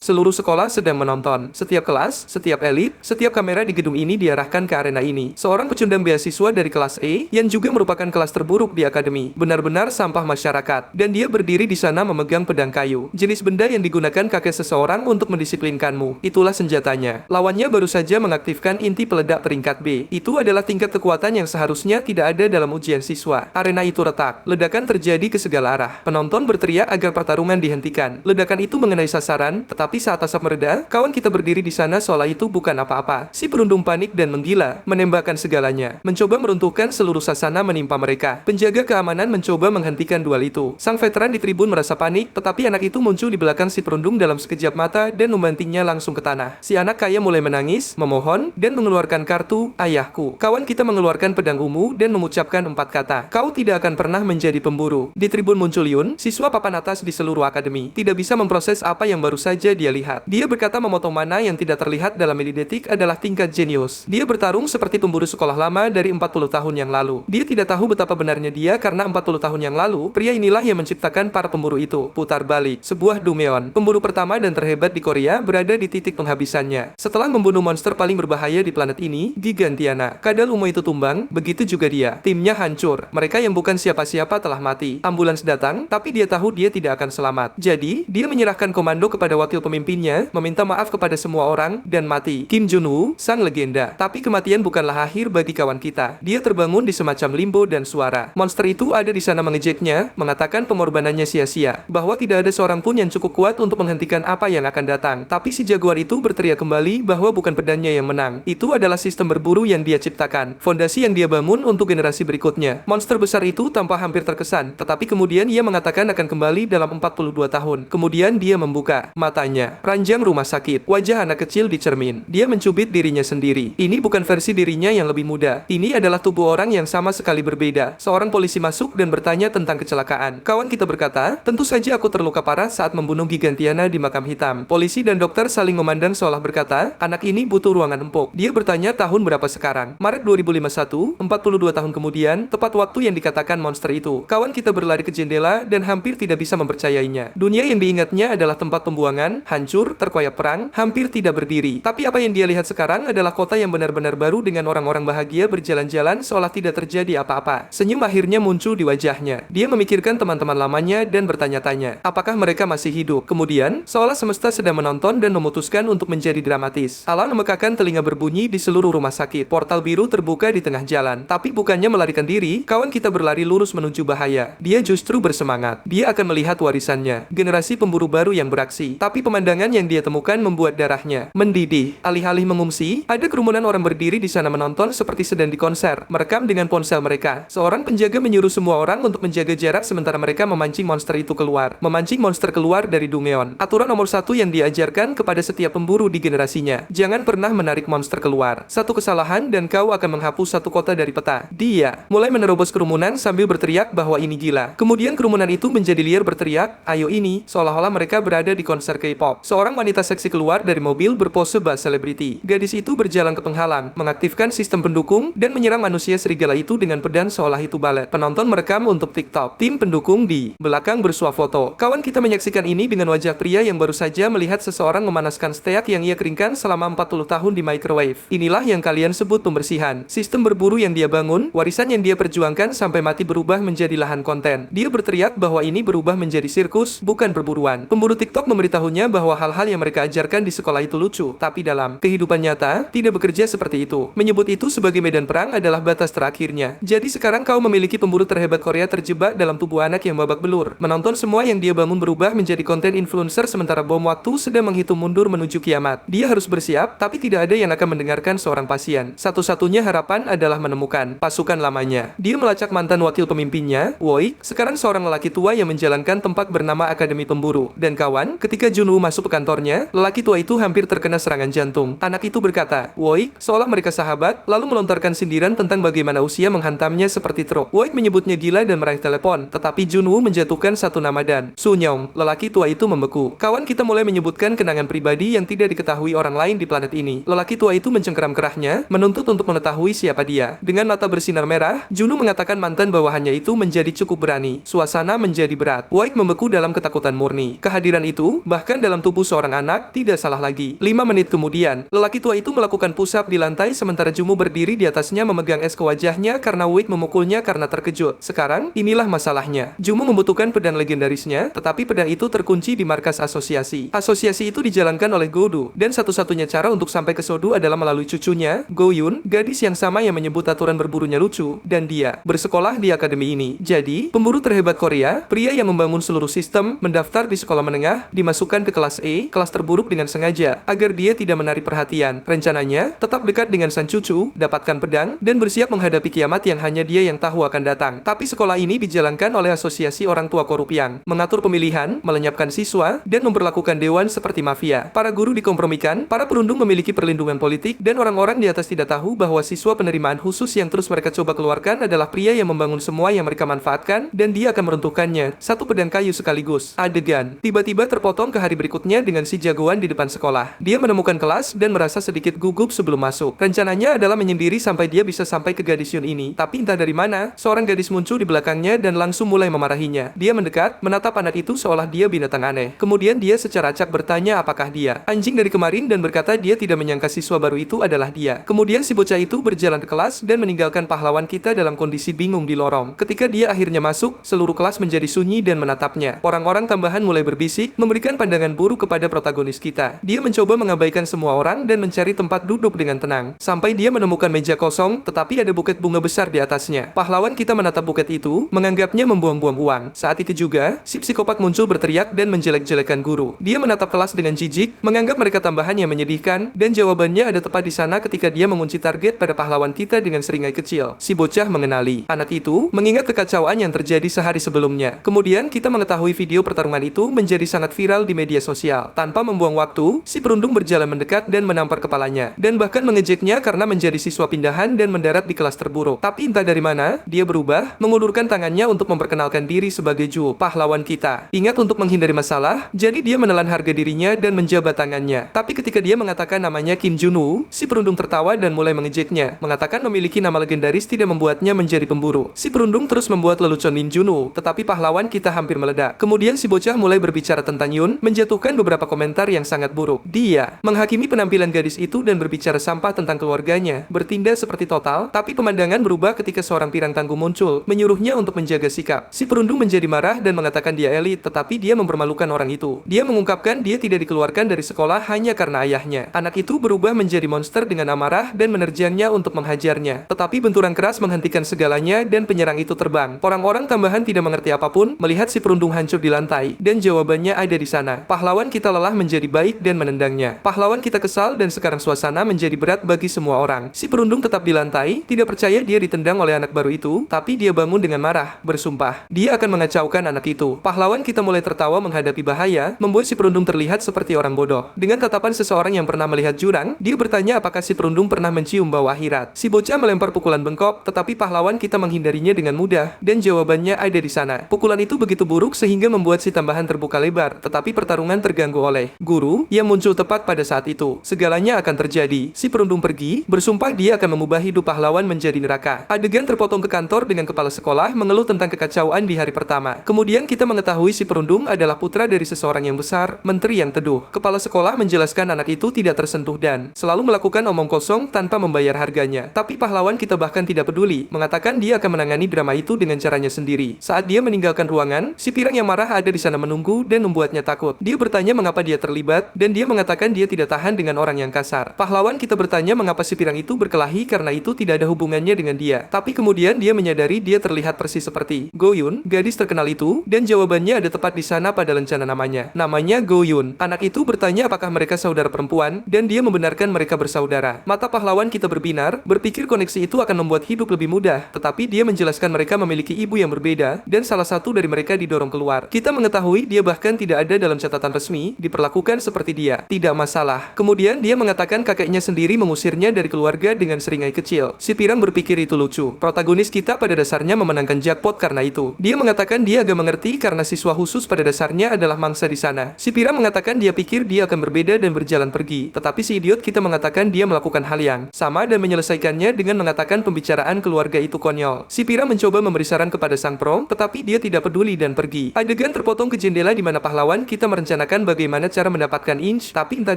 Seluruh sekolah sedang menonton. Setiap kelas, setiap elit, setiap kamera di gedung ini diarahkan ke arena ini. Seorang pecundang beasiswa dari kelas E, yang juga merupakan kelas terburuk di akademi, benar-benar sampah masyarakat. Dan dia berdiri di sana memegang pedang kayu. Jenis benda yang digunakan kakek seseorang untuk mendisiplinkanmu. Itulah senjatanya. Lawannya baru saja mengaktifkan inti peledak peringkat B. Itu adalah tingkat kekuatan yang seharusnya tidak ada dalam ujian siswa. Arena itu retak. Ledakan terjadi ke segala arah. Penonton berteriak agar pertarungan dihentikan. Ledakan itu mengenai sasaran, tetapi saat asap mereda, kawan kita berdiri di sana seolah itu bukan apa-apa. Si perundung panik dan menggila, menembakkan segalanya, mencoba meruntuhkan seluruh sasana menimpa mereka. Penjaga keamanan mencoba menghentikan duel itu. Sang veteran di tribun merasa panik, tetapi anak itu muncul di belakang si perundung dalam sekejap mata dan membantingnya langsung ke tanah. Si anak kaya mulai menangis, memohon, dan mengeluarkan kartu, "Ayahku." Kawan kita mengeluarkan pedang ungu dan mengucapkan 4 kata, "Kau tidak akan pernah menjadi pemburu." Di tribun muncul Yun, siswa papan atas di seluruh akademi. Tidak bisa memproses apa yang baru saja dia lihat. Dia berkata memotong mana yang tidak terlihat dalam milidetik adalah tingkat jenius. Dia bertarung seperti pemburu sekolah lama dari 40 tahun yang lalu. Dia tidak tahu betapa benarnya dia karena 40 tahun yang lalu, pria inilah yang menciptakan para pemburu itu. Putar balik. Sebuah Dumeon, pemburu pertama dan terhebat di Korea, berada di titik penghabisannya. Setelah membunuh monster paling berbahaya di planet ini, Gigantiana. Kadal Umo itu tumbang, begitu juga dia. Timnya hancur. Mereka yang bukan siapa-siapa telah mati. Ambulans datang, tapi dia tahu dia tidak akan selamat. Jadi, dia menyerahkan komando kepada wakil pemimpinnya, meminta maaf kepada semua orang, dan mati. Kim Jun-woo, sang legenda. Tapi kematian bukanlah akhir bagi kawan kita. Dia terbangun di semacam limbo dan suara. Monster itu ada di sana mengejeknya, mengatakan pengorbanannya sia-sia, bahwa tidak ada seorang pun yang cukup kuat untuk menghentikan apa yang akan datang. Tapi si jaguar itu berteriak kembali bahwa bukan pedangnya yang menang. Itu adalah sistem berburu yang dia ciptakan. Fondasi yang dia bangun untuk generasi berikutnya. Monster besar itu tampak hampir terkesan, tetapi kemudian ia mengatakan akan kembali dalam 42 tahun. Kemudian dia membuka matanya. Ranjang rumah sakit. Wajah anak kecil di cermin. Dia mencubit dirinya sendiri. Ini bukan versi dirinya yang lebih muda. Ini adalah tubuh orang yang sama sekali berbeda. Seorang polisi masuk dan bertanya tentang kecelakaan. Kawan kita berkata, "Tentu saja aku terluka parah saat membunuh Gigantiana di makam hitam." Polisi dan dokter saling memandang seolah berkata, "Anak ini butuh ruangan empuk." Dia bertanya tahun berapa sekarang. Maret 2051, 42 tahun kemudian, tepat waktu yang dikatakan monster itu. Kawan kita berlari ke jendela dan hampir tidak bisa mempercayainya. Dunia yang diingatnya adalah tempat pembuangan, hancur, terkoyak perang, hampir tidak berdiri. Tapi apa yang dia lihat sekarang adalah kota yang benar-benar baru dengan orang-orang bahagia berjalan-jalan seolah tidak terjadi apa-apa. Senyum akhirnya muncul di wajahnya. Dia memikirkan teman-teman lamanya dan bertanya-tanya, apakah mereka masih hidup? Kemudian, seolah semesta sedang menonton dan memutuskan untuk menjadi dramatis. Alarm memekakan telinga berbunyi di seluruh rumah sakit. Portal biru terbuka di tengah jalan. Tapi bukannya melarikan diri, kawan kita berlari lurus menuju bahaya. Dia justru bersemangat. Dia akan melihat warisannya. Generasi pemburu baru yang beraksi. Tapi pemandangan yang dia temukan membuat darahnya mendidih. Alih-alih mengungsi, ada kerumunan orang berdiri di sana menonton seperti sedang di konser, merekam dengan ponsel mereka. Seorang penjaga menyuruh semua orang untuk menjaga jarak sementara mereka memancing monster itu keluar. Memancing monster keluar dari Dumeon. Aturan nomor 1 yang diajarkan kepada setiap pemburu di generasinya. Jangan pernah menarik monster keluar. Satu kesalahan dan kau akan menghapus satu kota dari peta. Dia mulai menerobos kerumunan sambil berteriak bahwa ini gila. Kemudian kerumunan itu menjadi liar berteriak, "Ayo ini," seolah-olah mereka berada di konser K-pop. Seorang wanita seksi keluar dari mobil berpose bas selebriti. Gadis itu berjalan ke penghalang, mengaktifkan sistem pendukung, dan menyerang manusia serigala itu dengan pedang seolah itu balet. Penonton merekam untuk TikTok. Tim pendukung di belakang bersuah foto. Kawan kita menyaksikan ini dengan wajah pria yang baru saja melihat seseorang memanaskan steak yang ia keringkan selama 40 tahun di microwave. Inilah yang kalian sebut pembersihan. Sistem berburu yang dia bangun, warisan yang dia perjuangkan sampai mati berubah menjadi lahan konten. Dia berteriak bahwa ini berubah menjadi sirkus, bukan perburuan. Pemburu TikTok memberitahunya bahwa hal-hal yang mereka ajarkan di sekolah itu lucu, tapi dalam kehidupan nyata, tidak bekerja seperti itu. Menyebut itu sebagai medan perang adalah batas terakhirnya. Jadi sekarang kau memiliki pemburu terhebat Korea terjebak dalam tubuh anak yang babak belur. Menonton semua yang dia bangun berubah menjadi konten influencer sementara bom waktu sedang menghitung mundur menuju kiamat. Dia harus bersiap, tapi tidak ada yang akan mendengarkan seorang pasien. Satu-satunya harapan adalah menemukan pasukan lamanya. Dia melacak mantan wakil pemimpinnya, Woi, sekarang seorang lelaki tua yang menjalankan tempat bernama Akademi Pemburu. Dan kawan, ketika Junwoo masuk ke kantornya, lelaki tua itu hampir terkena serangan jantung. Anak itu berkata, "Woi," seolah mereka sahabat, lalu melontarkan sindiran tentang bagaimana usia menghantamnya seperti truk. Woi menyebutnya gila dan meraih telepon, tetapi Junwoo menjatuhkan satu nama dan Sunyong. Lelaki tua itu membeku. Kawan kita mulai menyebutkan kenangan pribadi yang tidak diketahui orang lain di planet ini. Lelaki tua itu mencengkeram kerahnya, menuntut untuk mengetahui siapa dia. Dengan mata bersinar merah, Junwoo mengatakan mantan bawahannya itu menjadi cukup berani. Suasana menjadi berat. Woi membeku dalam ketakutan murni. Kehadiran itu, bahkan dalam dalam tubuh seorang anak, tidak salah lagi. 5 menit kemudian, lelaki tua itu melakukan push-up di lantai sementara Jumu berdiri di atasnya memegang es ke wajahnya karena Wade memukulnya karena terkejut. Sekarang, inilah masalahnya. Jumu membutuhkan pedang legendarisnya, tetapi pedang itu terkunci di markas asosiasi. Asosiasi itu dijalankan oleh Godu, dan satu-satunya cara untuk sampai ke Sodu adalah melalui cucunya, Goyun, gadis yang sama yang menyebut aturan berburunya lucu, dan dia bersekolah di akademi ini. Jadi, pemburu terhebat Korea, pria yang membangun seluruh sistem, mendaftar di sekolah menengah, dimasukkan ke kelas E, kelas terburuk dengan sengaja, agar dia tidak menarik perhatian. Rencananya, tetap dekat dengan sang cucu, dapatkan pedang, dan bersiap menghadapi kiamat yang hanya dia yang tahu akan datang. Tapi sekolah ini dijalankan oleh asosiasi orang tua korup yang mengatur pemilihan, melenyapkan siswa, dan memperlakukan dewan seperti mafia. Para guru dikompromikan, para perundung memiliki perlindungan politik, dan orang-orang di atas tidak tahu bahwa siswa penerimaan khusus yang terus mereka coba keluarkan adalah pria yang membangun semua yang mereka manfaatkan, dan dia akan meruntuhkannya. Satu pedang kayu sekaligus. Adegan tiba-tiba terpotong ke hari berikutnya dengan si jagoan di depan sekolah. Dia menemukan kelas dan merasa sedikit gugup sebelum masuk. Rencananya adalah menyendiri sampai dia bisa sampai ke gadis Yun ini. Tapi entah dari mana, seorang gadis muncul di belakangnya dan langsung mulai memarahinya. Dia mendekat, menatap anak itu seolah dia binatang aneh. Kemudian dia secara acak bertanya apakah dia anjing dari kemarin dan berkata dia tidak menyangka siswa baru itu adalah dia. Kemudian si bocah itu berjalan ke kelas dan meninggalkan pahlawan kita dalam kondisi bingung di lorong. Ketika dia akhirnya masuk, seluruh kelas menjadi sunyi dan menatapnya. Orang-orang tambahan mulai berbisik, memberikan pandangan buruk kepada protagonis kita. Dia mencoba mengabaikan semua orang dan mencari tempat duduk dengan tenang. Sampai dia menemukan meja kosong, tetapi ada buket bunga besar di atasnya. Pahlawan kita menatap buket itu, menganggapnya membuang-buang uang. Saat itu juga, si psikopat muncul berteriak dan menjelek-jelekan guru. Dia menatap kelas dengan jijik, menganggap mereka tambahan yang menyedihkan, dan jawabannya ada tepat di sana ketika dia mengunci target pada pahlawan kita dengan seringai kecil. Si bocah mengenali anak itu, mengingat kekacauan yang terjadi sehari sebelumnya. Kemudian kita mengetahui video pertarungan itu menjadi sangat viral di media sosial. Tanpa membuang waktu, si perundung berjalan mendekat dan menampar kepalanya, dan bahkan mengejeknya karena menjadi siswa pindahan dan mendarat di kelas terburuk. Tapi entah dari mana, dia berubah, mengulurkan tangannya untuk memperkenalkan diri sebagai Ju, pahlawan kita. Ingat untuk menghindari masalah, jadi dia menelan harga dirinya dan menjabat tangannya. Tapi ketika dia mengatakan namanya Kim Jun-woo, si perundung tertawa dan mulai mengejeknya, mengatakan memiliki nama legendaris tidak membuatnya menjadi pemburu. Si perundung terus membuat lelucon Min Jun-woo, tetapi pahlawan kita hampir meledak. Kemudian si bocah mulai berbicara tentang Yun, menjatuhkan beberapa komentar yang sangat buruk. Dia menghakimi penampilan gadis itu dan berbicara sampah tentang keluarganya, bertindak seperti total, tapi pemandangan berubah ketika seorang pirang tangguh muncul, menyuruhnya untuk menjaga sikap. Si perundung menjadi marah dan mengatakan dia elit, tetapi dia mempermalukan orang itu. Dia mengungkapkan dia tidak dikeluarkan dari sekolah hanya karena ayahnya. Anak itu berubah menjadi monster dengan amarah dan menerjangnya untuk menghajarnya. Tetapi benturan keras menghentikan segalanya dan penyerang itu terbang. Orang-orang tambahan tidak mengerti apapun, melihat si perundung hancur di lantai, dan jawabannya ada di sana. Pahlawan kita lelah menjadi baik dan menendangnya. Pahlawan kita kesal dan sekarang suasana menjadi berat bagi semua orang. Si perundung tetap di lantai, tidak percaya dia ditendang oleh anak baru itu, tapi dia bangun dengan marah, bersumpah dia akan mengacaukan anak itu. Pahlawan kita mulai tertawa menghadapi bahaya, membuat si perundung terlihat seperti orang bodoh. Dengan tatapan seseorang yang pernah melihat jurang, dia bertanya apakah si perundung pernah mencium bau akhirat. Si bocah melempar pukulan bengkok, tetapi pahlawan kita menghindarinya dengan mudah, dan jawabannya ada di sana. Pukulan itu begitu buruk sehingga membuat si tambahan terbuka lebar, tetapi pertarungan terganggu oleh guru yang muncul tepat pada saat itu. Segalanya akan terjadi. Si perundung pergi, bersumpah dia akan mengubah hidup pahlawan menjadi neraka. Adegan terpotong ke kantor dengan kepala sekolah mengeluh tentang kekacauan di hari pertama. Kemudian kita mengetahui si perundung adalah putra dari seseorang yang besar, menteri yang teduh. Kepala sekolah menjelaskan anak itu tidak tersentuh dan selalu melakukan omong kosong tanpa membayar harganya. Tapi pahlawan kita bahkan tidak peduli, mengatakan dia akan menangani drama itu dengan caranya sendiri. Saat dia meninggalkan ruangan, si pirang yang marah ada di sana menunggu dan membuatnya takut. Dia bertanya mengapa dia terlibat, dan dia mengatakan dia tidak tahan dengan orang yang kasar. Pahlawan kita bertanya mengapa si pirang itu berkelahi karena itu tidak ada hubungannya dengan dia. Tapi kemudian dia menyadari dia terlihat persis seperti Goyun, gadis terkenal itu, dan jawabannya ada tepat di sana pada lencana namanya. Namanya Goyun. Anak itu bertanya apakah mereka saudara perempuan, dan dia membenarkan mereka bersaudara. Mata pahlawan kita berbinar, berpikir koneksi itu akan membuat hidup lebih mudah, tetapi dia menjelaskan mereka memiliki ibu yang berbeda, dan salah satu dari mereka didorong keluar. Kita mengetahui dia bahkan tidak ada dalam catatan resmi, diperlakukan seperti dia. Tidak masalah. Kemudian dia mengatakan kakeknya sendiri mengusirnya dari keluarga dengan seringai kecil. Si pirang berpikir itu lucu. Protagonis kita pada dasarnya memenangkan jackpot karena itu. Dia mengatakan dia agak mengerti karena siswa khusus pada dasarnya adalah mangsa di sana. Si pirang mengatakan dia pikir dia akan berbeda dan berjalan pergi. Tetapi si idiot kita mengatakan dia melakukan hal yang sama dan menyelesaikannya dengan mengatakan pembicaraan keluarga itu konyol. Si pirang mencoba memberi saran kepada sang pro, tetapi dia tidak peduli dan pergi. Adegan terpotong ke jendela di mana pahlawan kita merencanakan merencanakan bagaimana cara mendapatkan inch, tapi entah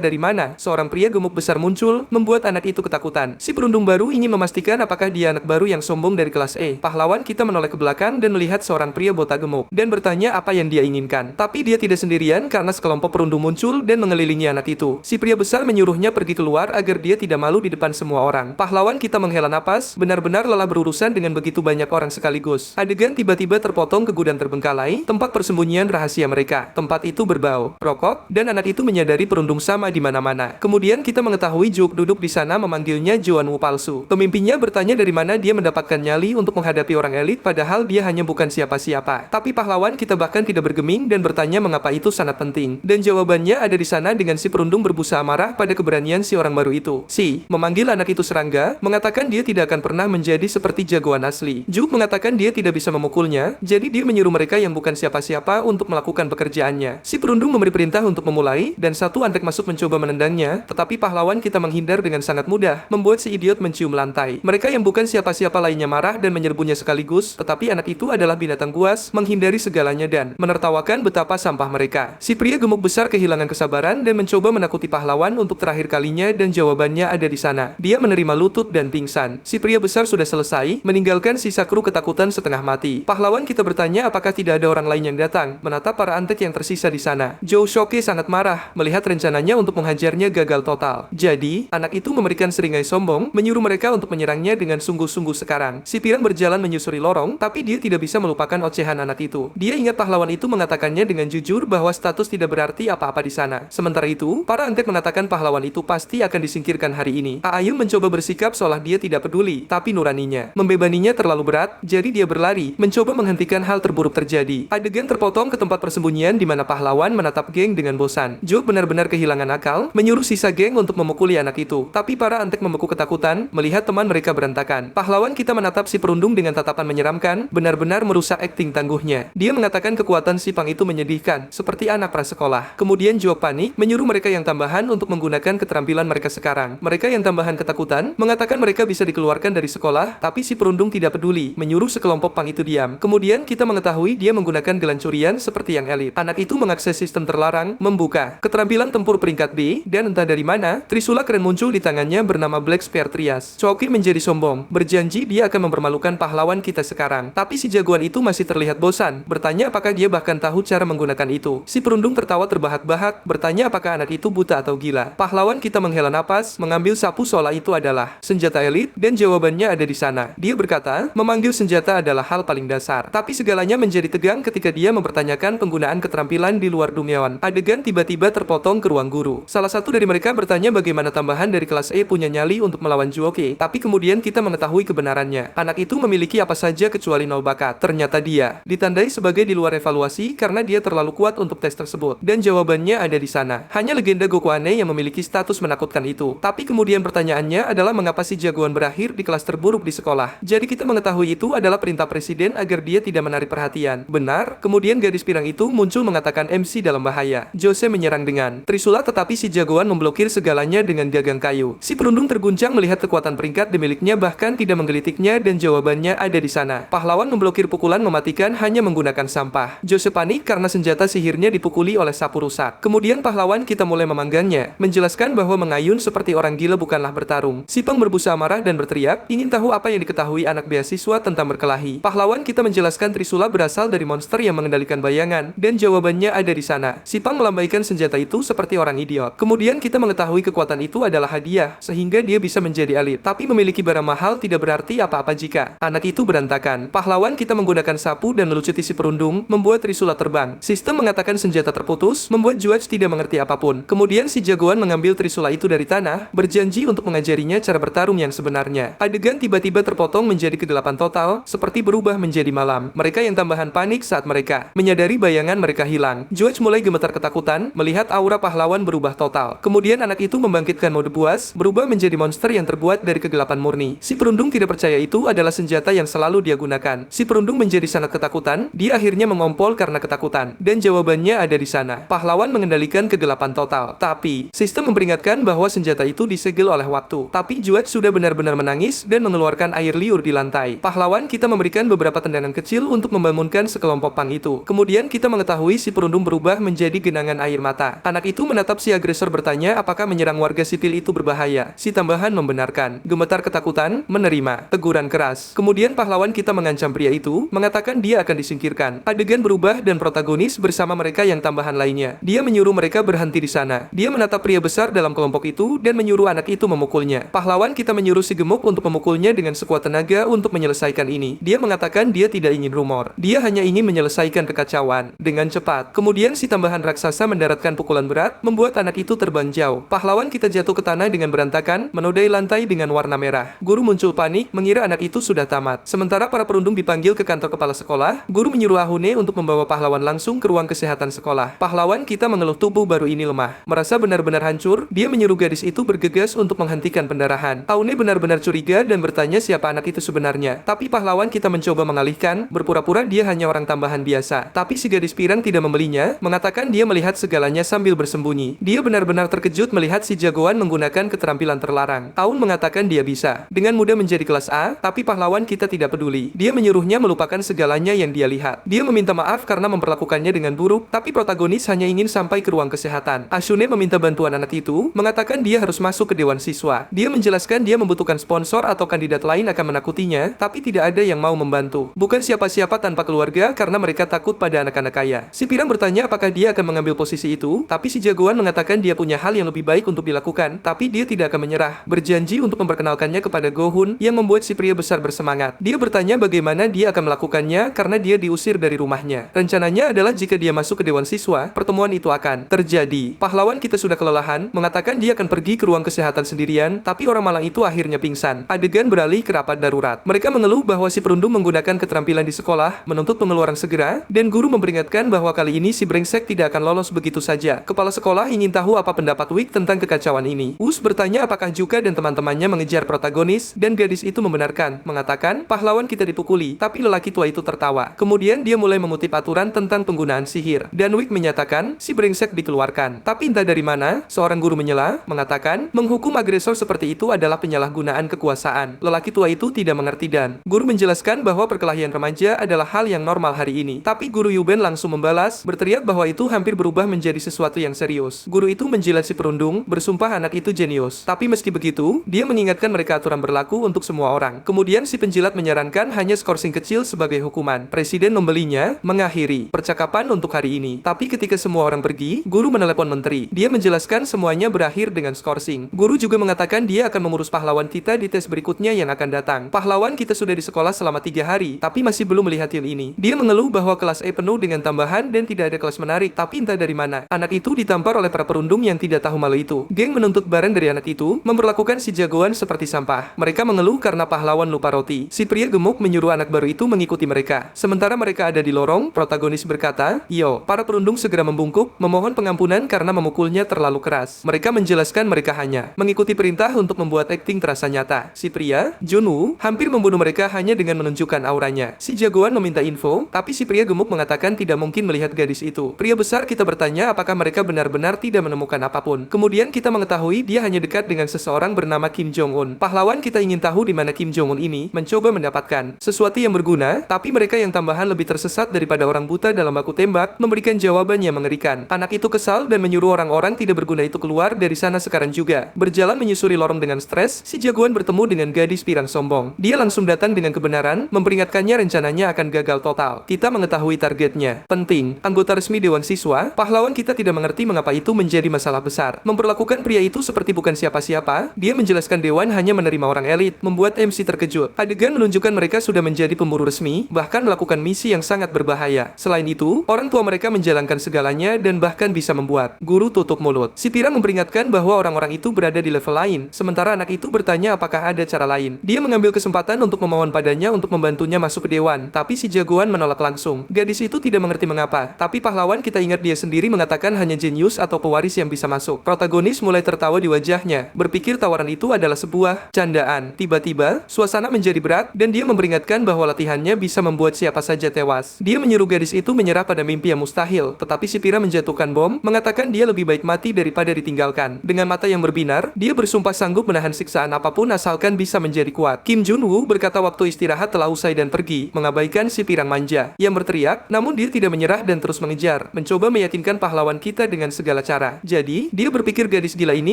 dari mana, seorang pria gemuk besar muncul, membuat anak itu ketakutan. Si perundung baru ingin memastikan apakah dia anak baru yang sombong dari kelas E. Pahlawan kita menoleh ke belakang dan melihat seorang pria botak gemuk, dan bertanya apa yang dia inginkan. Tapi dia tidak sendirian karena sekelompok perundung muncul dan mengelilingi anak itu. Si pria besar menyuruhnya pergi keluar agar dia tidak malu di depan semua orang. Pahlawan kita menghela napas, benar-benar lelah berurusan dengan begitu banyak orang sekaligus. Adegan tiba-tiba terpotong ke gudang terbengkalai, tempat persembunyian rahasia mereka. Tempat itu berbau rokok, dan anak itu menyadari perundung sama di mana-mana. Kemudian kita mengetahui Juk duduk di sana memanggilnya Joan Wu palsu. Pemimpinnya bertanya dari mana dia mendapatkan nyali untuk menghadapi orang elit, padahal dia hanya bukan siapa-siapa. Tapi pahlawan kita bahkan tidak bergeming dan bertanya mengapa itu sangat penting. Dan jawabannya ada di sana dengan si perundung berbusa amarah pada keberanian si orang baru itu. Si memanggil anak itu serangga, mengatakan dia tidak akan pernah menjadi seperti jagoan asli. Juk mengatakan dia tidak bisa memukulnya, jadi dia menyuruh mereka yang bukan siapa-siapa untuk melakukan pekerjaannya. Si perundung memberi perintah untuk memulai, dan satu antek masuk mencoba menendangnya, tetapi pahlawan kita menghindar dengan sangat mudah, membuat si idiot mencium lantai. Mereka yang bukan siapa-siapa lainnya marah dan menyerbunya sekaligus, tetapi anak itu adalah binatang buas, menghindari segalanya dan menertawakan betapa sampah mereka. Si pria gemuk besar kehilangan kesabaran dan mencoba menakuti pahlawan untuk terakhir kalinya, dan jawabannya ada di sana. Dia menerima lutut dan pingsan. Si pria besar sudah selesai, meninggalkan sisa kru ketakutan setengah mati. Pahlawan kita bertanya apakah tidak ada orang lain yang datang, menatap para antek yang tersisa di sana. Zhou Shoke sangat marah, melihat rencananya untuk menghajarnya gagal total. Jadi, anak itu memberikan seringai sombong, menyuruh mereka untuk menyerangnya dengan sungguh-sungguh sekarang. Si pirang berjalan menyusuri lorong, tapi dia tidak bisa melupakan ocehan anak itu. Dia ingat pahlawan itu mengatakannya dengan jujur bahwa status tidak berarti apa-apa di sana. Sementara itu, para antek mengatakan pahlawan itu pasti akan disingkirkan hari ini. Aayum mencoba bersikap seolah dia tidak peduli, tapi nuraninya membebaninya terlalu berat, jadi dia berlari, mencoba menghentikan hal terburuk terjadi. Adegan terpotong ke tempat persembunyian di mana pahlawan menatap geng dengan bosan. Joe benar-benar kehilangan akal, menyuruh sisa geng untuk memukuli anak itu. Tapi para antek membeku ketakutan, melihat teman mereka berantakan. Pahlawan kita menatap si perundung dengan tatapan menyeramkan, benar-benar merusak akting tangguhnya. Dia mengatakan kekuatan si Pang itu menyedihkan, seperti anak prasekolah. Kemudian Joe panik, menyuruh mereka yang tambahan untuk menggunakan keterampilan mereka sekarang. Mereka yang tambahan ketakutan, mengatakan mereka bisa dikeluarkan dari sekolah, tapi si perundung tidak peduli, menyuruh sekelompok Pang itu diam. Kemudian kita mengetahui dia menggunakan gelan curian seperti yang elit. Anak itu mengakses sistem terlarang, membuka keterampilan tempur peringkat B, dan entah dari mana, trisula keren muncul di tangannya bernama Black Spear Trias. Choki menjadi sombong, berjanji dia akan mempermalukan pahlawan kita sekarang. Tapi si jagoan itu masih terlihat bosan, bertanya apakah dia bahkan tahu cara menggunakan itu. Si perundung tertawa terbahak-bahak, bertanya apakah anak itu buta atau gila. Pahlawan kita menghela napas, mengambil sapu seolah itu adalah senjata elit, dan jawabannya ada di sana. Dia berkata, memanggil senjata adalah hal paling dasar. Tapi segalanya menjadi tegang ketika dia mempertanyakan penggunaan keterampilan di luar duniawan. Adegan tiba-tiba terpotong ke ruang guru. Salah satu dari mereka bertanya bagaimana tambahan dari kelas E punya nyali untuk melawan Juoke. Tapi kemudian kita mengetahui kebenarannya. Anak itu memiliki apa saja kecuali 0 bakat. Ternyata dia ditandai sebagai di luar evaluasi karena dia terlalu kuat untuk tes tersebut. Dan jawabannya ada di sana. Hanya legenda Gokuane yang memiliki status menakutkan itu. Tapi kemudian pertanyaannya adalah mengapa si jagoan berakhir di kelas terburuk di sekolah. Jadi kita mengetahui itu adalah perintah presiden agar dia tidak menarik perhatian. Benar, kemudian gadis pirang itu muncul mengatakan MC dalam bahaya. Jose menyerang dengan trisula, tetapi si jagoan memblokir segalanya dengan gagang kayu. Si perundung terguncang melihat kekuatan peringkat miliknya bahkan tidak menggelitiknya, dan jawabannya ada di sana. Pahlawan memblokir pukulan mematikan hanya menggunakan sampah. Jose panik karena senjata sihirnya dipukuli oleh sapu rusak. Kemudian pahlawan kita mulai memanggangnya, menjelaskan bahwa mengayun seperti orang gila bukanlah bertarung. Si Peng berbusa marah dan berteriak, ingin tahu apa yang diketahui anak beasiswa tentang berkelahi. Pahlawan kita menjelaskan trisula berasal dari monster yang mengendalikan bayangan, dan jawabannya ada di sana. Si Pang melambaikan senjata itu seperti orang idiot. Kemudian kita mengetahui kekuatan itu adalah hadiah, sehingga dia bisa menjadi elit. Tapi memiliki barang mahal tidak berarti apa-apa jika anak itu berantakan. Pahlawan kita menggunakan sapu dan melucuti si perundung, membuat trisula terbang. Sistem mengatakan senjata terputus, membuat Juaj tidak mengerti apapun. Kemudian si jagoan mengambil trisula itu dari tanah, berjanji untuk mengajarinya cara bertarung yang sebenarnya. Adegan tiba-tiba terpotong menjadi kegelapan total, seperti berubah menjadi malam. Mereka yang tambahan panik saat mereka menyadari bayangan mereka hilang. Juaj mulai gemetar ketakutan, melihat aura pahlawan berubah total. Kemudian anak itu membangkitkan mode buas, berubah menjadi monster yang terbuat dari kegelapan murni. Si perundung tidak percaya itu adalah senjata yang selalu dia gunakan. Si perundung menjadi sangat ketakutan, dia akhirnya mengompol karena ketakutan. Dan jawabannya ada di sana. Pahlawan mengendalikan kegelapan total. Tapi, sistem memperingatkan bahwa senjata itu disegel oleh waktu. Tapi Juaj sudah benar-benar menangis dan mengeluarkan air liur di lantai. Pahlawan kita memberikan beberapa tendangan kecil untuk membangunkan sekelompok Pang itu. Kemudian kita mengetahui si perundung berubah menjadi menjadi genangan air mata. Anak itu menatap si agresor bertanya apakah menyerang warga sipil itu berbahaya. Si tambahan membenarkan. Gemetar ketakutan, menerima teguran keras. Kemudian pahlawan kita mengancam pria itu, mengatakan dia akan disingkirkan. Adegan berubah dan protagonis bersama mereka yang tambahan lainnya. Dia menyuruh mereka berhenti di sana. Dia menatap pria besar dalam kelompok itu dan menyuruh anak itu memukulnya. Pahlawan kita menyuruh si gemuk untuk memukulnya dengan sekuat tenaga untuk menyelesaikan ini. Dia mengatakan dia tidak ingin rumor. Dia hanya ingin menyelesaikan kekacauan dengan cepat. Kemudian si tambahan raksasa mendaratkan pukulan berat, membuat anak itu terbang jauh. Pahlawan kita jatuh ke tanah dengan berantakan, menodai lantai dengan warna merah. Guru muncul panik, mengira anak itu sudah tamat. Sementara para perundung dipanggil ke kantor kepala sekolah, guru menyuruh Ahune untuk membawa pahlawan langsung ke ruang kesehatan sekolah. Pahlawan kita mengeluh tubuh baru ini lemah. Merasa benar-benar hancur, dia menyuruh gadis itu bergegas untuk menghentikan pendarahan. Ahune benar-benar curiga dan bertanya siapa anak itu sebenarnya. Tapi pahlawan kita mencoba mengalihkan, berpura-pura dia hanya orang tambahan biasa. Tapi si gadis pirang tidak membelinya, mengatakan dia melihat segalanya sambil bersembunyi. Dia benar-benar terkejut melihat si jagoan menggunakan keterampilan terlarang. Aun mengatakan dia bisa dengan mudah menjadi kelas A, tapi pahlawan kita tidak peduli. Dia menyuruhnya melupakan segalanya yang dia lihat. Dia meminta maaf karena memperlakukannya dengan buruk, tapi protagonis hanya ingin sampai ke ruang kesehatan. Ashune meminta bantuan anak itu, mengatakan dia harus masuk ke dewan siswa. Dia menjelaskan dia membutuhkan sponsor atau kandidat lain akan menakutinya, tapi tidak ada yang mau membantu. Bukan siapa-siapa tanpa keluarga karena mereka takut pada anak-anak kaya. Si pirang bertanya apakah dia akan mengambil posisi itu, tapi si jagoan mengatakan dia punya hal yang lebih baik untuk dilakukan, tapi dia tidak akan menyerah. Berjanji untuk memperkenalkannya kepada Gohun yang membuat si pria besar bersemangat. Dia bertanya bagaimana dia akan melakukannya karena dia diusir dari rumahnya. Rencananya adalah jika dia masuk ke dewan siswa, pertemuan itu akan terjadi. Pahlawan kita sudah kelelahan, mengatakan dia akan pergi ke ruang kesehatan sendirian, tapi orang malang itu akhirnya pingsan. Adegan beralih ke rapat darurat. Mereka mengeluh bahwa si perundung menggunakan keterampilan di sekolah, menuntut pengeluaran segera, dan guru memperingatkan bahwa kali ini si brengsek tidak akan lolos begitu saja. Kepala sekolah ingin tahu apa pendapat Wik tentang kekacauan ini. Us bertanya apakah Juka dan teman-temannya mengejar protagonis, dan gadis itu membenarkan, mengatakan pahlawan kita dipukuli, tapi lelaki tua itu tertawa. Kemudian dia mulai mengutip aturan tentang penggunaan sihir, dan Wik menyatakan si brengsek dikeluarkan. Tapi entah dari mana, seorang guru menyela, mengatakan menghukum agresor seperti itu adalah penyalahgunaan kekuasaan. Lelaki tua itu tidak mengerti dan guru menjelaskan bahwa perkelahian remaja adalah hal yang normal hari ini. Tapi guru Yuben langsung membalas, berteriak bahwa itu hampir berubah menjadi sesuatu yang serius. Guru itu menjilat si perundung, bersumpah anak itu jenius. Tapi meski begitu, dia mengingatkan mereka aturan berlaku untuk semua orang. Kemudian si penjilat menyarankan hanya skorsing kecil sebagai hukuman. Presiden membelinya, mengakhiri percakapan untuk hari ini. Tapi ketika semua orang pergi, guru menelepon menteri. Dia menjelaskan semuanya berakhir dengan skorsing. Guru juga mengatakan dia akan mengurus pahlawan kita di tes berikutnya yang akan datang. Pahlawan kita sudah di sekolah selama 3 hari, tapi masih belum melihat hal ini. Dia mengeluh bahwa kelas E penuh dengan tambahan dan tidak ada kelas menarik, tapi entah dari mana. Anak itu ditampar oleh para perundung yang tidak tahu malu itu. Geng menuntut barang dari anak itu, memperlakukan si jagoan seperti sampah. Mereka mengeluh karena pahlawan lupa roti. Si pria gemuk menyuruh anak baru itu mengikuti mereka. Sementara mereka ada di lorong, protagonis berkata, "Yo." Para perundung segera membungkuk, memohon pengampunan karena memukulnya terlalu keras. Mereka menjelaskan mereka hanya mengikuti perintah untuk membuat akting terasa nyata. Si pria, Junwoo, hampir membunuh mereka hanya dengan menunjukkan auranya. Si jagoan meminta info, tapi si pria gemuk mengatakan tidak mungkin melihat gadis itu. Pria besar kita bertanya apakah mereka benar-benar tidak menemukan apapun. Kemudian kita mengetahui dia hanya dekat dengan seseorang bernama Kim Jong-un. Pahlawan kita ingin tahu di mana Kim Jong-un ini, mencoba mendapatkan sesuatu yang berguna, tapi mereka yang tambahan lebih tersesat daripada orang buta dalam baku tembak, memberikan jawaban yang mengerikan. Anak itu kesal dan menyuruh orang-orang tidak berguna itu keluar dari sana sekarang juga. Berjalan menyusuri lorong dengan stres, si jagoan bertemu dengan gadis pirang sombong. Dia langsung datang dengan kebenaran, memperingatkannya rencananya akan gagal total. Kita mengetahui targetnya. Penting, anggota resmi Dewan Siswa, pahlawan kita tidak mengerti mengapa itu menjadi masalah besar. Memperlakukan pria itu seperti bukan siapa-siapa, dia menjelaskan Dewan hanya menerima orang elit, membuat MC terkejut. Adegan menunjukkan mereka sudah menjadi pemburu resmi, bahkan melakukan misi yang sangat berbahaya. Selain itu, orang tua mereka menjalankan segalanya dan bahkan bisa membuat guru tutup mulut. Si pirang memperingatkan bahwa orang-orang itu berada di level lain, sementara anak itu bertanya apakah ada cara lain. Dia mengambil kesempatan untuk memohon padanya untuk membantunya masuk ke dewan, tapi si jagoan menolak langsung. Gadis itu tidak mengerti mengapa, tapi pahlawan kita ingat dia sendiri mengatakan hanya jenius atau pewaris yang bisa masuk. Protagonis mulai tertawa di wajahnya, berpikir tawaran itu adalah sebuah candaan. Tiba-tiba, suasana menjadi berat dan dia memperingatkan bahwa latihannya bisa membuat siapa saja tewas. Dia menyuruh gadis itu menyerah pada mimpi yang mustahil, tetapi si pira menjatuhkan bom, mengatakan dia lebih baik mati daripada ditinggalkan. Dengan mata yang berbinar, dia bersumpah sanggup menahan siksaan apapun asalkan bisa menjadi kuat. Kim Junwoo berkata waktu istirahat telah usai dan pergi, mengabaikan si pirang manja yang berteriak, namun dia tidak menyerah dan terus mengejar. mencoba meyakinkan pahlawan kita dengan segala cara. Jadi, dia berpikir gadis gila ini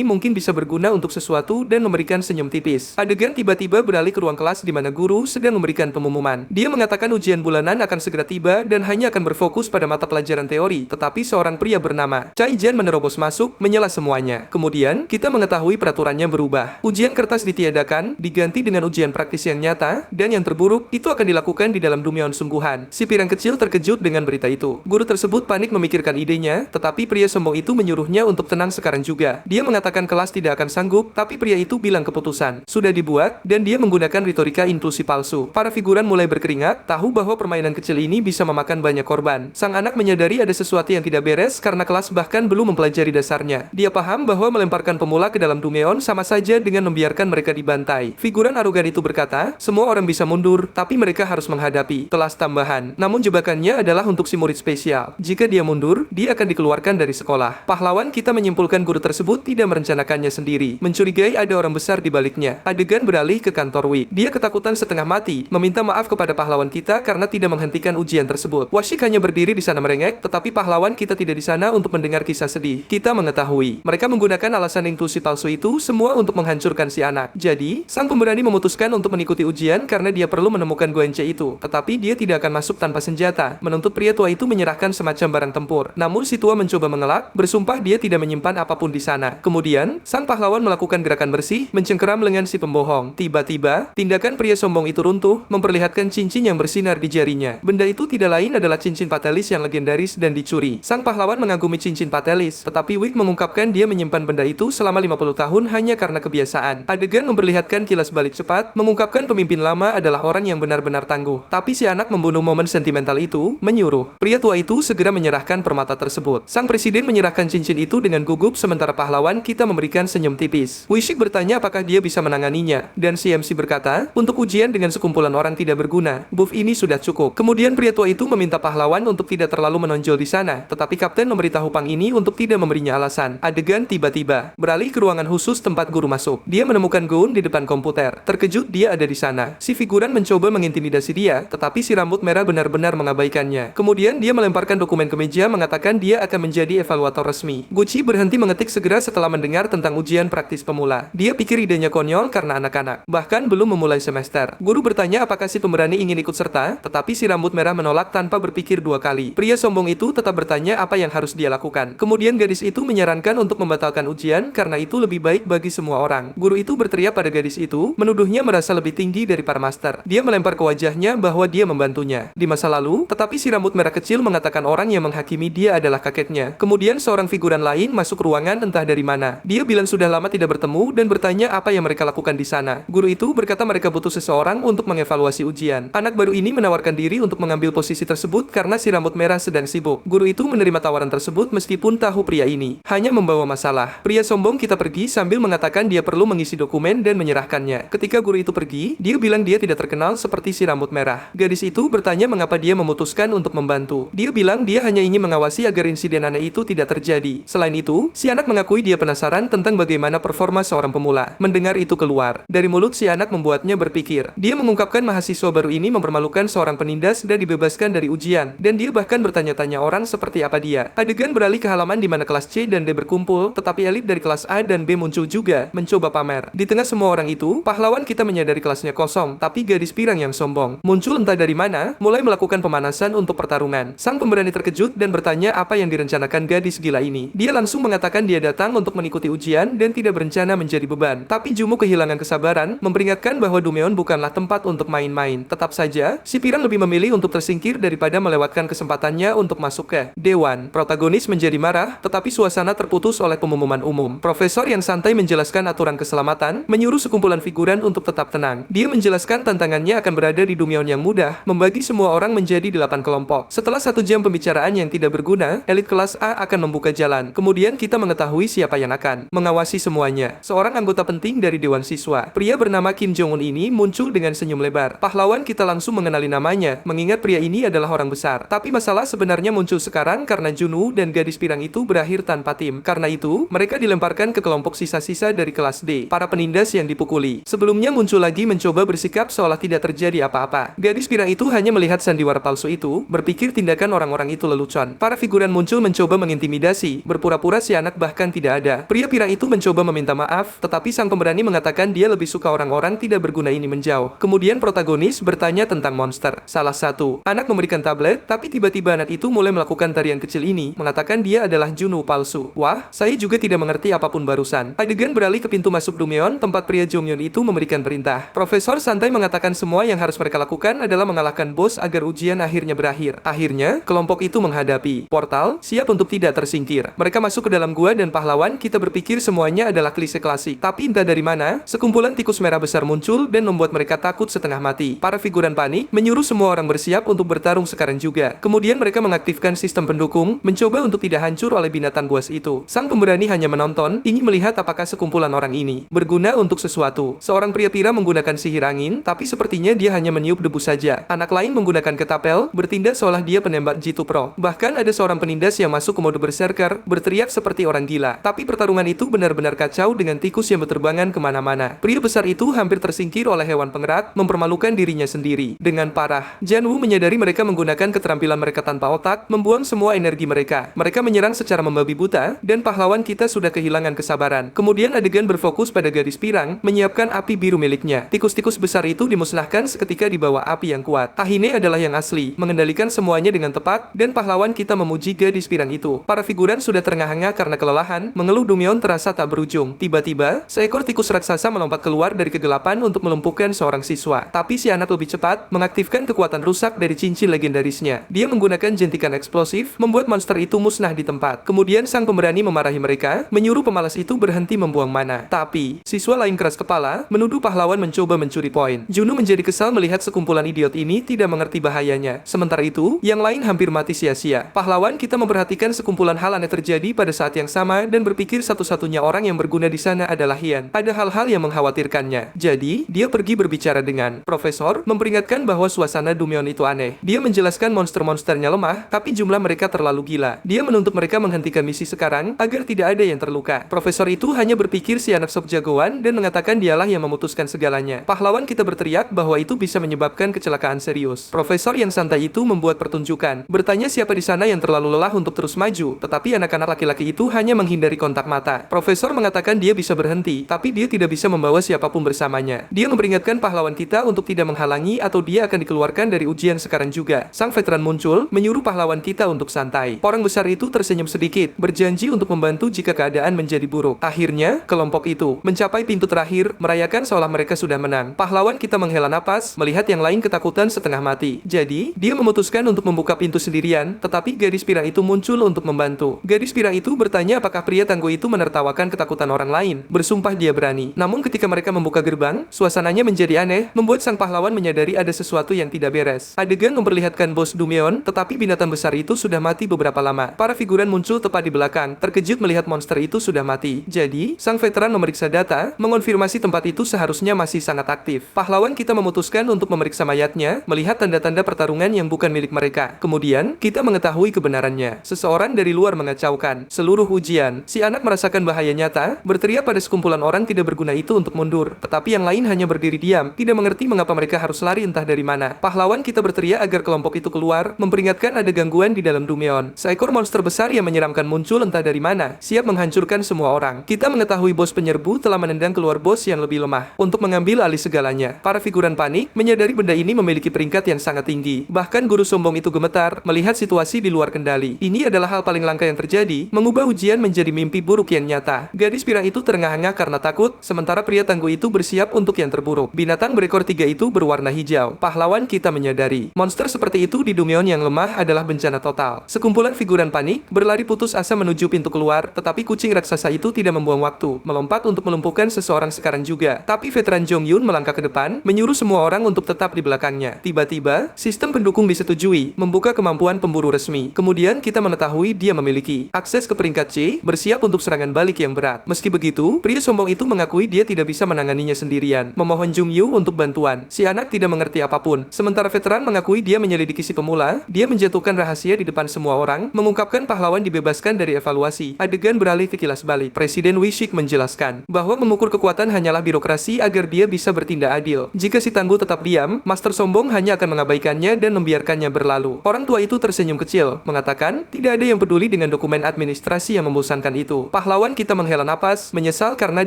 mungkin bisa berguna untuk sesuatu dan memberikan senyum tipis. Adegan tiba-tiba beralih ke ruang kelas di mana guru sedang memberikan pengumuman. Dia mengatakan ujian bulanan akan segera tiba dan hanya akan berfokus pada mata pelajaran teori, tetapi seorang pria bernama Chai Jian menerobos masuk, menyela semuanya. Kemudian, kita mengetahui peraturannya berubah. Ujian kertas ditiadakan, diganti dengan ujian praktis yang nyata, dan yang terburuk, itu akan dilakukan di dalam Dumeon sungguhan. Si pirang kecil terkejut dengan berita itu. Guru tersebut panik memikirkan idenya, tetapi pria sombong itu menyuruhnya untuk tenang sekarang juga. Dia mengatakan kelas tidak akan sanggup, tapi pria itu bilang keputusan sudah dibuat, dan dia menggunakan retorika inklusi palsu. Para figuran mulai berkeringat, tahu bahwa permainan kecil ini bisa memakan banyak korban. Sang anak menyadari ada sesuatu yang tidak beres karena kelas bahkan belum mempelajari dasarnya. Dia paham bahwa melemparkan pemula ke dalam Dumeon sama saja dengan membiarkan mereka dibantai. Figuran arogan itu berkata, semua orang bisa mundur, tapi mereka harus menghadapi kelas tambahan. Namun jebakannya adalah untuk si murid spesial. Jika dia mundur, dia akan dikeluarkan dari sekolah. Pahlawan kita menyimpulkan guru tersebut tidak merencanakannya sendiri. Mencurigai ada orang besar di baliknya. Adegan beralih ke kantor Wik. Dia ketakutan setengah mati, meminta maaf kepada pahlawan kita karena tidak menghentikan ujian tersebut. Washik hanya berdiri di sana merengek, tetapi pahlawan kita tidak di sana untuk mendengar kisah sedih. Kita mengetahui, mereka menggunakan alasan inklusi palsu itu semua untuk menghancurkan si anak. Jadi, sang pemberani memutuskan untuk mengikuti ujian karena dia perlu menemukan Guan Che itu. Tetapi dia tidak akan masuk tanpa senjata, menuntut pria tua itu menyerahkan semacam barang tempur. Namun si tua mencoba mengelak, bersumpah dia tidak menyimpan apapun di sana. Kemudian, sang pahlawan melakukan gerakan bersih, mencengkeram lengan si pembohong. Tiba-tiba, tindakan pria sombong itu runtuh, memperlihatkan cincin yang bersinar di jarinya. Benda itu tidak lain adalah cincin patelis yang legendaris dan dicuri. Sang pahlawan mengagumi cincin patelis, tetapi Wik mengungkapkan dia menyimpan benda itu selama 50 tahun hanya karena kebiasaan. Adegan memperlihatkan kilas balik cepat, mengungkapkan pemimpin lama adalah orang yang benar-benar tangguh. Tapi si anak membunuh momen sentimental itu, menyuruh pria tua itu segera menyerahkan permata tersebut. Sang presiden menyerahkan cincin itu dengan gugup sementara pahlawan kita memberikan senyum tipis. Wishik bertanya apakah dia bisa menanganinya, dan si MC berkata, untuk ujian dengan sekumpulan orang tidak berguna, buff ini sudah cukup. Kemudian pria tua itu meminta pahlawan untuk tidak terlalu menonjol di sana, tetapi kapten memberitahu Pang ini untuk tidak memberinya alasan. Adegan tiba-tiba beralih ke ruangan khusus tempat guru masuk. Dia menemukan Goon di depan komputer. Terkejut dia ada di sana. Si figuran mencoba mengintimidasi dia, tetapi si rambut merah benar-benar mengabaikannya. Kemudian dia melemparkan dokumen ke meja mengatakan dia akan menjadi evaluator resmi. Gucci berhenti mengetik segera setelah mendengar tentang ujian praktis pemula. Dia pikir idenya konyol karena anak-anak. Bahkan belum memulai semester. Guru bertanya apakah si pemberani ingin ikut serta, tetapi si rambut merah menolak tanpa berpikir dua kali. Pria sombong itu tetap bertanya apa yang harus dia lakukan. Kemudian gadis itu menyarankan untuk membatalkan ujian karena itu lebih baik bagi semua orang. Guru itu berteriak pada gadis itu, menuduhnya merasa lebih tinggi dari para master. Dia melempar ke wajahnya bahwa dia membantunya. Di masa lalu, tetapi si rambut merah kecil mengatakan orang yang menghakimi dia adalah kakeknya. Kemudian seorang figuran lain masuk ruangan entah dari mana. Dia bilang sudah lama tidak bertemu dan bertanya apa yang mereka lakukan di sana. Guru itu berkata mereka butuh seseorang untuk mengevaluasi ujian. Anak baru ini menawarkan diri untuk mengambil posisi tersebut karena si rambut merah sedang sibuk. Guru itu menerima tawaran tersebut meskipun tahu pria ini hanya membawa masalah. Pria sombong kita pergi sambil mengatakan dia perlu mengisi dokumen dan menyerahkannya. Ketika guru itu pergi, dia bilang dia tidak terkenal seperti si rambut merah. Gadis itu bertanya mengapa dia memutuskan untuk membantu. Dia bilang dia hanya ingin mengawasi agar insiden aneh itu tidak terjadi. Selain itu, si anak mengakui dia penasaran tentang bagaimana performa seorang pemula. Mendengar itu keluar dari mulut si anak membuatnya berpikir. Dia mengungkapkan mahasiswa baru ini mempermalukan seorang penindas dan dibebaskan dari ujian. Dan dia bahkan bertanya-tanya orang seperti apa dia. Adegan beralih ke halaman di mana kelas C dan D berkumpul, tetapi elit dari kelas A dan B muncul juga, mencoba pamer. Di tengah semua orang itu, pahlawan kita menyadari kelasnya kosong, tapi gadis pirang yang sombong muncul entah dari mana, mulai melakukan pemanasan untuk pertarungan. Sang pemberani terkejut dan bertanya apa yang direncanakan gadis gila ini. Dia langsung mengatakan dia datang untuk mengikuti ujian dan tidak berencana menjadi beban. Tapi Jumu kehilangan kesabaran, memperingatkan bahwa Dumeon bukanlah tempat untuk main-main. Tetap saja, si pirang lebih memilih untuk tersingkir daripada melewatkan kesempatannya untuk masuk ke Dewan. Protagonis menjadi marah, tetapi suasana terputus oleh pengumuman umum. Profesor yang santai menjelaskan aturan keselamatan, menyuruh sekumpulan figuran untuk tetap tenang. Dia menjelaskan tantangannya akan berada di Dumeon yang mudah, membagi semua orang menjadi 8 kelompok. Setelah 1 jam pembicaraan yang tidak berguna, elit kelas A akan membuka jalan. Kemudian kita mengetahui siapa yang akan mengawasi semuanya. Seorang anggota penting dari Dewan Siswa, pria bernama Kim Jong-un ini muncul dengan senyum lebar. Pahlawan kita langsung mengenali namanya, mengingat pria ini adalah orang besar. Tapi masalah sebenarnya muncul sekarang karena Junwoo dan gadis pirang itu berakhir tanpa tim. Karena itu, mereka dilemparkan ke kelompok sisa-sisa dari kelas D, para penindas yang dipukuli. Sebelumnya muncul lagi mencoba bersikap seolah tidak terjadi apa-apa. Gadis pirang itu hanya melihat sandiwara palsu itu, berpikir tindakan orang-orang itu lelucon. lelucon. Para figuran muncul mencoba mengintimidasi, berpura-pura si anak bahkan tidak ada. Pria pirang itu mencoba meminta maaf, tetapi sang pemberani mengatakan dia lebih suka orang-orang tidak berguna ini menjauh. Kemudian protagonis bertanya tentang monster. Salah satu anak memberikan tablet, tapi tiba-tiba anak itu mulai melakukan tarian kecil ini, mengatakan dia adalah Junwoo palsu. Wah, saya juga tidak mengerti apapun barusan. Adegan beralih ke pintu masuk Dumyeon, tempat pria Jonghyun itu memberikan perintah. Profesor santai mengatakan semua yang harus mereka lakukan adalah mengalahkan bos agar ujian akhirnya berakhir. Akhirnya, kelompok itu menghadapi portal, siap untuk tidak tersingkir. Mereka masuk ke dalam gua dan pahlawan kita berpikir semuanya adalah klise klasik. Tapi entah dari mana, sekumpulan tikus merah besar muncul dan membuat mereka takut setengah mati. Para figuran panik menyuruh semua orang bersiap untuk bertarung sekarang juga. Kemudian mereka mengaktifkan sistem pendukung, mencoba untuk tidak hancur oleh binatang buas itu. Sang pemberani hanya menonton, ingin melihat apakah sekumpulan orang ini berguna untuk sesuatu. Seorang pria pira menggunakan sihir angin, tapi sepertinya dia hanya meniup debu saja. Anak lain menggunakan ketapel, bertindak seolah dia penembak jitu pro. Bahkan ada seorang penindas yang masuk ke mode berserker, berteriak seperti orang gila. Tapi pertarungan itu benar-benar kacau dengan tikus yang berterbangan kemana-mana. Pria besar itu hampir tersingkir oleh hewan pengerat, mempermalukan dirinya sendiri. Dengan parah, Janwoo menyadari mereka menggunakan keterampilan mereka tanpa otak, membuang semua energi mereka. Mereka menyerang secara membabi buta, dan pahlawan kita sudah kehilangan kesabaran. Kemudian adegan berfokus pada gadis pirang, menyiapkan api biru miliknya. Tikus-tikus besar itu dimusnahkan seketika di bawah api yang kuat. Tahine adalah yang asli, mengendalikan semuanya dengan tepat, dan pahlawan kita memuji gadis pirang itu. Para figuran sudah terengah-engah karena kelelahan, mengeluh Dumyeon terasa tak berujung. Tiba-tiba, seekor tikus raksasa melompat keluar dari kegelapan untuk melumpuhkan seorang siswa. Tapi si anak lebih cepat, mengaktifkan kekuatan rusak dari cincin legendarisnya. Dia menggunakan jentikan eksplosif, membuat monster itu musnah di tempat. Kemudian sang pemberani memarahi mereka, menyuruh pemalas itu berhenti membuang mana. Tapi, siswa lain keras kepala, menuduh pahlawan mencoba mencuri poin. Junwoo menjadi kesal melihat sekumpulan idiot ini tidak mengerti bahayanya. Sementara itu, yang lain hampir mati sia-sia. Pahlawan kita memperhatikan sekumpulan hal aneh terjadi pada saat yang sama dan berpikir satu-satunya orang yang berguna di sana adalah Hien. Ada hal-hal yang mengkhawatirkannya. Jadi, dia pergi berbicara dengan Profesor, memperingatkan bahwa suasana Dumyeon itu aneh. Dia menjelaskan monster-monsternya lemah, tapi jumlah mereka terlalu gila. Dia menuntut mereka menghentikan misi sekarang, agar tidak ada yang terluka. Profesor itu hanya berpikir si anak sok jagoan, dan mengatakan dialah yang memutuskan segalanya. Pahlawan kita berteriak bahwa itu bisa menyebabkan kecelakaan serius. Profesor yang santai itu membuat pertunjukan, bertanya siapa di sana yang terlalu lelah untuk terus maju, tetapi anak-anak laki-laki itu hanya menghindari kontak mata. Profesor mengatakan dia bisa berhenti, tapi dia tidak bisa membawa siapapun bersamanya. Dia memperingatkan pahlawan kita untuk tidak menghalangi atau dia akan dikeluarkan dari ujian sekarang juga. Sang veteran muncul, menyuruh pahlawan kita untuk santai. Orang besar itu tersenyum sedikit, berjanji untuk membantu jika keadaan menjadi buruk. Akhirnya, kelompok itu mencapai pintu terakhir, merayakan seolah mereka sudah menang. Pahlawan kita menghela napas, melihat yang lain ketakutan setengah mati. Jadi, dia memutuskan untuk membuka pintu sendirian, tetapi gadis pirang itu muncul untuk membantu. Gadis pirang itu bertanya apakah pria tangguh itu menertawakan ketakutan orang lain. Bersumpah dia berani. Namun ketika mereka membuka gerbang, suasananya menjadi aneh, membuat sang pahlawan menyadari ada sesuatu yang tidak beres. Adegan memperlihatkan bos Dumyeon, tetapi binatang besar itu sudah mati beberapa lama. Para figuran muncul tepat di belakang, terkejut melihat monster itu sudah mati. Jadi, sang veteran memeriksa data, mengonfirmasi tempat itu seharusnya masih sangat aktif. Pahlawan kita memutuskan untuk memeriksa mayatnya, melihat tanda-tanda pertarungan yang bukan milik mereka. Kemudian, kita mengetahui kebenarannya. Seseorang dari luar mengacaukan seluruh ujian. Si anak merasakan bahaya nyata, berteriak pada sekumpulan orang tidak berguna itu untuk mundur. Tetapi yang lain hanya berdiri diam, tidak mengerti mengapa mereka harus lari entah dari mana. Pahlawan kita berteriak agar kelompok itu keluar, memperingatkan ada gangguan di dalam Dumyeon. Seekor monster besar yang menyeramkan muncul entah dari mana, siap menghancurkan semua orang. Kita mengetahui bos penyerbu telah menendang keluar bos yang lebih lemah untuk mengambil alih segalanya. Para figuran panik, menyadari benda ini memiliki peringkat yang sangat tinggi. Bahkan guru sombong itu gemetar, melihat situasi di luar kendali. Ini adalah hal paling langka yang terjadi, mengubah ujian menjadi mimpi buruk yang nyata. Gadis pirang itu terengah-engah karena takut, sementara pria tangguh itu bersiap untuk yang terburuk. Binatang berekor 3 itu berwarna hijau. Pahlawan kita menyadari, monster seperti itu di Dumyeon yang lemah adalah bencana total. Sekumpulan figuran panik, berlari putus asa menuju pintu keluar, tetapi kucing raksasa itu tidak membuang waktu, melompat untuk melumpuhkan seseorang sekarang juga. Tapi veteran Jonghyun melangkah ke depan, menyuruh semua orang untuk tetap di belakangnya. Tiba-tiba, sistem pendukung disetujui, membuka kemampuan pemburu resmi. Kemudian kita mengetahui dia memiliki akses ke peringkat C, bersiap untuk serangan balik yang berat. Meski begitu, pria sombong itu mengakui dia tidak bisa menanganinya sendirian, memohon Jonghyun untuk bantuan. Si anak tidak mengerti apapun. Sementara veteran mengakui dia menyelidiki si pemula, dia menjatuhkan rahasia di depan semua orang, mengungkapkan pahlawan dibebaskan dari evaluasi. Adegan beralih ke kilas balik. Presiden Wishik menjelaskan bahwa mengukur kekuatan hanyalah birokrasi agar dia bisa bertindak adil. Jika si tangguh tetap diam, master sombong hanya akan mengabaikannya dan membiarkannya berlalu. Orang tua itu tersenyum kecil, mengatakan, tidak ada yang peduli dengan dokumen administrasi yang membosankan itu. Pahlawan kita menghela napas, menyesal karena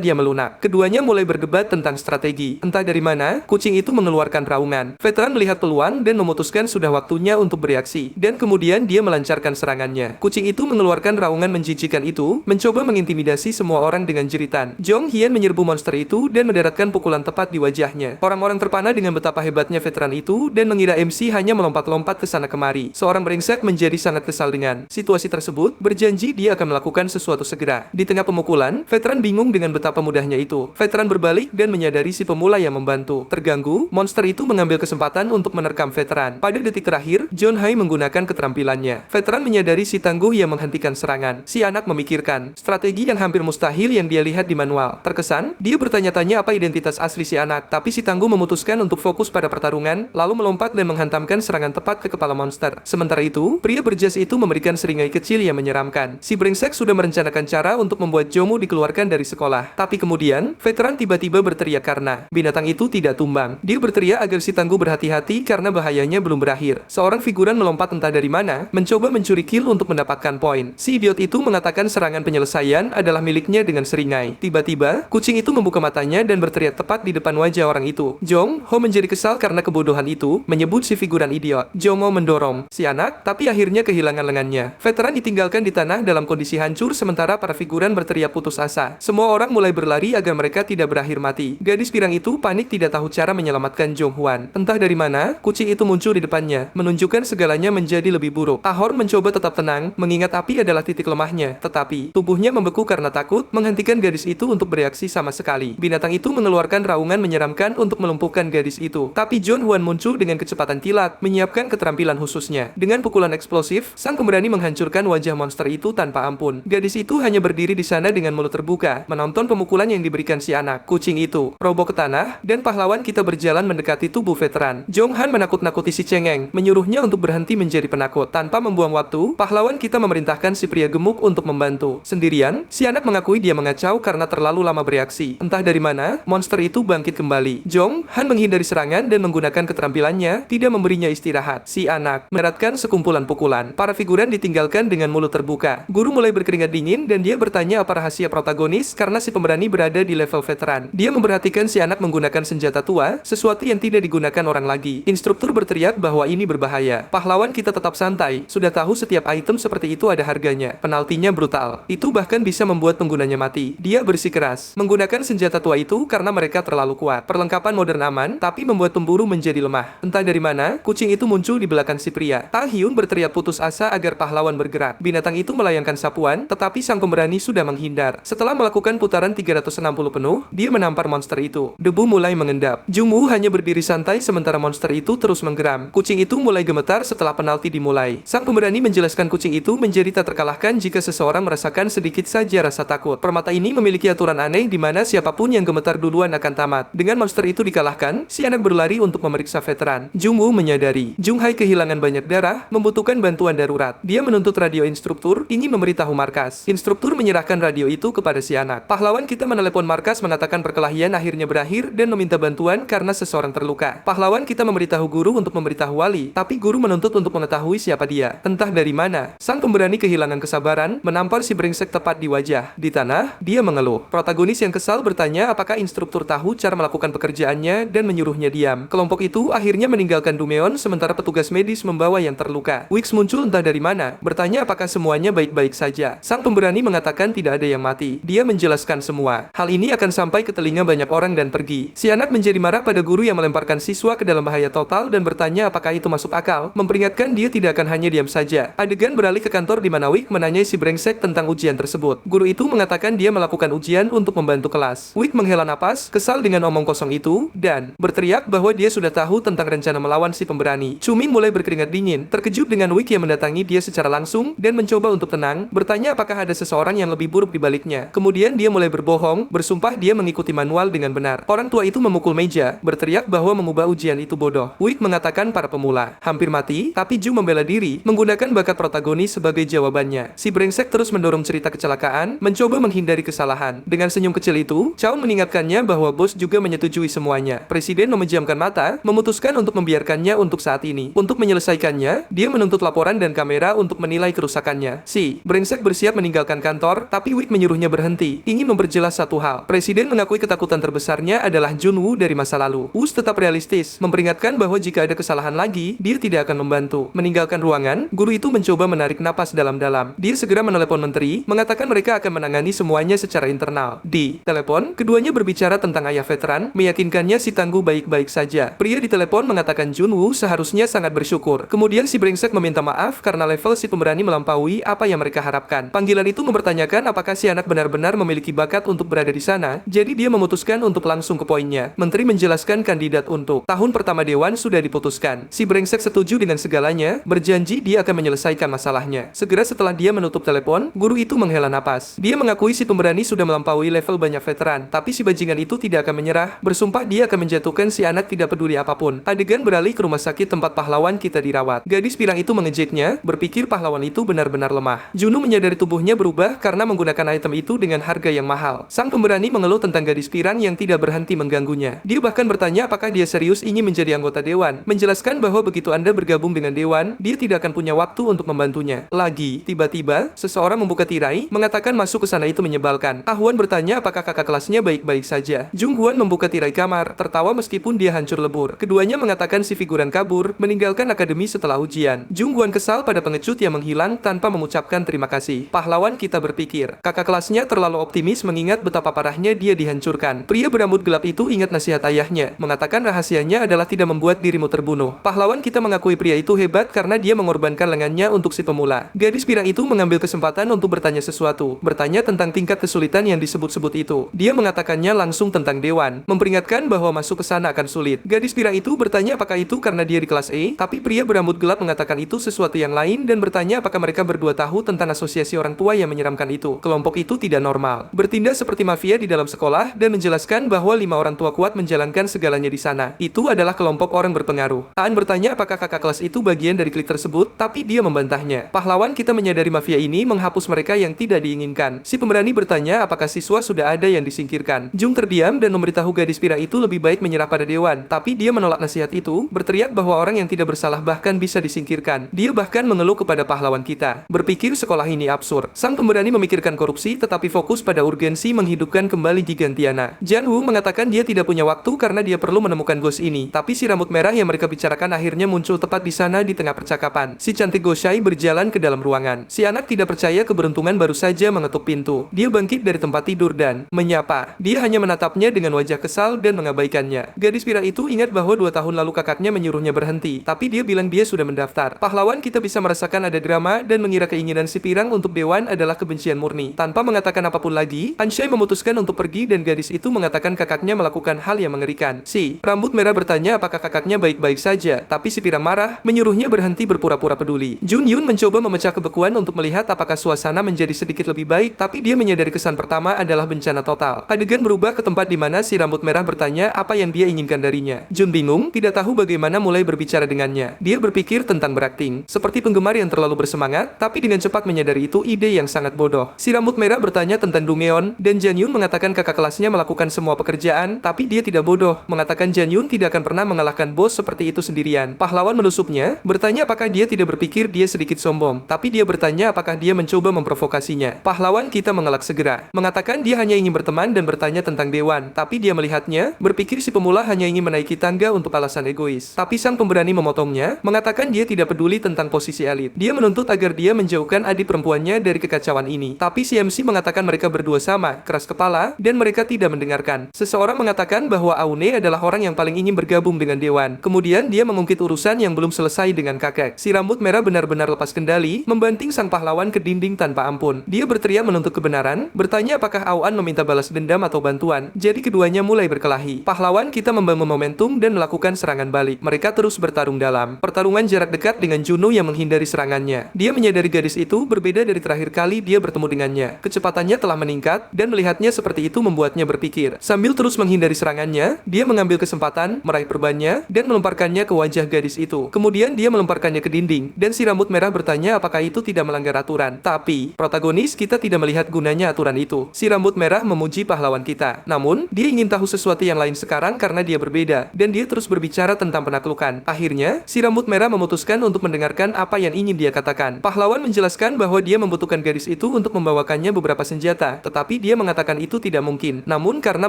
dia melunak. Keduanya mulai berdebat tentang strategi. Entah dari mana, kucing itu mengeluarkan raungan. Veteran melihat peluang dan memutuskan sudah waktunya untuk bereaksi. Dan kemudian dia melancarkan serangannya. Kucing itu mengeluarkan raungan menjijikan itu, mencoba mengintimidasi semua orang dengan jeritan. Jong Hyun menyerbu monster itu dan mendaratkan pukulan tepat di wajahnya. Orang-orang terpana dengan betapa hebatnya veteran itu dan mengira MC hanya melompat-lompat ke sana kemari. Seorang brengsek menjadi sangat kesal dengan situasi tersebut, berjanji dia akan melakukan sesuatu segera. Di tengah pemukulan, veteran bingung dengan betapa mudahnya itu. Veteran berbalik dan menyadari si pemula yang membantu. Terganggu, monster itu mengambil kesempatan untuk menerkam veteran. Pada detik terakhir, John Hai menggunakan keterampilannya. Veteran menyadari si tangguh yang menghentikan serangan. Si anak memikirkan strategi yang hampir mustahil yang dia lihat di manual. Terkesan, dia bertanya-tanya apa identitas asli si anak, tapi si tangguh memutuskan untuk fokus pada pertarungan, lalu melompat dan menghantamkan serangan tepat ke kepala monster. Sementara itu, pria berjas itu memberikan seringai kecil yang menyeramkan. Si brengsek sudah merencanakan cara untuk membuat Jomu dikeluarkan dari sekolah. Tapi kemudian, veteran tiba-tiba berteriak karena binatang itu tidak tumbang. Dia berteriak agar si tangguh berhati-hati karena bahayanya belum berakhir. Seorang figuran melompat entah dari mana, mencoba mencuri kill untuk mendapatkan poin. Si idiot itu mengatakan serangan penyelesaian adalah miliknya dengan seringai. Tiba-tiba, kucing itu membuka matanya dan berteriak tepat di depan wajah orang itu. Jong Ho menjadi kesal karena kebodohan itu, menyebut si figuran idiot. Jong Ho mendorong si anak, tapi akhirnya kehilangan lengannya. Veteran ditinggalkan di tanah dalam kondisi hancur sementara para figuran berteriak putus asa. Semua orang mulai berlari agar mereka tidak berakhir mati. Gadis pirang itu panik tidak tahu cara menyelamatkan Jong Hwan. Entah dari mana, kucing itu muncul di depannya, menunjukkan segalanya menjadi lebih buruk. Ahor mencoba tetap tenang, mengingat api adalah titik lemahnya, tetapi tubuhnya membeku karena takut menghentikan gadis itu untuk bereaksi sama sekali. Binatang itu mengeluarkan raungan menyeramkan untuk melumpuhkan gadis itu. Tapi John Hwan muncul dengan kecepatan kilat, menyiapkan keterampilan khususnya. Dengan pukulan eksplosif, sang pemberani menghancurkan wajah monster itu tanpa ampun. Gadis itu hanya berdiri di sana dengan mulut terbuka, menonton pemukulan yang diberikan si anak. Kucing itu roboh ke tanah, dan pahlawan kita berjalan mendekati tubuh veteran. Jong Han menakut-nakuti si cengeng, menyuruhnya untuk berhenti menjadi penakut. Tanpa membuang waktu, pahlawan kita memerintahkan si pria gemuk untuk membantu. Sendirian, si anak mengakui dia mengacau karena terlalu lama bereaksi. Entah dari mana, monster itu bangkit kembali. Jong Han menghindari serangan dan menggunakan keterampilannya, tidak memberinya istirahat. Si anak mendaratkan sekumpulan pukulan. Para figuran ditinggalkan dengan mulut terbuka. Guru mulai berkeringat dingin dan dia bertanya apa rahasia protagonis karena si pemberani berada di level veteran. Dia memperhatikan si anak menggunakan senjata tua, sesuatu yang tidak digunakan orang lagi. Instruktur berteriak bahwa ini berbahaya. Pahlawan kita tetap santai, sudah tahu setiap item seperti itu ada harganya. Penaltinya brutal. Itu bahkan bisa membuat penggunanya mati. Dia bersikeras menggunakan senjata tua itu karena mereka terlalu kuat. Perlengkapan modern aman, tapi membuat pemburu menjadi lemah. Entah dari mana, kucing itu muncul di belakang si pria. Taehyung berteriak putus asa agar pahlawan bergerak. Binatang itu melayangkan sapuan, tetapi sang pemberani sudah menghindar. Setelah melakukan putaran 360 penuh, dia menampar monster itu. Debu mulai mengendap. Jungwoo hanya berdiri santai sementara monster itu terus menggeram. Kucing itu mulai gemetar setelah penalti dimulai. Sang pemberani menjelaskan kucing itu menjadi tak terkalahkan jika seseorang merasakan sedikit saja rasa takut. Permata ini memiliki aturan aneh di mana siapapun yang gemetar duluan akan tamat. Dengan monster itu dikalahkan, si anak berlari untuk memeriksa veteran. Jungwoo menyadari Jung Hai kehilangan banyak darah, membutuhkan bantuan darurat. Dia menuntut radio instruktur, ingin memberitahu markas. Instruktur menyerahkan radio itu kepada si anak. Pahlawan kita menelepon markas mengatakan perkelahian akhirnya berakhir dan meminta bantuan karena seseorang terluka. Pahlawan kita memberitahu guru untuk memberitahu wali, tapi guru menuntut untuk mengetahui siapa dia. Entah dari mana, sang pemberani kehilangan kesabaran, menampar si brengsek tepat di wajah. Di tanah, dia mengeluh. Protagonis yang kesal bertanya apakah instruktur tahu cara melakukan pekerjaannya dan menyuruhnya diam. Kelompok itu akhirnya meninggalkan Dumeon sementara petugas medis membawa yang terluka. Wix muncul entah dari mana, bertanya apakah semuanya baik-baik saja. Sang pemberani mengatakan tidak ada yang mati. Dia menjelaskan semua. Hal ini akan sampai ke telinga banyak orang dan pergi. Si anak menjadi marah pada guru yang melemparkan siswa ke dalam bahaya total dan bertanya apakah itu masuk akal, memperingatkan dia tidak akan hanya diam saja. Adegan beralih ke kantor di mana Wix menanyai si brengsek tentang ujian tersebut. Guru itu mengatakan dia melakukan ujian untuk membantu kelas. Wix menghela napas, kesal dengan omong kosong itu, dan berteriak bahwa dia sudah tahu tentang rencana melawan si pemberani. Chuming mulai berkeringat dingin, terkejut dengan Wix yang mendatangi dia secara langsung dan mencoba untuk tenang, bertanya apakah ada seseorang yang lebih buruk di baliknya. Kemudian dia mulai berbohong, bersumpah dia mengikuti manual dengan benar. Orang tua itu memukul meja, berteriak bahwa mengubah ujian itu bodoh. Wix mengatakan para pemula hampir mati, tapi Ju membela diri, menggunakan bakat protagonis sebagai jawabannya. Si brengsek terus mendorong cerita kecelakaan, mencoba menghindari kesalahan. Dengan senyum kecil itu, Chow mengingatkannya bahwa bos juga menyetujui semuanya. Presiden memejamkan mata, memutuskan untuk membiarkannya untuk saat ini. Untuk menyelesaikannya, dia menunggu menuntut laporan dan kamera untuk menilai kerusakannya. Si brengsek bersiap meninggalkan kantor, tapi Wik menyuruhnya berhenti, ingin memperjelas satu hal. Presiden mengakui ketakutan terbesarnya adalah Junwoo dari masa lalu. Woo tetap realistis, memperingatkan bahwa jika ada kesalahan lagi, dia tidak akan membantu. Meninggalkan ruangan, guru itu mencoba menarik napas dalam-dalam. Dia segera menelepon menteri, mengatakan mereka akan menangani semuanya secara internal. Di telepon, keduanya berbicara tentang ayah veteran, meyakinkannya si Tangguh baik-baik saja. Pria di telepon mengatakan Junwoo seharusnya sangat bersyukur. Kemudian si brengsek meminta maaf karena level si pemberani melampaui apa yang mereka harapkan. Panggilan itu mempertanyakan apakah si anak benar-benar memiliki bakat untuk berada di sana, jadi dia memutuskan untuk langsung ke poinnya. Menteri menjelaskan kandidat untuk tahun pertama Dewan sudah diputuskan. Si brengsek setuju dengan segalanya, berjanji dia akan menyelesaikan masalahnya. Segera setelah dia menutup telepon, guru itu menghela napas. Dia mengakui si pemberani sudah melampaui level banyak veteran, tapi si bajingan itu tidak akan menyerah, bersumpah dia akan menjatuhkan si anak tidak peduli apapun. Adegan beralih ke rumah sakit tempat pahlawan kita dirawat. Gadis pirang itu mengejeknya, berpikir pahlawan itu benar-benar lemah. Junwoo menyadari tubuhnya berubah karena menggunakan item itu dengan harga yang mahal. Sang pemberani mengeluh tentang gadis pirang yang tidak berhenti mengganggunya. Dia bahkan bertanya apakah dia serius ingin menjadi anggota dewan, menjelaskan bahwa begitu Anda bergabung dengan dewan, dia tidak akan punya waktu untuk membantunya. Lagi, tiba-tiba, seseorang membuka tirai, mengatakan masuk ke sana itu menyebalkan. Ahwan bertanya apakah kakak kelasnya baik-baik saja. Jungwon membuka tirai kamar, tertawa meskipun dia hancur lebur. Keduanya mengatakan si figuran kabur, meninggalkan akademi setelah ujian. Jungwon kesal pada pengecut yang menghilang tanpa mengucapkan terima kasih. Pahlawan kita berpikir, kakak kelasnya terlalu optimis mengingat betapa parahnya dia dihancurkan. Pria berambut gelap itu ingat nasihat ayahnya, mengatakan rahasianya adalah tidak membuat dirimu terbunuh. Pahlawan kita mengakui pria itu hebat karena dia mengorbankan lengannya untuk si pemula. Gadis pirang itu mengambil kesempatan untuk bertanya sesuatu, bertanya tentang tingkat kesulitan yang disebut-sebut itu. Dia mengatakannya langsung tentang dewan, memperingatkan bahwa masuk ke sana akan sulit. Gadis pirang itu bertanya apakah itu karena dia di kelas E, tapi pria berambut gelap mengatakan itu sesuatu yang lain dan bertanya apakah mereka berdua tahu tentang asosiasi orang tua yang menyeramkan itu. Kelompok itu tidak normal, bertindak seperti mafia di dalam sekolah dan menjelaskan bahwa 5 orang tua kuat menjalankan segalanya di sana. Itu adalah kelompok orang berpengaruh. Aan bertanya apakah kakak kelas itu bagian dari klik tersebut, tapi dia membantahnya. Pahlawan kita menyadari mafia ini menghapus mereka yang tidak diinginkan. Si pemberani bertanya apakah siswa sudah ada yang disingkirkan. Jung terdiam dan memberitahu gadis pirang itu lebih baik menyerah pada dewan, tapi dia menolak nasihat itu, berteriak bahwa orang yang tidak bersalah bahkan bisa disingkirkan. Dia bahkan mengeluh kepada pahlawan kita, berpikir sekolah ini absurd. Sang pemberani memikirkan korupsi tetapi fokus pada urgensi menghidupkan kembali Gigantiana. Janwoo mengatakan dia tidak punya waktu karena dia perlu menemukan ghost ini, tapi si rambut merah yang mereka bicarakan akhirnya muncul tepat di sana di tengah percakapan. Si cantik Goshai berjalan ke dalam ruangan. Si anak tidak percaya keberuntungan baru saja mengetuk pintu. Dia bangkit dari tempat tidur dan menyapa. Dia hanya menatapnya dengan wajah kesal dan mengabaikannya. Gadis pirang itu ingat bahwa 2 tahun lalu kakaknya menyuruhnya berhenti, tapi dia bilang dia sudah mendaftar. Pahlawan kita bisa merasakan ada drama dan mengira keinginan si pirang untuk dewan adalah kebencian murni. Tanpa mengatakan apapun lagi, Anshai memutuskan untuk pergi dan gadis itu mengatakan kakaknya melakukan hal yang mengerikan. Si rambut merah bertanya apakah kakaknya baik-baik saja, tapi si pirang marah, menyuruhnya berhenti berpura-pura peduli. Junyun mencoba memecah kebekuan untuk melihat apakah suasana menjadi sedikit lebih baik, tapi dia menyadari kesan pertama adalah bencana total. Adegan berubah ke tempat di mana si rambut merah bertanya apa yang dia inginkan darinya. Jun bingung, tidak tahu bagaimana mulai berbicara dengannya. Dia berpikir tentang berakting, seperti penggemar yang terlalu bersemangat, tapi dengan cepat menyadari itu ide yang sangat bodoh. Si rambut merah bertanya tentang Dungeon, dan Janyun mengatakan kakak kelasnya melakukan semua pekerjaan, tapi dia tidak bodoh, mengatakan Janyun tidak akan pernah mengalahkan bos seperti itu sendirian. Pahlawan menusuknya, bertanya apakah dia tidak berpikir dia sedikit sombong, tapi dia bertanya apakah dia mencoba memprovokasinya. Pahlawan kita mengelak segera, mengatakan dia hanya ingin berteman dan bertanya tentang dewan, tapi dia melihatnya, berpikir si pemula hanya ingin menaiki tangga untuk alasan egois. Tapi sang pemberani memotongnya, mengatakan dia tidak peduli tentang posisi elit. Dia menuntut agar dia menjauhkan adik perempuannya dari kekacauan ini. Tapi si MC mengatakan mereka berdua sama, keras kepala, dan mereka tidak mendengarkan. Seseorang mengatakan bahwa Aune adalah orang yang paling ingin bergabung dengan dewan. Kemudian dia mengungkit urusan yang belum selesai dengan kakek. Si rambut merah benar-benar lepas kendali, membanting sang pahlawan ke dinding tanpa ampun. Dia berteriak menuntut kebenaran, bertanya apakah Aoan meminta balas dendam atau bantuan. Jadi keduanya mulai berkelahi. Pahlawan kita membangun momentum dan melakukan serangan balik. Mereka terus bertarung dalam pertarungan jarak dekat dengan Juno yang menghindari serangannya. Dia menyadari gadis itu berbeda dari terakhir kali dia bertemu dengannya. Kecepatannya telah meningkat, dan melihatnya seperti itu membuatnya berpikir. Sambil terus menghindari serangannya, dia mengambil kesempatan, meraih perbannya, dan melemparkannya ke wajah gadis itu. Kemudian dia melemparkannya ke dinding, dan si rambut merah bertanya apakah itu tidak melanggar aturan. Tapi, protagonis kita tidak melihat gunanya aturan itu. Si rambut merah memuji pahlawan kita. Namun, dia ingin tahu sesuatu yang lain sekarang karena dia berbeda, dan dia terus berbicara tentang penaklukan. Akhirnya, si rambut merah memutuskan untuk untuk mendengarkan apa yang ingin dia katakan. Pahlawan menjelaskan bahwa dia membutuhkan gadis itu untuk membawakannya beberapa senjata, tetapi dia mengatakan itu tidak mungkin. Namun karena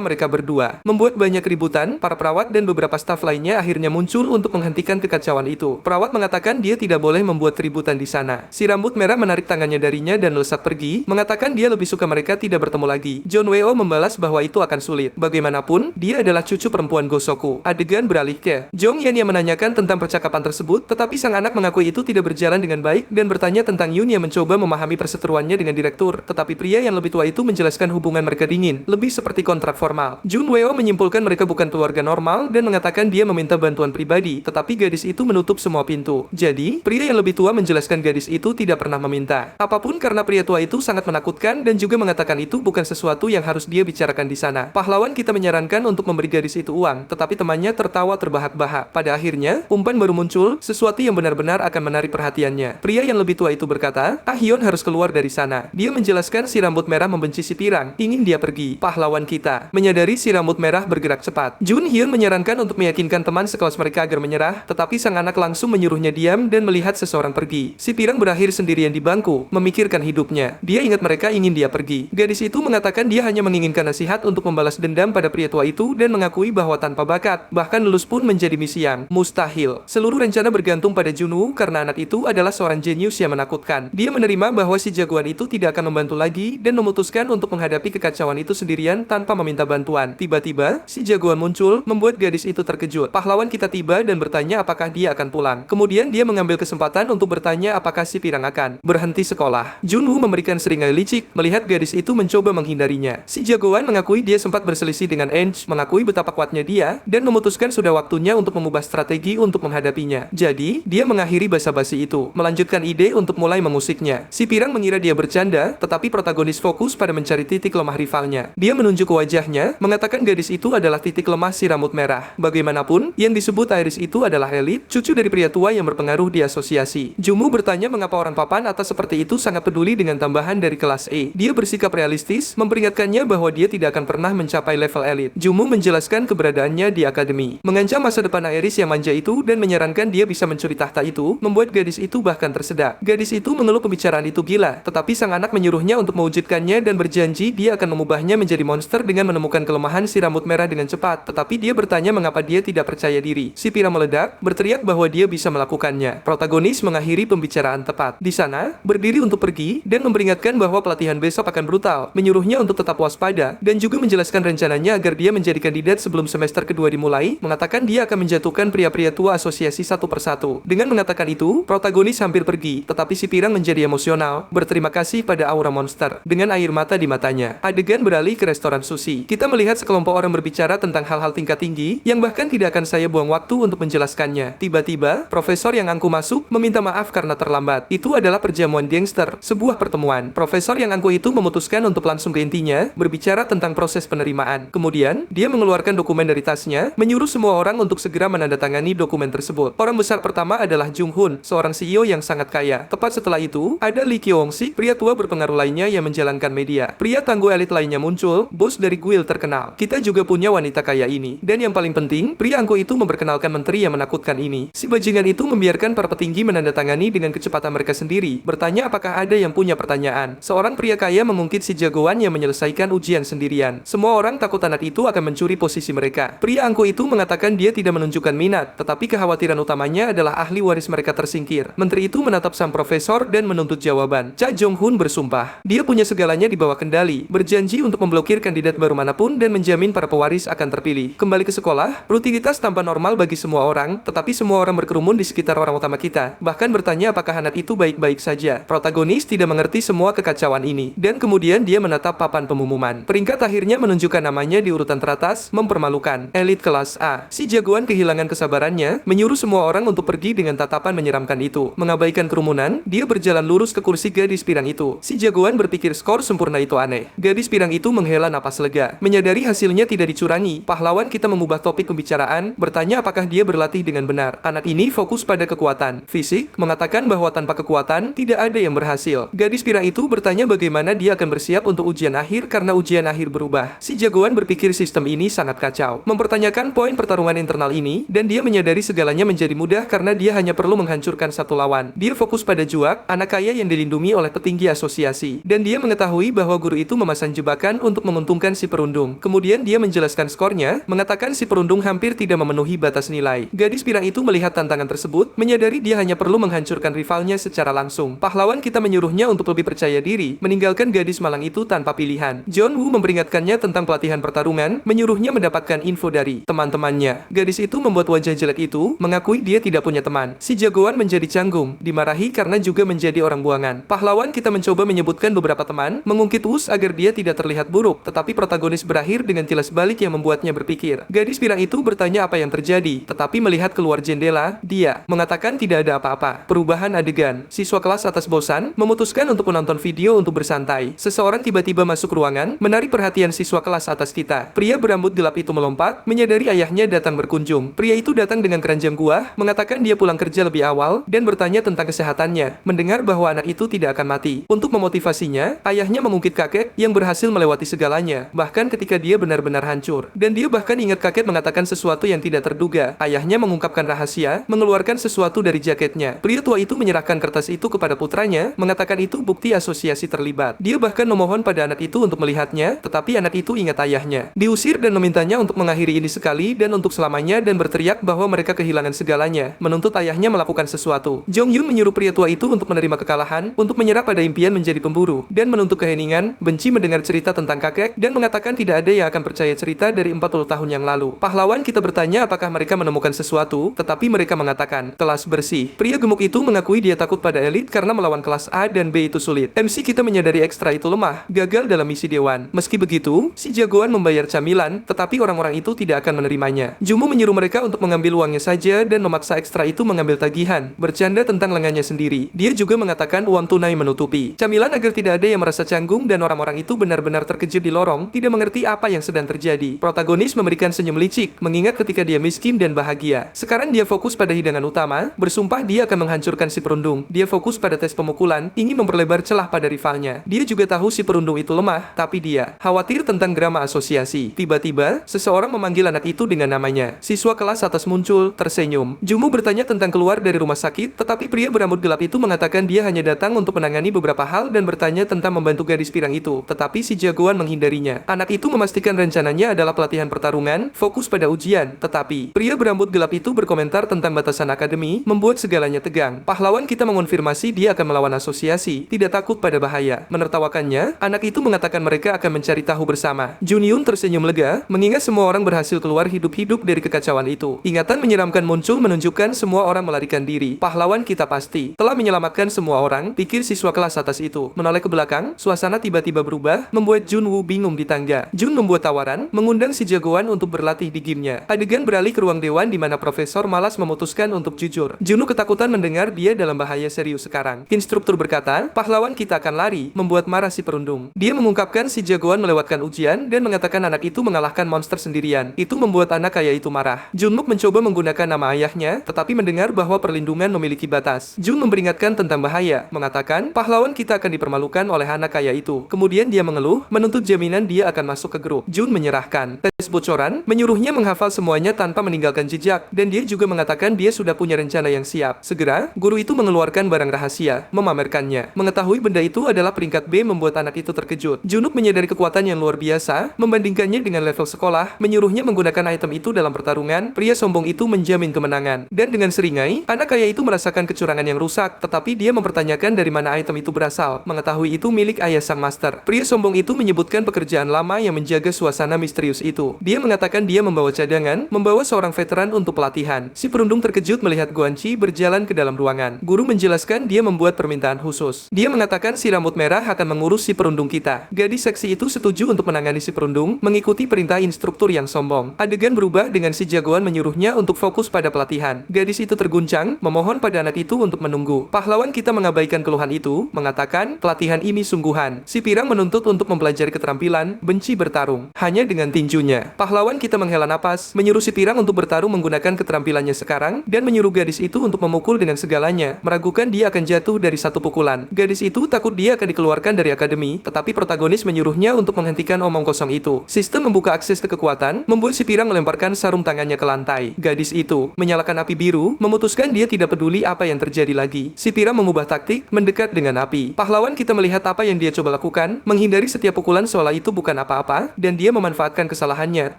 mereka berdua membuat banyak keributan, para perawat dan beberapa staf lainnya akhirnya muncul untuk menghentikan kekacauan itu. Perawat mengatakan dia tidak boleh membuat keributan di sana. Si rambut merah menarik tangannya darinya dan melesat pergi, mengatakan dia lebih suka mereka tidak bertemu lagi. John Weo membalas bahwa itu akan sulit. Bagaimanapun, dia adalah cucu perempuan Gosoku. Adegan beralih ke Jong Yan yang menanyakan tentang percakapan tersebut, tetapi sang anak mengakui itu tidak berjalan dengan baik dan bertanya tentang Yun yang mencoba memahami perseteruannya dengan direktur. Tetapi pria yang lebih tua itu menjelaskan hubungan mereka dingin, lebih seperti kontrak formal. Jun Weo menyimpulkan mereka bukan keluarga normal dan mengatakan dia meminta bantuan pribadi, tetapi gadis itu menutup semua pintu. Jadi, pria yang lebih tua menjelaskan gadis itu tidak pernah meminta apapun karena pria tua itu sangat menakutkan dan juga mengatakan itu bukan sesuatu yang harus dia bicarakan di sana. Pahlawan kita menyarankan untuk memberi gadis itu uang, tetapi temannya tertawa terbahak-bahak. Pada akhirnya, umpan baru muncul, sesuatu yang benar-benar akan menarik perhatiannya. Pria yang lebih tua itu berkata, Ah Hyun harus keluar dari sana. Dia menjelaskan si rambut merah membenci si pirang, ingin dia pergi. Pahlawan kita menyadari si rambut merah bergerak cepat. Jun Hyun menyarankan untuk meyakinkan teman sekelas mereka agar menyerah, tetapi sang anak langsung menyuruhnya diam dan melihat seseorang pergi. Si pirang berakhir sendirian di bangku, memikirkan hidupnya. Dia ingat mereka ingin dia pergi. Gadis itu mengatakan dia hanya menginginkan nasihat untuk membalas dendam pada pria tua itu dan mengakui bahwa tanpa bakat, bahkan lulus pun menjadi misi yang mustahil. Seluruh rencana bergantung pada Junwoo karena anak itu adalah seorang jenius yang menakutkan. Dia menerima bahwa si jagoan itu tidak akan membantu lagi dan memutuskan untuk menghadapi kekacauan itu sendirian tanpa meminta bantuan. Tiba-tiba, si jagoan muncul, membuat gadis itu terkejut. Pahlawan kita tiba dan bertanya apakah dia akan pulang. Kemudian dia mengambil kesempatan untuk bertanya apakah si pirang akan berhenti sekolah. Junwoo memberikan seringai licik, melihat gadis itu mencoba menghindarinya. Si jagoan mengakui dia sempat berselisih dengan Enge, mengakui betapa kuatnya dia, dan memutuskan sudah waktunya untuk mengubah strategi untuk menghadapinya. Jadi, dia mengakhiri basa-basi itu, melanjutkan ide untuk mulai mengusiknya. Si pirang mengira dia bercanda, tetapi protagonis fokus pada mencari titik lemah rivalnya. Dia menunjuk ke wajahnya, mengatakan gadis itu adalah titik lemah si rambut merah. Bagaimanapun, yang disebut Iris itu adalah elit, cucu dari pria tua yang berpengaruh di asosiasi. Junwoo bertanya mengapa orang papan atas seperti itu sangat peduli dengan tambahan dari kelas E. Dia bersikap realistis, memperingatkannya bahwa dia tidak akan pernah mencapai level elit. Junwoo menjelaskan keberadaannya di akademi, mengancam masa depan Iris yang manja itu dan menyarankan dia bisa mencuri tahta itu, membuat gadis itu bahkan tersedak. Gadis itu mengeluh pembicaraan itu gila, tetapi sang anak menyuruhnya untuk mewujudkannya dan berjanji dia akan mengubahnya menjadi monster dengan menemukan kelemahan si rambut merah dengan cepat. Tetapi dia bertanya mengapa dia tidak percaya diri. Si pirang meledak, berteriak bahwa dia bisa melakukannya. Protagonis mengakhiri pembicaraan tepat. Di sana, berdiri untuk pergi dan memperingatkan bahwa pelatihan besok akan brutal, menyuruhnya untuk tetap waspada dan juga menjelaskan rencananya agar dia menjadi kandidat sebelum semester kedua dimulai, mengatakan dia akan menjatuhkan pria-pria tua asosiasi satu persatu. Dengan mengatakan itu, protagonis hampir pergi, tetapi si pirang menjadi emosional, berterima kasih pada aura monster, dengan air mata di matanya. Adegan beralih ke restoran sushi. Kita melihat sekelompok orang berbicara tentang hal-hal tingkat tinggi, yang bahkan tidak akan saya buang waktu untuk menjelaskannya. Tiba-tiba, profesor yang angkuh masuk, meminta maaf karena terlambat. Itu adalah perjamuan gangster, sebuah pertemuan. Profesor yang angkuh itu memutuskan untuk langsung ke intinya, berbicara tentang proses penerimaan. Kemudian, dia mengeluarkan dokumen dari tasnya, menyuruh semua orang untuk segera menandatangani dokumen tersebut. Orang besar pertama adalah Jung Hoon, seorang CEO yang sangat kaya. Tepat setelah itu, ada Lee Kyung-sik, pria tua berpengaruh lainnya yang menjalankan media. Pria tangguh elit lainnya muncul, bos dari guild terkenal. Kita juga punya wanita kaya ini. Dan yang paling penting, pria angkuh itu memperkenalkan menteri yang menakutkan ini. Si bajingan itu membiarkan para petinggi menandatangani dengan kecepatan mereka sendiri, bertanya apakah ada yang punya pertanyaan. Seorang pria kaya mengungkit si jagoan yang menyelesaikan ujian sendirian. Semua orang takut anak itu akan mencuri posisi mereka. Pria angkuh itu mengatakan dia tidak menunjukkan minat, tetapi kekhawatiran utamanya adalah ahli waris mereka tersingkir. Menteri itu menatap sang profesor dan menuntut jawaban. Cha Jong-hoon bersumpah, dia punya segalanya di bawah kendali, berjanji untuk memblokir kandidat baru manapun dan menjamin para pewaris akan terpilih. Kembali ke sekolah, rutinitas tampak normal bagi semua orang, tetapi semua orang berkerumun di sekitar orang utama kita, bahkan bertanya apakah anak itu baik-baik saja. Protagonis tidak mengerti semua kekacauan ini, dan kemudian dia menatap papan pengumuman. Peringkat akhirnya menunjukkan namanya di urutan teratas, mempermalukan. Elit kelas A. Si jagoan kehilangan kesabarannya, menyuruh semua orang untuk pergi dengan tatapan menyeramkan itu. Mengabaikan kerumunan, dia berjalan lurus ke kursi gadis pirang itu. Si jagoan berpikir skor sempurna itu aneh. Gadis pirang itu menghela napas lega. Menyadari hasilnya tidak dicurangi, pahlawan kita mengubah topik pembicaraan, bertanya apakah dia berlatih dengan benar. Anak ini fokus pada kekuatan fisik, mengatakan bahwa tanpa kekuatan, tidak ada yang berhasil. Gadis pirang itu bertanya bagaimana dia akan bersiap untuk ujian akhir karena ujian akhir berubah. Si jagoan berpikir sistem ini sangat kacau, mempertanyakan poin pertarungan internal ini, dan dia menyadari segalanya menjadi mudah karena dia hanya perlu menghancurkan satu lawan. Dia fokus pada Juak, anak kaya yang dilindungi oleh petinggi asosiasi. Dan dia mengetahui bahwa guru itu memasang jebakan untuk menguntungkan si perundung. Kemudian dia menjelaskan skornya, mengatakan si perundung hampir tidak memenuhi batas nilai. Gadis pirang itu melihat tantangan tersebut, menyadari dia hanya perlu menghancurkan rivalnya secara langsung. Pahlawan kita menyuruhnya untuk lebih percaya diri, meninggalkan gadis malang itu tanpa pilihan. John Woo memperingatkannya tentang pelatihan pertarungan, menyuruhnya mendapatkan info dari teman-temannya. Gadis itu membuat wajah jelek itu, mengakui dia tidak punya teman. Si jagoan menjadi canggung, dimarahi karena juga menjadi orang buangan. Pahlawan kita mencoba menyebutkan beberapa teman, mengungkit Wus agar dia tidak terlihat buruk, tetapi protagonis berakhir dengan tilas balik yang membuatnya berpikir. Gadis pirang itu bertanya apa yang terjadi, tetapi melihat keluar jendela, dia mengatakan tidak ada apa-apa. Perubahan adegan. Siswa kelas atas bosan, memutuskan untuk menonton video untuk bersantai. Seseorang tiba-tiba masuk ruangan, menarik perhatian siswa kelas atas kita. Pria berambut gelap itu melompat, menyadari ayahnya datang berkunjung. Pria itu datang dengan keranjang buah, mengatakan dia pulang kerja lebih awal, dan bertanya tentang kesehatannya. Mendengar bahwa anak itu tidak akan mati. Untuk memotivasinya, ayahnya mengungkit kakek yang berhasil melewati segalanya, bahkan ketika dia benar-benar hancur. Dan dia bahkan ingat kakek mengatakan sesuatu yang tidak terduga. Ayahnya mengungkapkan rahasia, mengeluarkan sesuatu dari jaketnya. Pria tua itu menyerahkan kertas itu kepada putranya, mengatakan itu bukti asosiasi terlibat. Dia bahkan memohon pada anak itu untuk melihatnya, tetapi anak itu ingat ayahnya. Diusir dan memintanya untuk mengakhiri ini sekali dan untuk selamanya dan berteriak bahwa mereka kehilangan segalanya, menuntut ayahnya melakukan sesuatu. Jong Yun menyuruh pria tua itu untuk menerima kekalahan, untuk menyerah pada impian menjadi pemburu, dan menuntut keheningan, benci mendengar cerita tentang kakek, dan mengatakan tidak ada yang akan percaya cerita dari 40 tahun yang lalu. Pahlawan kita bertanya apakah mereka menemukan sesuatu, tetapi mereka mengatakan, kelas bersih. Pria gemuk itu mengakui dia takut pada elit karena melawan kelas A dan B itu sulit. MC kita menyadari ekstra itu lemah, gagal dalam misi dewan. Meski begitu, si jagoan membayar camilan, tetapi orang-orang itu tidak akan menerimanya. Jumu menyuruh mereka untuk mengambil uangnya saja dan memaksa ekstra itu mengambil tagihan, bercanda tentang lengannya sendiri. Dia juga mengatakan uang tunai menutupi camilan agar tidak ada yang merasa canggung dan orang-orang itu benar-benar terkejut di lorong, tidak mengerti apa yang sedang terjadi. Protagonis memberikan senyum licik, mengingat ketika dia miskin dan bahagia. Sekarang dia fokus pada hidangan utama, bersumpah dia akan menghancurkan si perundung. Dia fokus pada tes pemukulan, ingin memperlebar celah pada rivalnya. Dia juga tahu si perundung itu lemah, tapi dia khawatir tentang drama asosiasi. Tiba-tiba, seseorang memanggil anak itu dengan namanya. Siswa kelas atas muncul, tersenyum. Jumu bertanya tentang keluar dari rumah sakit, tetapi pria berambut gelap itu mengatakan dia hanya datang untuk menangani beberapa hal dan bertanya tentang membantu gadis pirang itu, tetapi si jagoan menghindarinya. Anak itu memastikan rencananya adalah pelatihan pertarungan, fokus pada ujian, tetapi pria berambut gelap itu berkomentar tentang batasan akademi, membuat segalanya tegang. Pahlawan kita mengonfirmasi dia akan melawan asosiasi, tidak takut pada bahaya. Menertawakannya, anak itu mengatakan mereka akan mencari tahu bersama. Junyun tersenyum lega, mengingat semua orang berhasil keluar hidup-hidup dari kekacauan itu. Ingatan menyeramkan muncul menunjukkan semua orang melarikan diri. Pahlawan kita pasti telah menyelamatkan semua orang, pikir siswa kelas atas itu. Menoleh ke belakang, suasana tiba-tiba berubah, membuat Jun Woo bingung di tangga. Jun membuat tawaran, mengundang si jagoan untuk berlatih di gamenya. Adegan beralih ke ruang dewan di mana profesor malas memutuskan untuk jujur. Junwoo ketakutan mendengar dia dalam bahaya serius sekarang. Instruktur berkata, pahlawan kita akan lari, membuat marah si perundung. Dia mengungkapkan si jagoan melewatkan ujian dan mengatakan anak itu mengalahkan monster sendirian. Itu membuat anak kaya itu marah. Junmook mencoba menggunakan nama ayahnya, tetapi mendengar bahwa perlindungan memiliki batas. Jun memperingatkan tentang bahaya, mengatakan, pahlawan kita akan dipermalukan oleh anak kaya itu. Kemudian dia mengeluh, menuntut jaminan dia akan masuk ke grup. Jun menyerahkan tes bocoran, menyuruhnya menghafal semuanya tanpa meninggalkan jejak, dan dia juga mengatakan dia sudah punya rencana yang siap. Segera, guru itu mengeluarkan barang rahasia, memamerkannya. Mengetahui benda itu adalah peringkat B membuat anak itu terkejut. Junuk menyadari kekuatan yang luar biasa, membandingkannya dengan level sekolah, menyuruhnya menggunakan item itu dalam pertarungan. Pria sombong itu menjamin kemenangan. Dan dengan seringai, anak kaya itu merasakan kecurangan yang rusak, tetapi dia mempertanyakan dari mana item itu berasal. Mengetahui itu milik ayah sang master. Pria sombong itu menyebutkan pekerjaan lama yang menjaga suasana misterius itu. Dia mengatakan dia membawa cadangan, membawa seorang veteran untuk pelatihan. Si perundung terkejut melihat Guanci berjalan ke dalam ruangan. Guru menjelaskan dia membuat permintaan khusus. Dia mengatakan si rambut merah akan mengurus si perundung kita. Gadis seksi itu setuju untuk menangani si perundung, mengikuti perintah instruktur yang sombong. Adegan berubah dengan si jagoan menyuruhnya untuk fokus pada pelatihan. Gadis itu terguncang, memohon pada anak itu untuk menunggu. Pahlawan kita mengabaikan keluhan itu, mengatakan pelatihan ini sungguhan. Si pirang menuntut untuk mempelajari keterampilan, benci bertarung, hanya dengan tinjunya. Pahlawan kita menghela napas, menyuruh si pirang untuk bertarung menggunakan keterampilannya sekarang, dan menyuruh gadis itu untuk memukul dengan segalanya, meragukan dia akan jatuh dari satu pukulan. Gadis itu takut dia akan dikeluarkan dari akademi, tetapi protagonis menyuruhnya untuk menghentikan omong kosong itu. Sistem membuka akses ke kekuatan, membuat si pirang melemparkan sarung tangannya ke lantai. Gadis itu menyalakan api biru, memutuskan Memutuskan dia tidak peduli apa yang terjadi lagi. Si Pira mengubah taktik, mendekat dengan api. Pahlawan kita melihat apa yang dia coba lakukan, menghindari setiap pukulan seolah itu bukan apa-apa, dan dia memanfaatkan kesalahannya,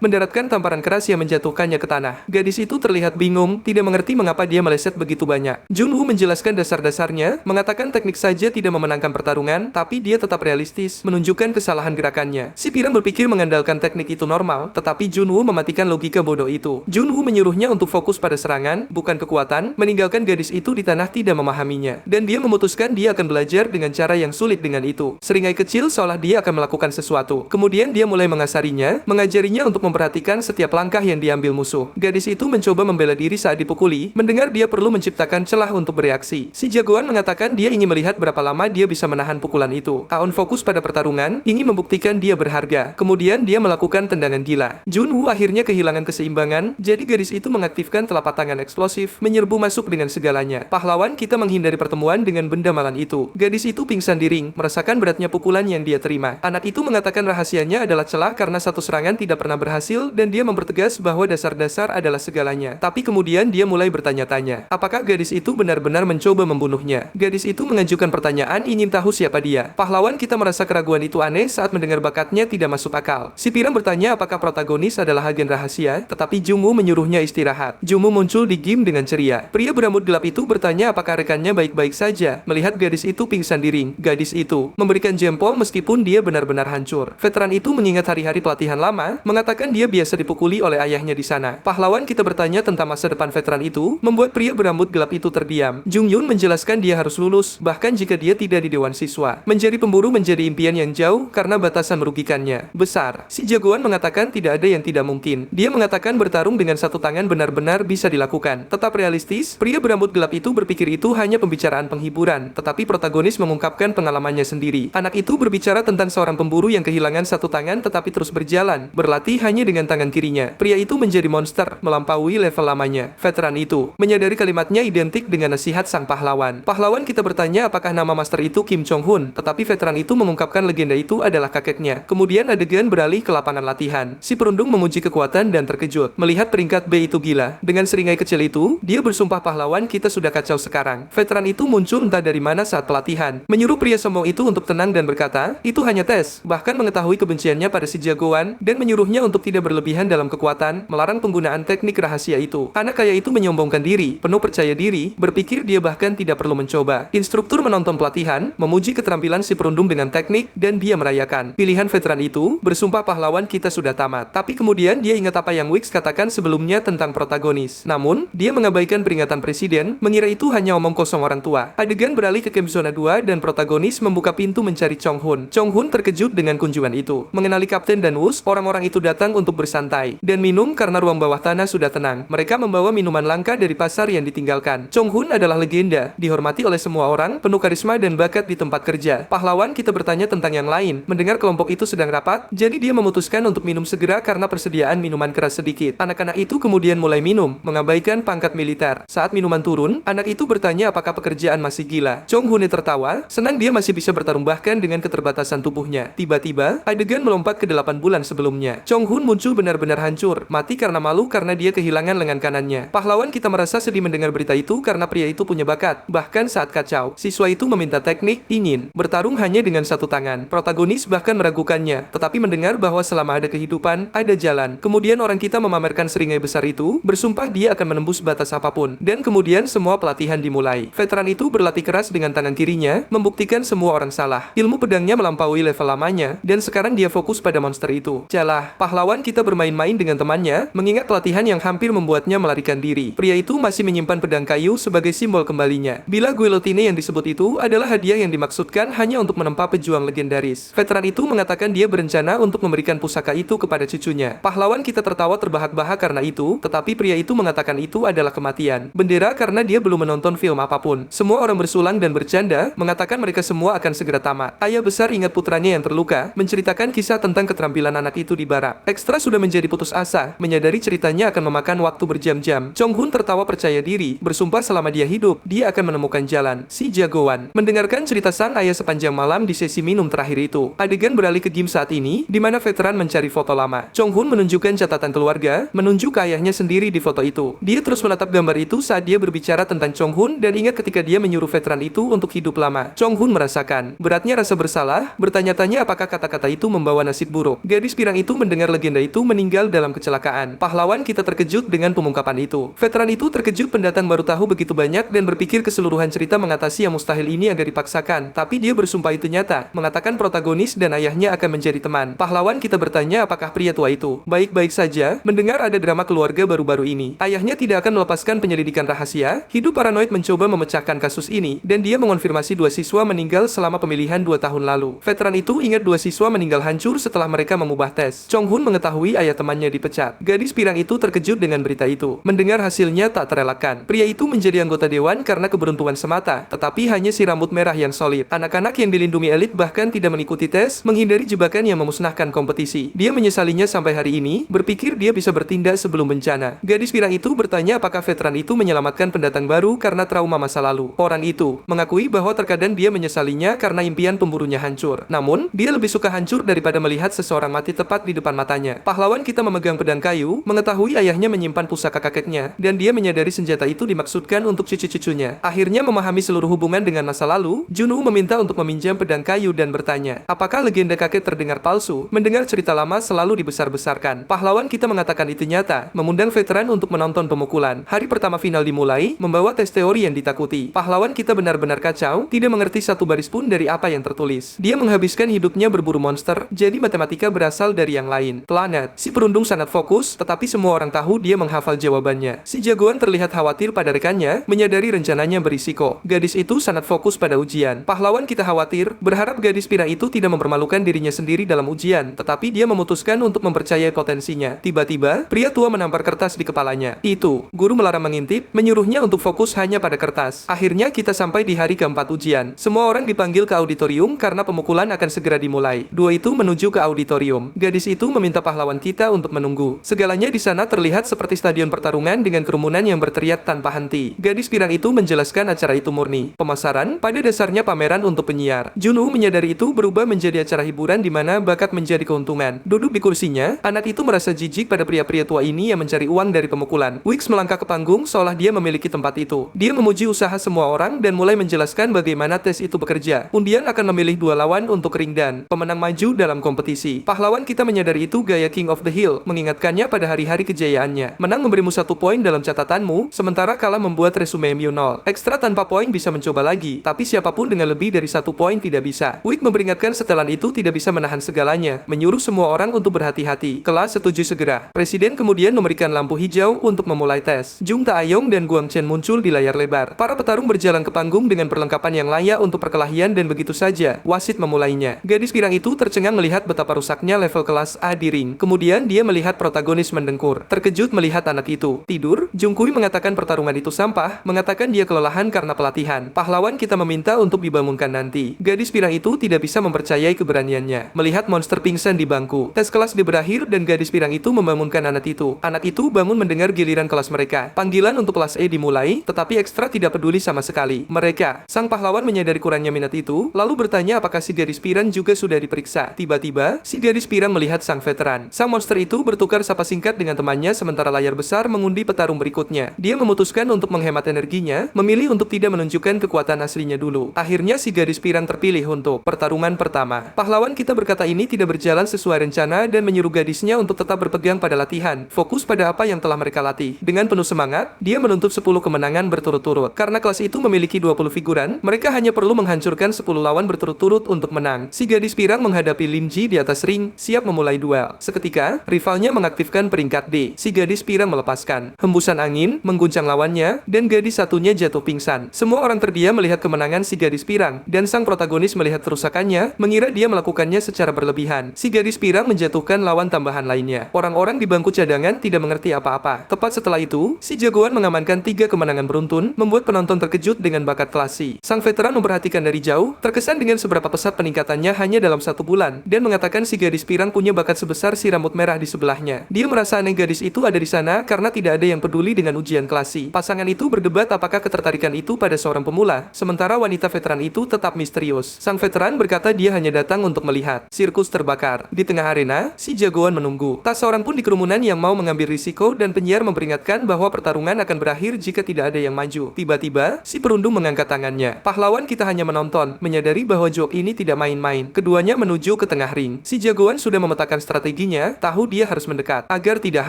mendaratkan tamparan keras yang menjatuhkannya ke tanah. Gadis itu terlihat bingung, tidak mengerti mengapa dia meleset begitu banyak. Junwoo menjelaskan dasar-dasarnya, mengatakan teknik saja tidak memenangkan pertarungan, tapi dia tetap realistis, menunjukkan kesalahan gerakannya. Si Pira berpikir mengandalkan teknik itu normal, tetapi Junwoo mematikan logika bodoh itu. Junwoo menyuruhnya untuk fokus pada serangan, bukan kekuatan, meninggalkan gadis itu di tanah tidak memahaminya. Dan dia memutuskan dia akan belajar dengan cara yang sulit dengan itu. Seringai kecil seolah dia akan melakukan sesuatu. Kemudian dia mulai mengasarinya, mengajarinya untuk memperhatikan setiap langkah yang diambil musuh. Gadis itu mencoba membela diri saat dipukuli, mendengar dia perlu menciptakan celah untuk bereaksi. Si jagoan mengatakan dia ingin melihat berapa lama dia bisa menahan pukulan itu. Aon fokus pada pertarungan, ingin membuktikan dia berharga. Kemudian dia melakukan tendangan gila. Junwoo akhirnya kehilangan keseimbangan, jadi gadis itu mengaktifkan telapak tangan eksplosif, menyerbu masuk dengan segalanya. Pahlawan kita menghindari pertemuan dengan benda malan itu. Gadis itu pingsan di ring, merasakan beratnya pukulan yang dia terima. Anak itu mengatakan rahasianya adalah celah karena satu serangan tidak pernah berhasil dan dia mempertegas bahwa dasar-dasar adalah segalanya. Tapi kemudian dia mulai bertanya-tanya, apakah gadis itu benar-benar mencoba membunuhnya? Gadis itu mengajukan pertanyaan ingin tahu siapa dia. Pahlawan kita merasa keraguan itu aneh saat mendengar bakatnya tidak masuk akal. Si Piram bertanya apakah protagonis adalah agen rahasia, tetapi Junwoo menyuruhnya istirahat. Junwoo muncul di game dengan ceria. Pria berambut gelap itu bertanya apakah rekannya baik-baik saja. Melihat gadis itu pingsan di ring, gadis itu memberikan jempol meskipun dia benar-benar hancur. Veteran itu mengingat hari-hari pelatihan lama, mengatakan dia biasa dipukuli oleh ayahnya di sana. Pahlawan kita bertanya tentang masa depan veteran itu, membuat pria berambut gelap itu terdiam. Jung Yun menjelaskan dia harus lulus, bahkan jika dia tidak di dewan siswa. Menjadi pemburu menjadi impian yang jauh karena batasan merugikannya besar. Si jagoan mengatakan tidak ada yang tidak mungkin. Dia mengatakan bertarung dengan satu tangan benar-benar bisa dilakukan. Tetap realistis, pria berambut gelap itu berpikir itu hanya pembicaraan penghiburan, tetapi protagonis mengungkapkan pengalamannya sendiri. Anak itu berbicara tentang seorang pemburu yang kehilangan satu tangan tetapi terus berjalan, berlatih hanya dengan tangan kirinya. Pria itu menjadi monster, melampaui level lamanya. Veteran itu menyadari kalimatnya identik dengan nasihat sang pahlawan. Pahlawan kita bertanya apakah nama master itu Kim Chong Hun, tetapi veteran itu mengungkapkan legenda itu adalah kakeknya. Kemudian adegan beralih ke lapangan latihan. Si perundung menguji kekuatan dan terkejut melihat peringkat B itu gila. Dengan seringai kecil itu, dia bersumpah pahlawan kita sudah kacau sekarang. Veteran itu muncul entah dari mana saat pelatihan, menyuruh pria sombong itu untuk tenang dan berkata, itu hanya tes. Bahkan mengetahui kebenciannya pada si jagoan dan menyuruhnya untuk tidak berlebihan dalam kekuatan, melarang penggunaan teknik rahasia itu. Anak kaya itu menyombongkan diri, penuh percaya diri, berpikir dia bahkan tidak perlu mencoba. Instruktur menonton pelatihan, memuji keterampilan si perundung dengan teknik, dan dia merayakan. Pilihan veteran itu, bersumpah pahlawan kita sudah tamat. Tapi kemudian dia ingat apa yang Wix katakan sebelumnya tentang protagonis. Namun, dia mengabaikan peringatan presiden, mengira itu hanya omong kosong orang tua. Adegan beralih ke camp zona 2 dan protagonis membuka pintu mencari Chong Hun. Chong Hun terkejut dengan kunjungan itu. Mengenali Kapten dan Wus, orang-orang itu datang untuk bersantai dan minum karena ruang bawah tanah sudah tenang. Mereka membawa minuman langka dari pasar yang ditinggalkan. Chong Hun adalah legenda, dihormati oleh semua orang, penuh karisma dan bakat di tempat kerja. Pahlawan kita bertanya tentang yang lain. Mendengar kelompok itu sedang rapat, jadi dia memutuskan untuk minum segera karena persediaan minuman keras sedikit. Anak-anak itu kemudian mulai minum, mengabaikan pangkat militer. Saat minuman turun, anak itu bertanya apakah pekerjaan masih gila. Chong Hun tertawa, senang dia masih bisa bertarung bahkan dengan keterbatasan tubuhnya. Tiba-tiba, adegan melompat ke 8 bulan sebelumnya. Chong Hun muncul benar-benar hancur, mati karena malu karena dia kehilangan lengan kanannya. Pahlawan kita merasa sedih mendengar berita itu karena pria itu punya bakat. Bahkan saat kacau, siswa itu meminta teknik, ingin bertarung hanya dengan satu tangan. Protagonis bahkan meragukannya, tetapi mendengar bahwa selama ada kehidupan, ada jalan. Kemudian orang kita memamerkan seringai besar itu, bersumpah dia akan menembus batas apapun. Dan kemudian semua pelatihan dimulai. Veteran itu berlatih keras dengan tangan kirinya, membuktikan semua orang salah. Ilmu pedangnya melampaui level lamanya, dan sekarang dia fokus pada monster itu. Jalah, pahlawan kita bermain-main dengan temannya, mengingat pelatihan yang hampir membuatnya melarikan diri. Pria itu masih menyimpan pedang kayu sebagai simbol kembalinya. Bila guillotine yang disebut itu adalah hadiah yang dimaksudkan hanya untuk menempa pejuang legendaris. Veteran itu mengatakan dia berencana untuk memberikan pusaka itu kepada cucunya. Pahlawan kita tertawa terbahak-bahak karena itu, tetapi pria itu mengatakan itu adalah kematian. Bendera karena dia belum menonton film apapun. Semua orang bersulang dan bercanda, mengatakan mereka semua akan segera tamat. Ayah besar ingat putranya yang terluka, menceritakan kisah tentang keterampilan anak itu di barak. Ekstra sudah menjadi putus asa, menyadari ceritanya akan memakan waktu berjam-jam. Chong Hun tertawa percaya diri, bersumpah selama dia hidup, dia akan menemukan jalan. Si jagoan mendengarkan cerita sang ayah sepanjang malam di sesi minum terakhir itu. Adegan beralih ke game saat ini, di mana veteran mencari foto lama. Chong Hun menunjukkan catatan keluarga, menunjuk ke ayahnya sendiri di foto itu. Dia terus menatap gambar gambar itu saat dia berbicara tentang Chong Hun dan ingat ketika dia menyuruh veteran itu untuk hidup lama. Chong Hun merasakan beratnya rasa bersalah, bertanya-tanya apakah kata-kata itu membawa nasib buruk. Gadis pirang itu mendengar legenda itu meninggal dalam kecelakaan. Pahlawan kita terkejut dengan pengungkapan itu. Veteran itu terkejut, pendatang baru tahu begitu banyak dan berpikir keseluruhan cerita mengatasi yang mustahil ini agak dipaksakan. Tapi dia bersumpah itu nyata, mengatakan protagonis dan ayahnya akan menjadi teman. Pahlawan kita bertanya apakah pria tua itu baik-baik saja. Mendengar ada drama keluarga baru-baru ini, ayahnya tidak akan melepaskan penyelidikan rahasia. Hidup paranoid mencoba memecahkan kasus ini, dan dia mengonfirmasi 2 siswa meninggal selama pemilihan 2 tahun lalu. Veteran itu ingat 2 siswa meninggal hancur setelah mereka mengubah tes. Chong Hun mengetahui ayah temannya dipecat. Gadis pirang itu terkejut dengan berita itu. Mendengar hasilnya tak terelakkan. Pria itu menjadi anggota dewan karena keberuntungan semata, tetapi hanya si rambut merah yang solid. Anak-anak yang dilindungi elit bahkan tidak mengikuti tes, menghindari jebakan yang memusnahkan kompetisi. Dia menyesalinya sampai hari ini, berpikir dia bisa bertindak sebelum bencana. Gadis pirang itu bertanya apakah veteran itu menyelamatkan pendatang baru karena trauma masa lalu. Orang itu mengakui bahwa terkadang dia menyesalinya karena impian pemburunya hancur. Namun, dia lebih suka hancur daripada melihat seseorang mati tepat di depan matanya. Pahlawan kita memegang pedang kayu, mengetahui ayahnya menyimpan pusaka kakeknya, dan dia menyadari senjata itu dimaksudkan untuk cucu-cucunya. Akhirnya memahami seluruh hubungan dengan masa lalu, Junwoo meminta untuk meminjam pedang kayu dan bertanya, apakah legenda kakek terdengar palsu? Mendengar cerita lama selalu dibesar-besarkan. Pahlawan kita mengatakan itu nyata, mengundang veteran untuk menonton pemukulan. Hari pertama final dimulai, membawa tes teori yang ditakuti. Pahlawan kita benar-benar kacau, tidak mengerti satu baris pun dari apa yang tertulis. Dia menghabiskan hidupnya berburu monster, jadi matematika berasal dari yang lain. Planet. Si perundung sangat fokus, tetapi semua orang tahu dia menghafal jawabannya. Si jagoan terlihat khawatir pada rekannya, menyadari rencananya berisiko. Gadis itu sangat fokus pada ujian. Pahlawan kita khawatir, berharap gadis pirang itu tidak mempermalukan dirinya sendiri dalam ujian, tetapi dia memutuskan untuk mempercayai potensinya. Tiba-tiba, pria tua menampar kertas di kepalanya. Itu, guru melarang mengintip, menyuruhnya untuk fokus hanya pada kertas. Akhirnya kita sampai di hari keempat ujian. Semua orang dipanggil ke auditorium karena pemukulan akan segera dimulai. Dua itu menuju ke auditorium. Gadis itu meminta pahlawan kita untuk menunggu. Segalanya di sana terlihat seperti stadion pertarungan dengan kerumunan yang berteriak tanpa henti. Gadis pirang itu menjelaskan acara itu murni pemasaran, pada dasarnya pameran untuk penyiar. Junwoo menyadari itu berubah menjadi acara hiburan di mana bakat menjadi keuntungan. Duduk di kursinya, anak itu merasa jijik pada pria-pria tua ini yang mencari uang dari pemukulan. Wicks melangkah ke panggung seolah dia memiliki tempat itu. Dia memuji usaha semua orang dan mulai menjelaskan bagaimana tes itu bekerja. Undian akan memilih 2 lawan untuk ring dan pemenang maju dalam kompetisi. Pahlawan kita menyadari itu gaya King of the Hill, mengingatkannya pada hari-hari kejayaannya. Menang memberimu 1 poin dalam catatanmu, sementara kalah membuat resumemu 0. Ekstra tanpa poin bisa mencoba lagi, tapi siapapun dengan lebih dari 1 poin tidak bisa. Wick memperingatkan setelan itu tidak bisa menahan segalanya, menyuruh semua orang untuk berhati-hati. Kelas setuju segera. Presiden kemudian memberikan lampu hijau untuk memulai tes. Jung Taeyong dan Guang Chen muncul di layar lebar. Para petarung berjalan ke panggung dengan perlengkapan yang layak untuk perkelahian dan begitu saja, wasit memulainya. Gadis pirang itu tercengang melihat betapa rusaknya level kelas A di ring. Kemudian dia melihat protagonis mendengkur. Terkejut melihat anak itu tidur, Jung Kui mengatakan pertarungan itu sampah, mengatakan dia kelelahan karena pelatihan. Pahlawan kita meminta untuk dibangunkan nanti. Gadis pirang itu tidak bisa mempercayai keberaniannya. Melihat monster pingsan di bangku. Tes kelas berakhir dan gadis pirang itu membangunkan anak itu. Anak itu bangun mendengar giliran kelas mereka. Panggilan untuk kelas E dimulai, tetapi ekstra tidak peduli sama sekali. Mereka, sang pahlawan menyadari kurangnya minat itu, lalu bertanya apakah si gadis pirang juga sudah diperiksa. Tiba-tiba, si gadis pirang melihat sang veteran. Sang monster itu bertukar sapa singkat dengan temannya sementara layar besar mengundi petarung berikutnya. Dia memutuskan untuk menghemat energinya, memilih untuk tidak menunjukkan kekuatan aslinya dulu. Akhirnya si gadis pirang terpilih untuk pertarungan pertama. Pahlawan kita berkata ini tidak berjalan sesuai rencana dan menyuruh gadisnya untuk tetap berpegang pada latihan, fokus pada apa yang telah mereka latih. Dengan penuh semangat, dia menuntut 10 kemenangan berturut-turut. Karena kelas itu memiliki 20 figuran, mereka hanya perlu menghancurkan 10 lawan berturut-turut untuk menang. Si gadis pirang menghadapi Lin Ji di atas ring, siap memulai duel. Seketika, rivalnya mengaktifkan peringkat D. Si gadis pirang melepaskan hembusan angin, mengguncang lawannya, dan gadis satunya jatuh pingsan. Semua orang terdiam melihat kemenangan si gadis pirang, dan sang protagonis melihat kerusakannya, mengira dia melakukannya secara berlebihan. Si gadis pirang menjatuhkan lawan tambahan lainnya. Orang-orang di bangku cadangan tidak mengerti apa-apa. Tepat setelah itu, si jagoan mengamankan 3 kemenangan beruntun, membuat penonton terkejut dengan bakat klasi. Sang veteran memperhatikan dari jauh, terkesan dengan seberapa pesat peningkatannya hanya dalam 1 bulan, dan mengatakan si gadis pirang punya bakat sebesar si rambut merah di sebelahnya. Dia merasa aneh gadis itu ada di sana karena tidak ada yang peduli dengan ujian klasi. Pasangan itu berdebat apakah ketertarikan itu pada seorang pemula, sementara wanita veteran itu tetap misterius. Sang veteran berkata dia hanya datang untuk melihat sirkus terbakar. Di tengah arena, si jagoan menunggu. Tak seorang pun di kerumunan yang mau mengambil risiko dan penyiar memperingatkan bahwa pertarungan pertarungan akan berakhir jika tidak ada yang maju. Tiba-tiba, si perundung mengangkat tangannya. Pahlawan kita hanya menonton, menyadari bahwa job ini tidak main-main. Keduanya menuju ke tengah ring. Si jagoan sudah memetakan strateginya, tahu dia harus mendekat, agar tidak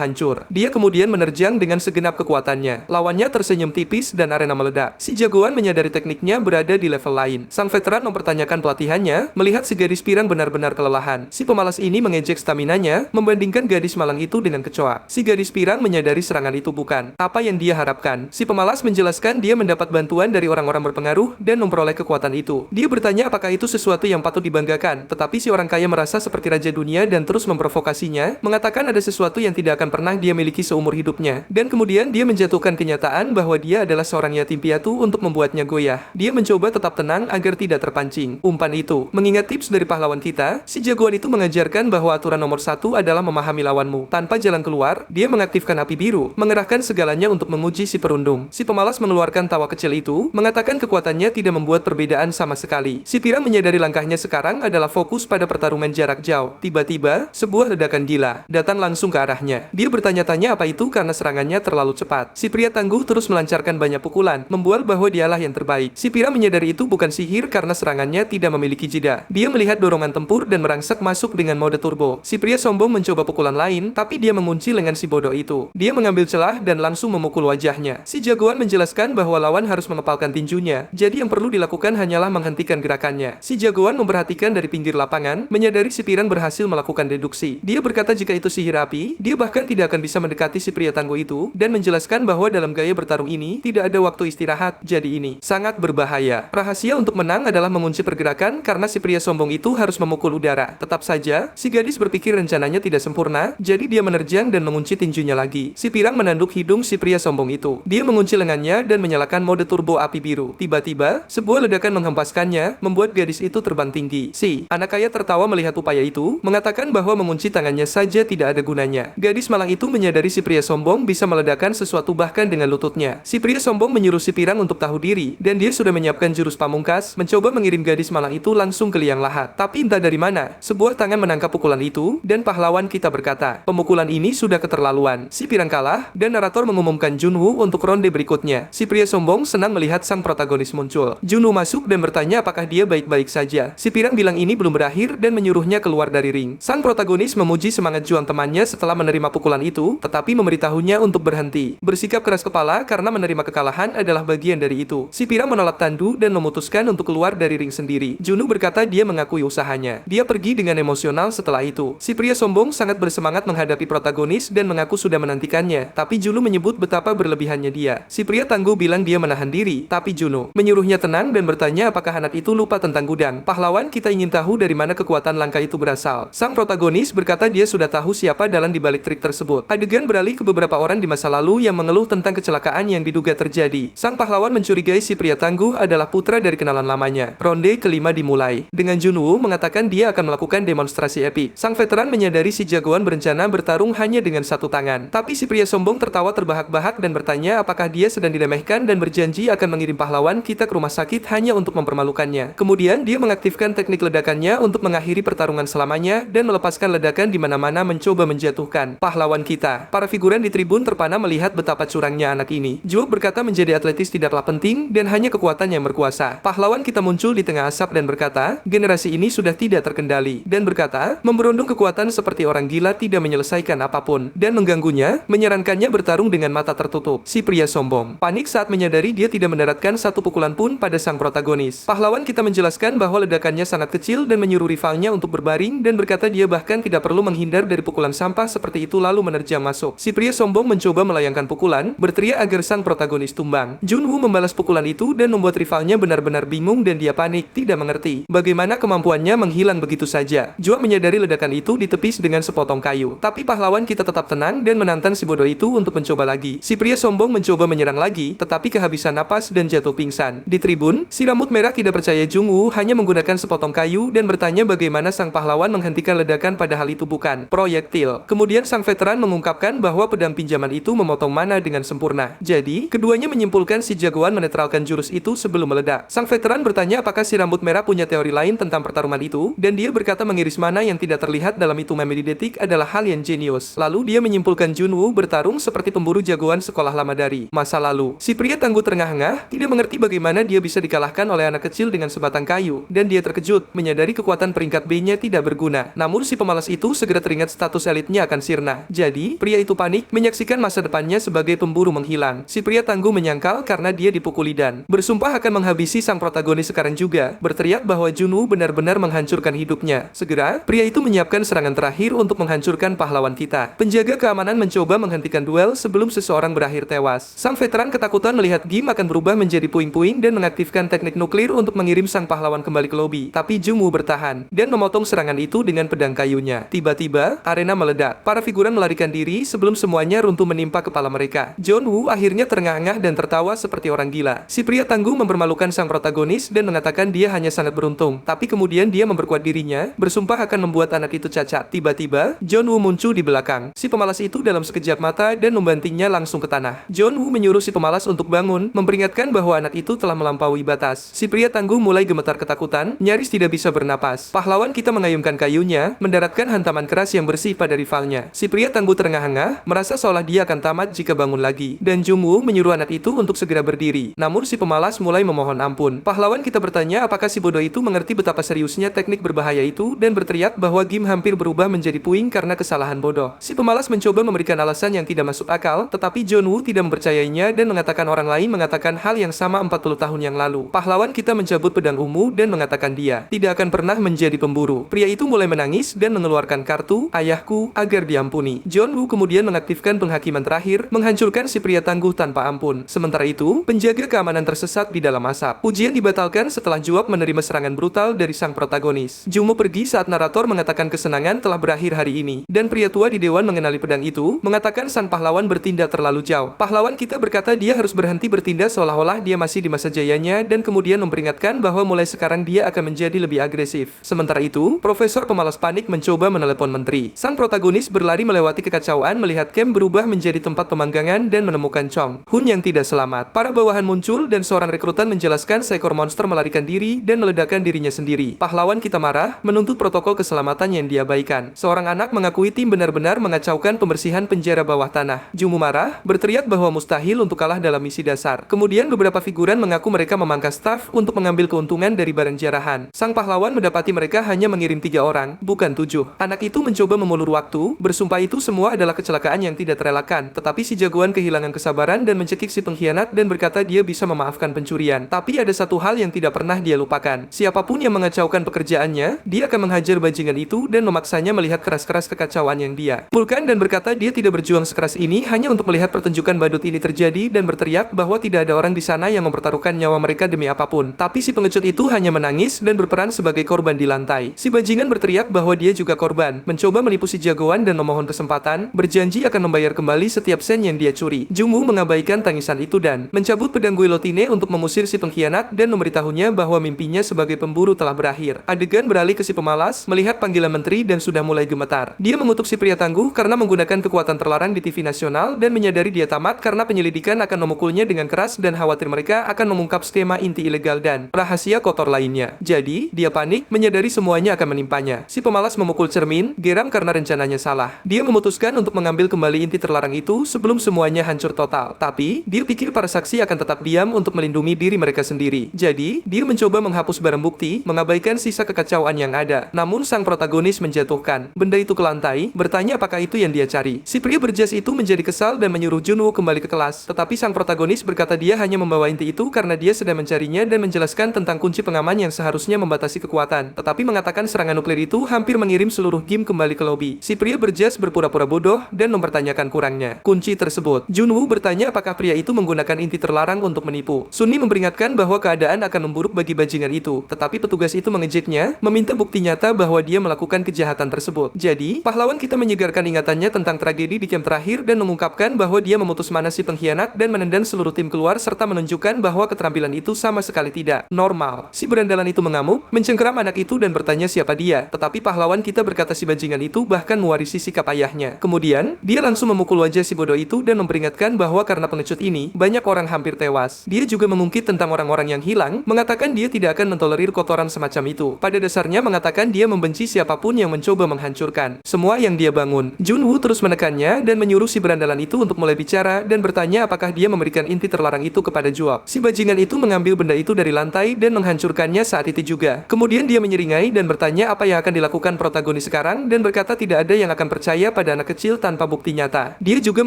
hancur. Dia kemudian menerjang dengan segenap kekuatannya. Lawannya tersenyum tipis dan arena meledak. Si jagoan menyadari tekniknya berada di level lain. Sang veteran mempertanyakan pelatihannya, melihat si gadis pirang benar-benar kelelahan. Si pemalas ini mengejek staminanya, membandingkan gadis malang itu dengan kecoa. Si gadis pirang menyadari serangan itu bukan apa yang dia harapkan. Si pemalas menjelaskan dia mendapat bantuan dari orang-orang berpengaruh dan memperoleh kekuatan itu. Dia bertanya apakah itu sesuatu yang patut dibanggakan, tetapi si orang kaya merasa seperti raja dunia dan terus memprovokasinya, mengatakan ada sesuatu yang tidak akan pernah dia miliki seumur hidupnya. Dan kemudian dia menjatuhkan kenyataan bahwa dia adalah seorang yatim piatu untuk membuatnya goyah. Dia mencoba tetap tenang agar tidak terpancing umpan itu. Mengingat tips dari pahlawan kita, si jagoan itu mengajarkan bahwa aturan nomor 1 adalah memahami lawanmu. Tanpa jalan keluar, dia mengaktifkan api biru, mengerahkan segalanya untuk menguji si perundung. Si pemalas mengeluarkan tawa kecil itu, mengatakan kekuatannya tidak membuat perbedaan sama sekali. Si pirang menyadari langkahnya sekarang adalah fokus pada pertarungan jarak jauh. Tiba-tiba, sebuah ledakan gila datang langsung ke arahnya. Dia bertanya-tanya apa itu karena serangannya terlalu cepat. Si pria tangguh terus melancarkan banyak pukulan, membual bahwa dialah yang terbaik. Si pirang menyadari itu bukan sihir karena serangannya tidak memiliki jeda. Dia melihat dorongan tempur dan merangsek masuk dengan mode turbo. Si pria sombong mencoba pukulan lain, tapi dia mengunci lengan si bodoh itu. Dia mengambil celah dan langsung memukul wajahnya. Si jagoan menjelaskan bahwa lawan harus mengepalkan tinjunya, jadi yang perlu dilakukan hanyalah menghentikan gerakannya. Si jagoan memperhatikan dari pinggir lapangan, menyadari si pirang berhasil melakukan deduksi. Dia berkata jika itu sihir api, dia bahkan tidak akan bisa mendekati si pria tangguh itu, dan menjelaskan bahwa dalam gaya bertarung ini, tidak ada waktu istirahat, jadi ini sangat berbahaya. Rahasia untuk menang adalah mengunci pergerakan karena si pria sombong itu harus memukul udara. Tetap saja, si gadis berpikir rencananya tidak sempurna, jadi dia menerjang dan mengunci tinjunya lagi. Si pirang menanduk hidung si pria sombong itu. Dia mengunci lengannya dan menyalakan mode turbo api biru. Tiba-tiba, sebuah ledakan menghempaskannya, membuat gadis itu terbang tinggi. Si anak kaya tertawa melihat upaya itu, mengatakan bahwa mengunci tangannya saja tidak ada gunanya. Gadis malang itu menyadari si pria sombong bisa meledakkan sesuatu bahkan dengan lututnya. Si pria sombong menyuruh si pirang untuk tahu diri, dan dia sudah menyiapkan jurus pamungkas, mencoba mengirim gadis malang itu langsung ke liang lahat. Tapi entah dari mana, sebuah tangan menangkap pukulan itu, dan pahlawan kita berkata, pemukulan ini sudah keterlaluan. Si pirang kalah, dan narator mengumumkan Junwoo untuk ronde berikutnya. Si pria sombong senang melihat sang protagonis muncul. Junwoo masuk dan bertanya apakah dia baik-baik saja. Si pirang bilang ini belum berakhir dan menyuruhnya keluar dari ring. Sang protagonis memuji semangat juang temannya setelah menerima pukulan itu, tetapi memberitahunya untuk berhenti. Bersikap keras kepala karena menerima kekalahan adalah bagian dari itu. Si pirang menolak tandu dan memutuskan untuk keluar dari ring sendiri. Junwoo berkata dia mengakui usahanya. Dia pergi dengan emosional setelah itu. Si pria sombong sangat bersemangat menghadapi protagonis dan mengaku sudah menantikannya, tapi Junwoo menyebut betapa berlebihannya dia. Si pria tangguh bilang dia menahan diri, tapi Junwoo menyuruhnya tenang dan bertanya apakah anak itu lupa tentang gudang. Pahlawan kita ingin tahu dari mana kekuatan langka itu berasal. Sang protagonis berkata dia sudah tahu siapa dalang di balik trik tersebut. Adegan beralih ke beberapa orang di masa lalu yang mengeluh tentang kecelakaan yang diduga terjadi. Sang pahlawan mencurigai si pria tangguh adalah putra dari kenalan lamanya. Ronde kelima dimulai dengan Junwoo mengatakan dia akan melakukan demonstrasi epik. Sang veteran menyadari si jagoan berencana bertarung hanya dengan satu tangan. Tapi si pria sombong tertawa terbahak-bahak dan bertanya apakah dia sedang diremehkan dan berjanji akan mengirim pahlawan kita ke rumah sakit hanya untuk mempermalukannya. Kemudian dia mengaktifkan teknik ledakannya untuk mengakhiri pertarungan selamanya dan melepaskan ledakan di mana-mana mencoba menjatuhkan pahlawan kita. Para figuran di tribun terpana melihat betapa curangnya anak ini. Juok berkata menjadi atletis tidaklah penting dan hanya kekuatan yang berkuasa. Pahlawan kita muncul di tengah asap dan berkata, generasi ini sudah tidak terkendali. Dan berkata, memberundung kekuatan seperti orang gila tidak menyelesaikan apapun. Dan mengganggunya, menyarankannya bertarung dengan mata tertutup. Si pria sombong panik saat menyadari dia tidak mendaratkan satu pukulan pun pada sang protagonis. Pahlawan kita menjelaskan bahwa ledakannya sangat kecil dan menyuruh rivalnya untuk berbaring dan berkata dia bahkan tidak perlu menghindar dari pukulan sampah seperti itu lalu menerjang masuk. Si pria sombong mencoba melayangkan pukulan, berteriak agar sang protagonis tumbang. Junwoo membalas pukulan itu dan membuat rivalnya benar-benar bingung dan dia panik, tidak mengerti bagaimana kemampuannya menghilang begitu saja. Juok menyadari ledakan itu ditepis dengan sepotong kayu. Tapi pahlawan kita tetap tenang dan menantang si bodoh itu untuk mencoba lagi. Si pria sombong mencoba menyerang lagi, tetapi kehabisan napas dan jatuh pingsan. Di tribun, si rambut merah tidak percaya Junwoo hanya menggunakan sepotong kayu dan bertanya bagaimana sang pahlawan menghentikan ledakan padahal itu bukan proyektil. Kemudian sang veteran mengungkapkan bahwa pedang pinjaman itu memotong mana dengan sempurna. Jadi, keduanya menyimpulkan si jagoan menetralkan jurus itu sebelum meledak. Sang veteran bertanya apakah si rambut merah punya teori lain tentang pertarungan itu, dan dia berkata mengiris mana yang tidak terlihat dalam itu milidetik adalah hal yang jenius. Lalu dia menyimpulkan Junwoo bertarung seperti pemburu jagoan jagoan sekolah lama dari masa lalu. Si pria tangguh terengah-engah, tidak mengerti bagaimana dia bisa dikalahkan oleh anak kecil dengan sebatang kayu, dan dia terkejut, menyadari kekuatan peringkat B-nya tidak berguna. Namun si pemalas itu segera teringat status elitnya akan sirna. Jadi, pria itu panik, menyaksikan masa depannya sebagai pemburu menghilang. Si pria tangguh menyangkal karena dia dipukuli dan bersumpah akan menghabisi sang protagonis sekarang juga, berteriak bahwa Junwoo benar-benar menghancurkan hidupnya. Segera, pria itu menyiapkan serangan terakhir untuk menghancurkan pahlawan kita. Penjaga keamanan mencoba menghentikan duel sebelum seseorang berakhir tewas. Sang veteran ketakutan melihat Gim akan berubah menjadi puing-puing dan mengaktifkan teknik nuklir untuk mengirim sang pahlawan kembali ke lobi. Tapi Junwoo bertahan dan memotong serangan itu dengan pedang kayunya. Tiba-tiba, arena meledak. Para figuran melarikan diri sebelum semuanya runtuh menimpa kepala mereka. Junwoo akhirnya terengah-engah dan tertawa seperti orang gila. Si pria tangguh mempermalukan sang protagonis dan mengatakan dia hanya sangat beruntung. Tapi kemudian dia memperkuat dirinya, bersumpah akan membuat anak itu cacat. Tiba-tiba, Junwoo muncul di belakang. Si pemalas itu dalam sekejap mata dan membantingnya langsung ke tanah. Junwoo menyuruh si pemalas untuk bangun, memperingatkan bahwa anak itu telah melampaui batas. Si pria tangguh mulai gemetar ketakutan, nyaris tidak bisa bernapas. Pahlawan kita mengayunkan kayunya, mendaratkan hantaman keras yang bersih pada rivalnya. Si pria tangguh terengah-engah, merasa seolah dia akan tamat jika bangun lagi. Dan Junwoo menyuruh anak itu untuk segera berdiri. Namun si pemalas mulai memohon ampun. Pahlawan kita bertanya apakah si bodoh itu mengerti betapa seriusnya teknik berbahaya itu dan berteriak bahwa Gim hampir berubah menjadi puing karena kesalahan bodoh. Si pemalas mencoba memberikan alasan yang tidak masuk akal, tetapi Junwoo tidak mempercayainya dan mengatakan orang lain mengatakan hal yang sama 40 tahun yang lalu. Pahlawan kita mencabut pedang ungu dan mengatakan dia tidak akan pernah menjadi pemburu. Pria itu mulai menangis dan mengeluarkan kartu ayahku agar diampuni. Junwoo kemudian mengaktifkan penghakiman terakhir, menghancurkan si pria tangguh tanpa ampun. Sementara itu, penjaga keamanan tersesat di dalam asap. Ujian dibatalkan setelah Juab menerima serangan brutal dari sang protagonis. Junwoo pergi saat narator mengatakan kesenangan telah berakhir hari ini, dan pria tua di dewan mengenali pedang itu, mengatakan sang pahlawan bertindak terlalu jauh. Pahlawan kita berkata dia harus berhenti bertindak seolah-olah dia masih di masa jayanya dan kemudian memperingatkan bahwa mulai sekarang dia akan menjadi lebih agresif. Sementara itu, Profesor Pemalas panik mencoba menelepon menteri. Sang protagonis berlari melewati kekacauan melihat camp berubah menjadi tempat pemanggangan dan menemukan Chong Hun yang tidak selamat. Para bawahan muncul dan seorang rekrutan menjelaskan seekor monster melarikan diri dan meledakkan dirinya sendiri. Pahlawan kita marah, menuntut protokol keselamatan yang diabaikan. Seorang anak mengakui tim benar-benar mengacaukan pembersihan penjara bawah tanah. Junwoo marah, berteriak bahwa mustahil untuk kalah dalam misi dasar. Kemudian beberapa figuran mengaku mereka memangkas staf untuk mengambil keuntungan dari barang jarahan. Sang pahlawan mendapati mereka hanya mengirim 3 orang, bukan 7. Anak itu mencoba memulur waktu, bersumpah itu semua adalah kecelakaan yang tidak terelakkan. Tetapi si jagoan kehilangan kesabaran dan mencekik si pengkhianat dan berkata dia bisa memaafkan pencurian. Tapi ada satu hal yang tidak pernah dia lupakan. Siapapun yang mengacaukan pekerjaannya, dia akan menghajar bajingan itu dan memaksanya melihat keras-keras kekacauan yang dia timbulkan dan berkata dia tidak berjuang sekeras ini hanya untuk melihat pertunjukan badut ini terjadi dan berteriak bahwa tidak ada orang di sana yang mempertaruhkan nyawa mereka demi apapun. Tapi si pengecut itu hanya menangis dan berperan sebagai korban di lantai. Si bajingan berteriak bahwa dia juga korban, mencoba menipu si jagoan dan memohon kesempatan, berjanji akan membayar kembali setiap sen yang dia curi. Junwoo mengabaikan tangisan itu dan mencabut pedang guillotine untuk mengusir si pengkhianat dan memberitahunya bahwa mimpinya sebagai pemburu telah berakhir. Adegan beralih ke si pemalas, melihat panggilan menteri dan sudah mulai gemetar. Dia mengutuk si pria tangguh karena menggunakan kekuatan terlarang di TV nasional dan menyadari dia tamat karena penyelidikan akan memukulnya dengan keras dan khawatir mereka akan mengungkap skema inti ilegal dan rahasia kotor lainnya. Jadi, dia panik, menyadari semuanya akan menimpanya. Si pemalas memukul cermin, geram karena rencananya salah. Dia memutuskan untuk mengambil kembali inti terlarang itu sebelum semuanya hancur total. Tapi, dia pikir para saksi akan tetap diam untuk melindungi diri mereka sendiri. Jadi, dia mencoba menghapus barang bukti, mengabaikan sisa kekacauan yang ada. Namun, sang protagonis menjatuhkan benda itu ke lantai, bertanya apakah itu yang dia cari. Si pria berjas itu menjadi kesal dan menyuruh Junwoo kembali ke kelas. Tetapi sang protagonis berkata dia hanya membawa inti itu karena dia sedang mencarinya dan menjelaskan tentang kunci pengaman yang seharusnya membatasi kekuatan. Tetapi mengatakan serangan nuklir itu hampir mengirim seluruh Gim kembali ke lobi. Si pria berjas berpura-pura bodoh dan mempertanyakan kurangnya kunci tersebut. Junwoo bertanya apakah pria itu menggunakan inti terlarang untuk menipu. Sunni memperingatkan bahwa keadaan akan memburuk bagi bajingan itu. Tetapi petugas itu mengejeknya, meminta bukti nyata bahwa dia melakukan kejahatan tersebut. Jadi, pahlawan kita menyegarkan ingatannya tentang tragedi di camp terakhir dan mengungkapkan bahwa dia memutus mana si pengkhianat dan menendang seluruh tim keluar serta menunjukkan bahwa keterampilan itu sama sekali tidak normal. Si berandalan itu mengamuk, mencengkeram anak itu dan bertanya siapa dia. Tetapi pahlawan kita berkata si bajingan itu bahkan mewarisi sikap ayahnya. Kemudian, dia langsung memukul wajah si bodoh itu dan memperingatkan bahwa karena pengecut ini, banyak orang hampir tewas. Dia juga mengungkit tentang orang-orang yang hilang, mengatakan dia tidak akan mentolerir kotoran semacam itu. Pada dasarnya mengatakan dia membenci siapapun yang mencoba menghancurkan semua yang dia bangun. Junwoo terus menekannya dan menyuruh si berandalan itu untuk untuk mulai bicara dan bertanya apakah dia memberikan inti terlarang itu kepada Juok. Si bajingan itu mengambil benda itu dari lantai dan menghancurkannya saat itu juga. Kemudian dia menyeringai dan bertanya apa yang akan dilakukan protagonis sekarang dan berkata tidak ada yang akan percaya pada anak kecil tanpa bukti nyata. Dia juga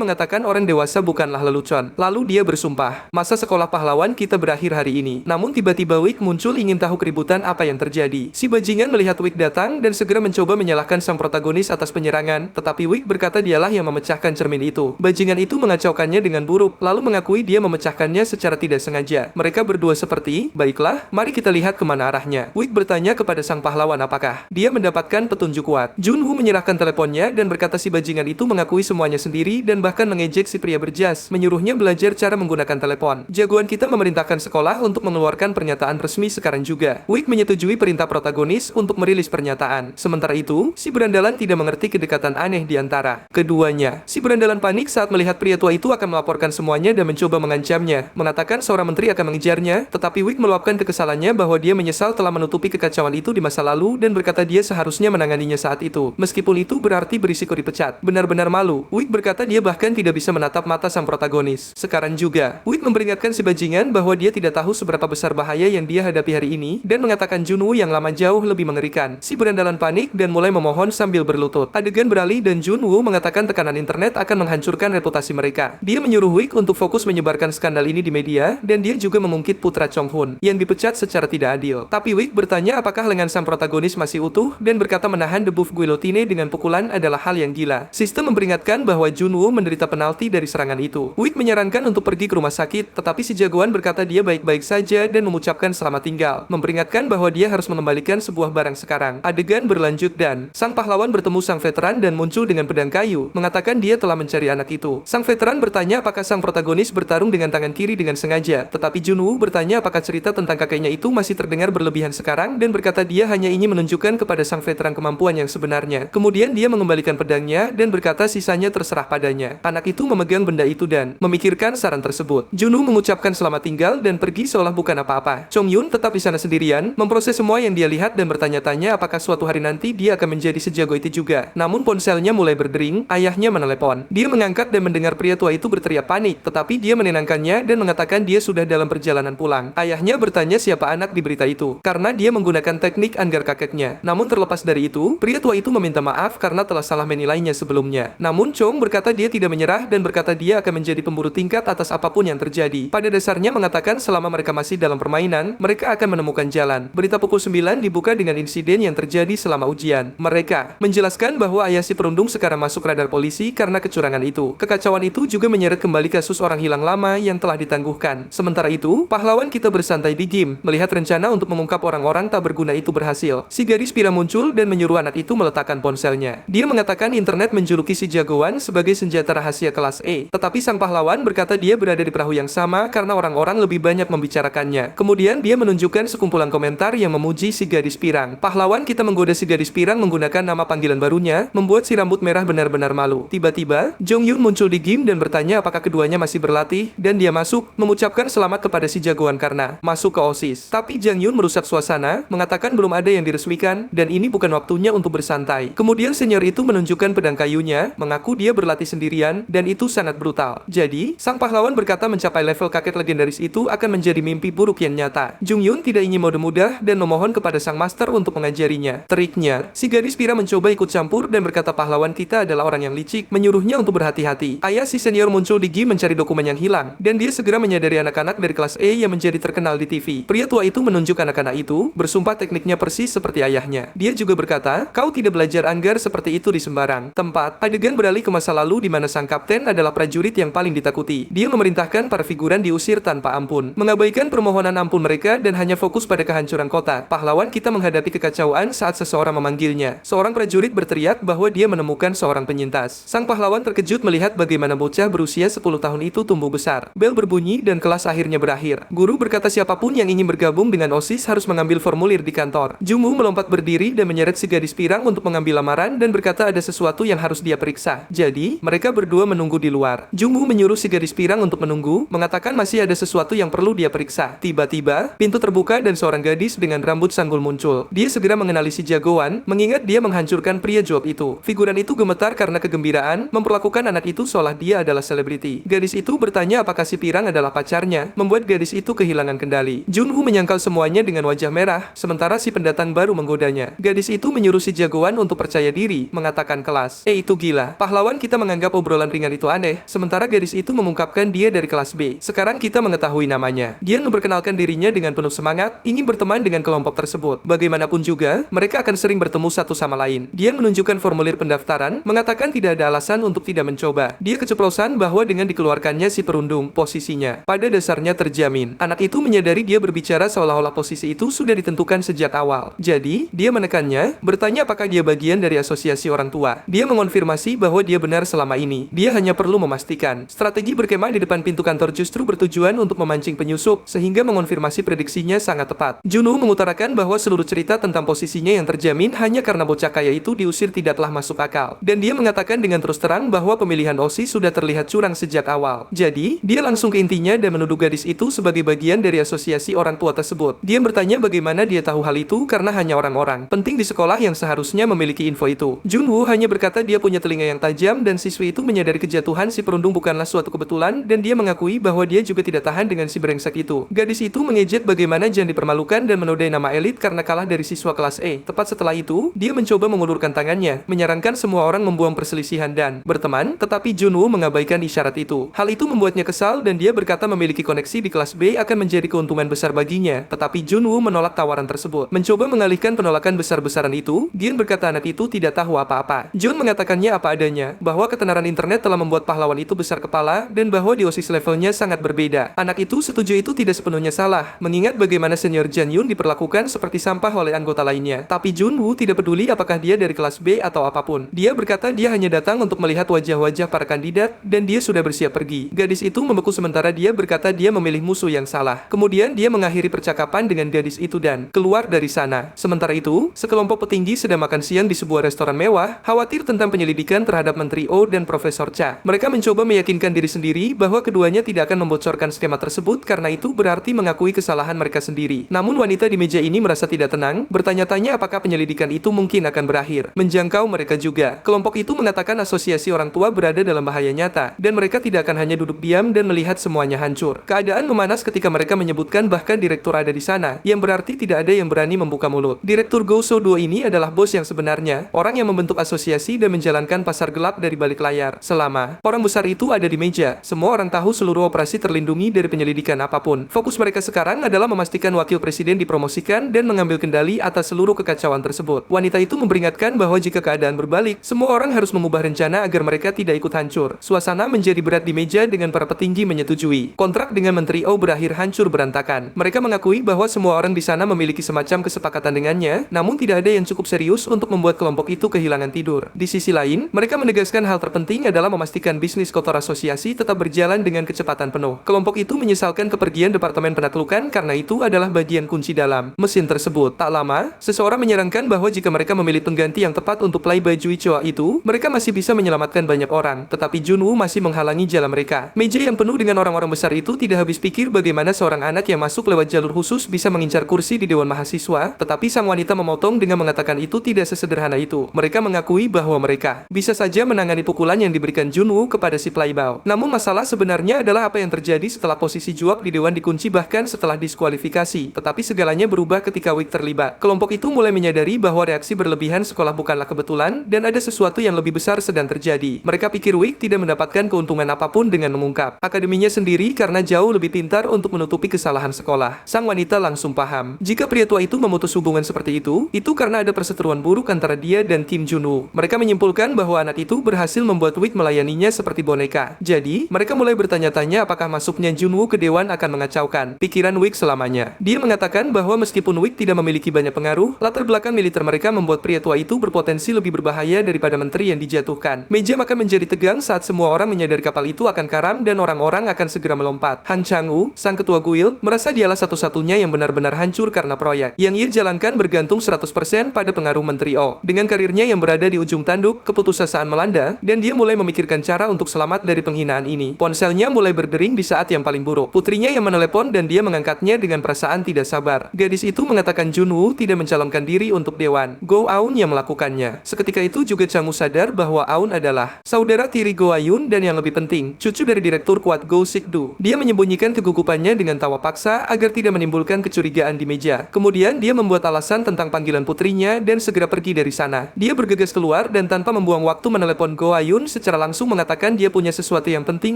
mengatakan orang dewasa bukanlah lelucon. Lalu dia bersumpah, masa sekolah pahlawan kita berakhir hari ini. Namun tiba-tiba Wick muncul ingin tahu keributan apa yang terjadi. Si bajingan melihat Wick datang dan segera mencoba menyalahkan sang protagonis atas penyerangan, tetapi Wick berkata dialah yang memecahkan cermin itu. Bajingan itu mengacaukannya dengan buruk, lalu mengakui dia memecahkannya secara tidak sengaja. Mereka berdua seperti, baiklah, mari kita lihat kemana arahnya. Wick bertanya kepada sang pahlawan apakah dia mendapatkan petunjuk kuat. Junwoo menyerahkan teleponnya dan berkata si bajingan itu mengakui semuanya sendiri dan bahkan mengejek si pria berjas, menyuruhnya belajar cara menggunakan telepon. Jagoan kita memerintahkan sekolah untuk mengeluarkan pernyataan resmi sekarang juga. Wick menyetujui perintah protagonis untuk merilis pernyataan. Sementara itu, si berandalan tidak mengerti kedekatan aneh di antara keduanya. Si berandalan panik saat melihat pria tua itu akan melaporkan semuanya dan mencoba mengancamnya, mengatakan seorang menteri akan mengejarnya, tetapi Wick meluapkan kekesalannya bahwa dia menyesal telah menutupi kekacauan itu di masa lalu dan berkata dia seharusnya menanganinya saat itu, meskipun itu berarti berisiko dipecat. Benar-benar malu, Wick berkata dia bahkan tidak bisa menatap mata sang protagonis. Sekarang juga, Wick memperingatkan si bajingan bahwa dia tidak tahu seberapa besar bahaya yang dia hadapi hari ini dan mengatakan Junwoo yang lama jauh lebih mengerikan. Si berandalan panik dan mulai memohon sambil berlutut. Adegan beralih dan Junwoo mengatakan tekanan internet akan menghancurkan reputasi mereka. Dia menyuruh Wick untuk fokus menyebarkan skandal ini di media dan dia juga mengungkit putra Chong Hun yang dipecat secara tidak adil. Tapi Wick bertanya apakah lengan sang protagonis masih utuh dan berkata menahan debuff guillotine dengan pukulan adalah hal yang gila. Sistem memperingatkan bahwa Junwoo menderita penalti dari serangan itu. Wick menyarankan untuk pergi ke rumah sakit, tetapi si jagoan berkata dia baik-baik saja dan mengucapkan selamat tinggal, memperingatkan bahwa dia harus mengembalikan sebuah barang sekarang. Adegan berlanjut dan sang pahlawan bertemu sang veteran dan muncul dengan pedang kayu, mengatakan dia telah mencari anak itu. Sang veteran bertanya apakah sang protagonis bertarung dengan tangan kiri dengan sengaja, tetapi Junwoo bertanya apakah cerita tentang kakeknya itu masih terdengar berlebihan sekarang dan berkata dia hanya ingin menunjukkan kepada sang veteran kemampuan yang sebenarnya. Kemudian dia mengembalikan pedangnya dan berkata sisanya terserah padanya. Anak itu memegang benda itu dan memikirkan saran tersebut. Junwoo mengucapkan selamat tinggal dan pergi seolah bukan apa-apa. Chong Yun tetap di sana sendirian, memproses semua yang dia lihat dan bertanya-tanya apakah suatu hari nanti dia akan menjadi sejago itu juga. Namun ponselnya mulai berdering, ayahnya menelepon. Dia mengangkat dan mendengar pria tua itu berteriak panik, tetapi dia menenangkannya dan mengatakan dia sudah dalam perjalanan pulang. Ayahnya bertanya siapa anak di berita itu, karena dia menggunakan teknik anggar kakeknya. Namun terlepas dari itu, pria tua itu meminta maaf karena telah salah menilainya sebelumnya. Namun Chong berkata dia tidak menyerah dan berkata dia akan menjadi pemburu tingkat atas apapun yang terjadi. Pada dasarnya mengatakan selama mereka masih dalam permainan, mereka akan menemukan jalan. Berita pukul 9 dibuka dengan insiden yang terjadi selama ujian. Mereka menjelaskan bahwa ayah si perundung sekarang masuk radar polisi karena kecurangan itu. Kekacauan itu juga menyeret kembali kasus orang hilang lama yang telah ditangguhkan. Sementara itu, pahlawan kita bersantai di game, melihat rencana untuk mengungkap orang-orang tak berguna itu berhasil. Si gadis Pira muncul dan menyuruh anak itu meletakkan ponselnya. Dia mengatakan internet menjuluki si jagoan sebagai senjata rahasia kelas E. Tetapi sang pahlawan berkata dia berada di perahu yang sama karena orang-orang lebih banyak membicarakannya. Kemudian dia menunjukkan sekumpulan komentar yang memuji si gadis pirang. Pahlawan kita menggoda si gadis pirang menggunakan nama panggilan barunya, membuat si rambut merah benar-benar malu. Tiba-tiba, Jong Yun muncul di game dan bertanya apakah keduanya masih berlatih, dan dia masuk, mengucapkan selamat kepada si jagoan karena masuk ke OSIS. Tapi Jang Yun merusak suasana, mengatakan belum ada yang diresmikan, dan ini bukan waktunya untuk bersantai. Kemudian senior itu menunjukkan pedang kayunya, mengaku dia berlatih sendirian, dan itu sangat brutal. Jadi, sang pahlawan berkata mencapai level kakek legendaris itu akan menjadi mimpi buruk yang nyata. Jung Yun tidak ingin mode mudah dan memohon kepada sang master untuk mengajarinya. Triknya, si gadis Pira mencoba ikut campur dan berkata pahlawan kita adalah orang yang licik, menyuruhnya untuk berhati-hati. Ayah si senior muncul di game mencari dokumen yang hilang, dan dia segera menyadari anak-anak dari kelas E yang menjadi terkenal di TV. Pria tua itu menunjuk anak-anak itu, bersumpah tekniknya persis seperti ayahnya. Dia juga berkata, kau tidak belajar anggar seperti itu di sembarang tempat. Adegan beralih ke masa lalu di mana sang kapten adalah prajurit yang paling ditakuti. Dia memerintahkan para figuran diusir tanpa ampun, mengabaikan permohonan ampun mereka dan hanya fokus pada kehancuran kota. Pahlawan kita menghadapi kekacauan saat seseorang memanggilnya. Seorang prajurit berteriak bahwa dia menemukan seorang penyintas. Sang pahlawan terkejut melihat bagaimana bocah berusia 10 tahun itu tumbuh besar. Bel berbunyi dan kelas akhirnya berakhir. Guru berkata siapapun yang ingin bergabung dengan OSIS harus mengambil formulir di kantor. Jungwoo melompat berdiri dan menyeret si gadis pirang untuk mengambil lamaran dan berkata ada sesuatu yang harus dia periksa. Jadi, mereka berdua menunggu di luar. Jungwoo menyuruh si gadis pirang untuk menunggu, mengatakan masih ada sesuatu yang perlu dia periksa. Tiba-tiba, pintu terbuka dan seorang gadis dengan rambut sanggul muncul. Dia segera mengenali si jagoan, mengingat dia menghancurkan pria Job itu. Figuran itu gemetar karena kegembiraan, memperlakukan anak itu itu seolah dia adalah selebriti. Gadis itu bertanya apakah si pirang adalah pacarnya, membuat gadis itu kehilangan kendali. Junwoo menyangkal semuanya dengan wajah merah, sementara si pendatang baru menggodanya. Gadis itu menyuruh si jagoan untuk percaya diri, mengatakan kelas. Itu gila. Pahlawan kita menganggap obrolan ringan itu aneh, sementara gadis itu mengungkapkan dia dari kelas B. Sekarang kita mengetahui namanya. Dia memperkenalkan dirinya dengan penuh semangat, ingin berteman dengan kelompok tersebut. Bagaimanapun juga, mereka akan sering bertemu satu sama lain. Dia menunjukkan formulir pendaftaran, mengatakan tidak ada alasan untuk tidak mencoba. Dia keceplosan bahwa dengan dikeluarkannya si perundung, posisinya pada dasarnya terjamin. Anak itu menyadari dia berbicara seolah-olah posisi itu sudah ditentukan sejak awal. Jadi, dia menekannya, bertanya apakah dia bagian dari asosiasi orang tua. Dia mengonfirmasi bahwa dia benar selama ini. Dia hanya perlu memastikan. Strategi berkemah di depan pintu kantor justru bertujuan untuk memancing penyusup, sehingga mengonfirmasi prediksinya sangat tepat. Junwoo mengutarakan bahwa seluruh cerita tentang posisinya yang terjamin hanya karena bocah kaya itu diusir tidaklah masuk akal. Dan dia mengatakan dengan terus terang bahwa pemilihan OSI sudah terlihat curang sejak awal. Jadi, dia langsung ke intinya dan menuduh gadis itu sebagai bagian dari asosiasi orang tua tersebut. Dia bertanya bagaimana dia tahu hal itu karena hanya orang-orang penting di sekolah yang seharusnya memiliki info itu. Junwoo hanya berkata dia punya telinga yang tajam dan siswi itu menyadari kejatuhan si perundung bukanlah suatu kebetulan dan dia mengakui bahwa dia juga tidak tahan dengan si brengsek itu. Gadis itu mengejek bagaimana Jan dipermalukan dan menodai nama elit karena kalah dari siswa kelas E. Tepat setelah itu, dia mencoba mengulurkan tangannya, menyarankan semua orang membuang perselisihan dan berteman, tetapi Junwoo mengabaikan isyarat itu. Hal itu membuatnya kesal dan dia berkata memiliki koneksi di kelas B akan menjadi keuntungan besar baginya, tetapi Junwoo menolak tawaran tersebut. Mencoba mengalihkan penolakan besar-besaran itu, Dian berkata anak itu tidak tahu apa-apa. John mengatakannya apa adanya, bahwa ketenaran internet telah membuat pahlawan itu besar kepala dan bahwa di OSIS levelnya sangat berbeda. Anak itu setuju itu tidak sepenuhnya salah, mengingat bagaimana senior Jan Yun diperlakukan seperti sampah oleh anggota lainnya. Tapi Junwoo tidak peduli apakah dia dari kelas B atau apapun. Dia berkata dia hanya datang untuk melihat wajah-wajah para kandidat dan dia sudah bersiap pergi. Gadis itu membeku sementara dia berkata dia memilih musuh yang salah. Kemudian dia mengakhiri percakapan dengan gadis itu dan keluar dari sana. Sementara itu, sekelompok petinggi sedang makan siang di sebuah restoran mewah, khawatir tentang penyelidikan terhadap Menteri O dan Profesor Cha. Mereka mencoba meyakinkan diri sendiri bahwa keduanya tidak akan membocorkan skema tersebut karena itu berarti mengakui kesalahan mereka sendiri. Namun wanita di meja ini merasa tidak tenang, bertanya-tanya apakah penyelidikan itu mungkin akan berakhir. Menjangkau mereka juga. Kelompok itu mengatakan asosiasi orang tua berada dalam bahaya nyata, dan mereka tidak akan hanya duduk diam dan melihat semuanya hancur. Keadaan memanas ketika mereka menyebutkan bahkan direktur ada di sana, yang berarti tidak ada yang berani membuka mulut. Direktur Goso 2 ini adalah bos yang sebenarnya, orang yang membentuk asosiasi dan menjalankan pasar gelap dari balik layar. Selama orang besar itu ada di meja, semua orang tahu seluruh operasi terlindungi dari penyelidikan apapun. Fokus mereka sekarang adalah memastikan wakil presiden dipromosikan dan mengambil kendali atas seluruh kekacauan tersebut. Wanita itu memperingatkan bahwa jika keadaan berbalik, semua orang harus mengubah rencana agar mereka tidak ikut hancur. Suasana menjadi berat di meja dengan para petinggi menyetujui. Kontrak dengan Menteri O berakhir hancur berantakan. Mereka mengakui bahwa semua orang di sana memiliki semacam kesepakatan dengannya, namun tidak ada yang cukup serius untuk membuat kelompok itu kehilangan tidur. Di sisi lain, mereka menegaskan hal terpenting adalah memastikan bisnis kotor asosiasi tetap berjalan dengan kecepatan penuh. Kelompok itu menyesalkan kepergian Departemen Penaklukan karena itu adalah bagian kunci dalam mesin tersebut. Tak lama, seseorang menyarankan bahwa jika mereka memilih pengganti yang tepat untuk playboy Jui Choa itu, mereka masih bisa menyelamatkan banyak orang, tetapi Junwoo masih menghalangi jalan mereka. Meja yang penuh dengan orang-orang besar itu tidak habis pikir bagaimana seorang anak yang masuk lewat jalur khusus bisa mengincar kursi di Dewan Mahasiswa, tetapi sang wanita memotong dengan mengatakan itu tidak sesederhana itu. Mereka mengakui bahwa mereka bisa saja menangani pukulan yang diberikan Junwoo kepada si playboy. Namun masalah sebenarnya adalah apa yang terjadi setelah posisi Juak di Dewan dikunci bahkan setelah diskualifikasi. Tetapi segalanya berubah ketika Wick terlibat. Kelompok itu mulai menyadari bahwa reaksi berlebihan sekolah bukanlah kebetulan dan ada sesuatu yang lebih besar sedang terjadi. Mereka pikir Wick tidak mendapatkan keuntungan apapun dengan mengungkap akademinya sendiri karena jauh lebih pintar untuk menutupi kesalahan sekolah. Sang wanita langsung paham. Jika pria tua itu memutus hubungan seperti itu karena ada perseteruan buruk antara dia dan Kim Junwoo. Mereka menyimpulkan bahwa anak itu berhasil membuat Wick melayaninya seperti boneka. Jadi, mereka mulai bertanya-tanya apakah masuknya Junwoo ke Dewan akan mengacaukan pikiran Wick selamanya. Dia mengatakan bahwa meskipun Wick tidak memiliki banyak pengaruh, latar belakang militer mereka membuat pria tua itu berpotensi lebih berbahaya daripada menteri yang dijatuhkan. Meja makan menjadi tegang saat semua orang menyadari kapal itu akan karam dan orang-orang akan segera melompat. Han Chang-woo, sang ketua guild, merasa dialah satu-satunya yang benar-benar hancur karena proyek yang ia jalankan bergantung 100% pada pengaruh Menteri O. Dengan karirnya yang berada di ujung tanduk, keputusasaan melanda, dan dia mulai memikirkan cara untuk selamat dari penghinaan ini. Ponselnya mulai berdering di saat yang paling buruk. Putrinya yang menelepon dan dia mengangkatnya dengan perasaan tidak sabar. Gadis itu mengatakan Junwoo tidak mencalonkan diri untuk Dewan. Go Aun yang melakukannya. Seketika itu juga Chang-woo sadar bahwa Aun adalah saudara tiri Go Ayun, dan yang lebih penting, cucu dari direktur kuat Go Sik-du. Dia menyembunyikan kegugupannya dengan tawa paksa agar tidak menimbulkan kecurigaan di meja. Kemudian dia membuat alasan tentang panggilan putrinya dan segera pergi dari sana. Dia bergegas keluar dan tanpa membuang waktu menelepon Go Ayun secara langsung mengatakan dia punya sesuatu yang penting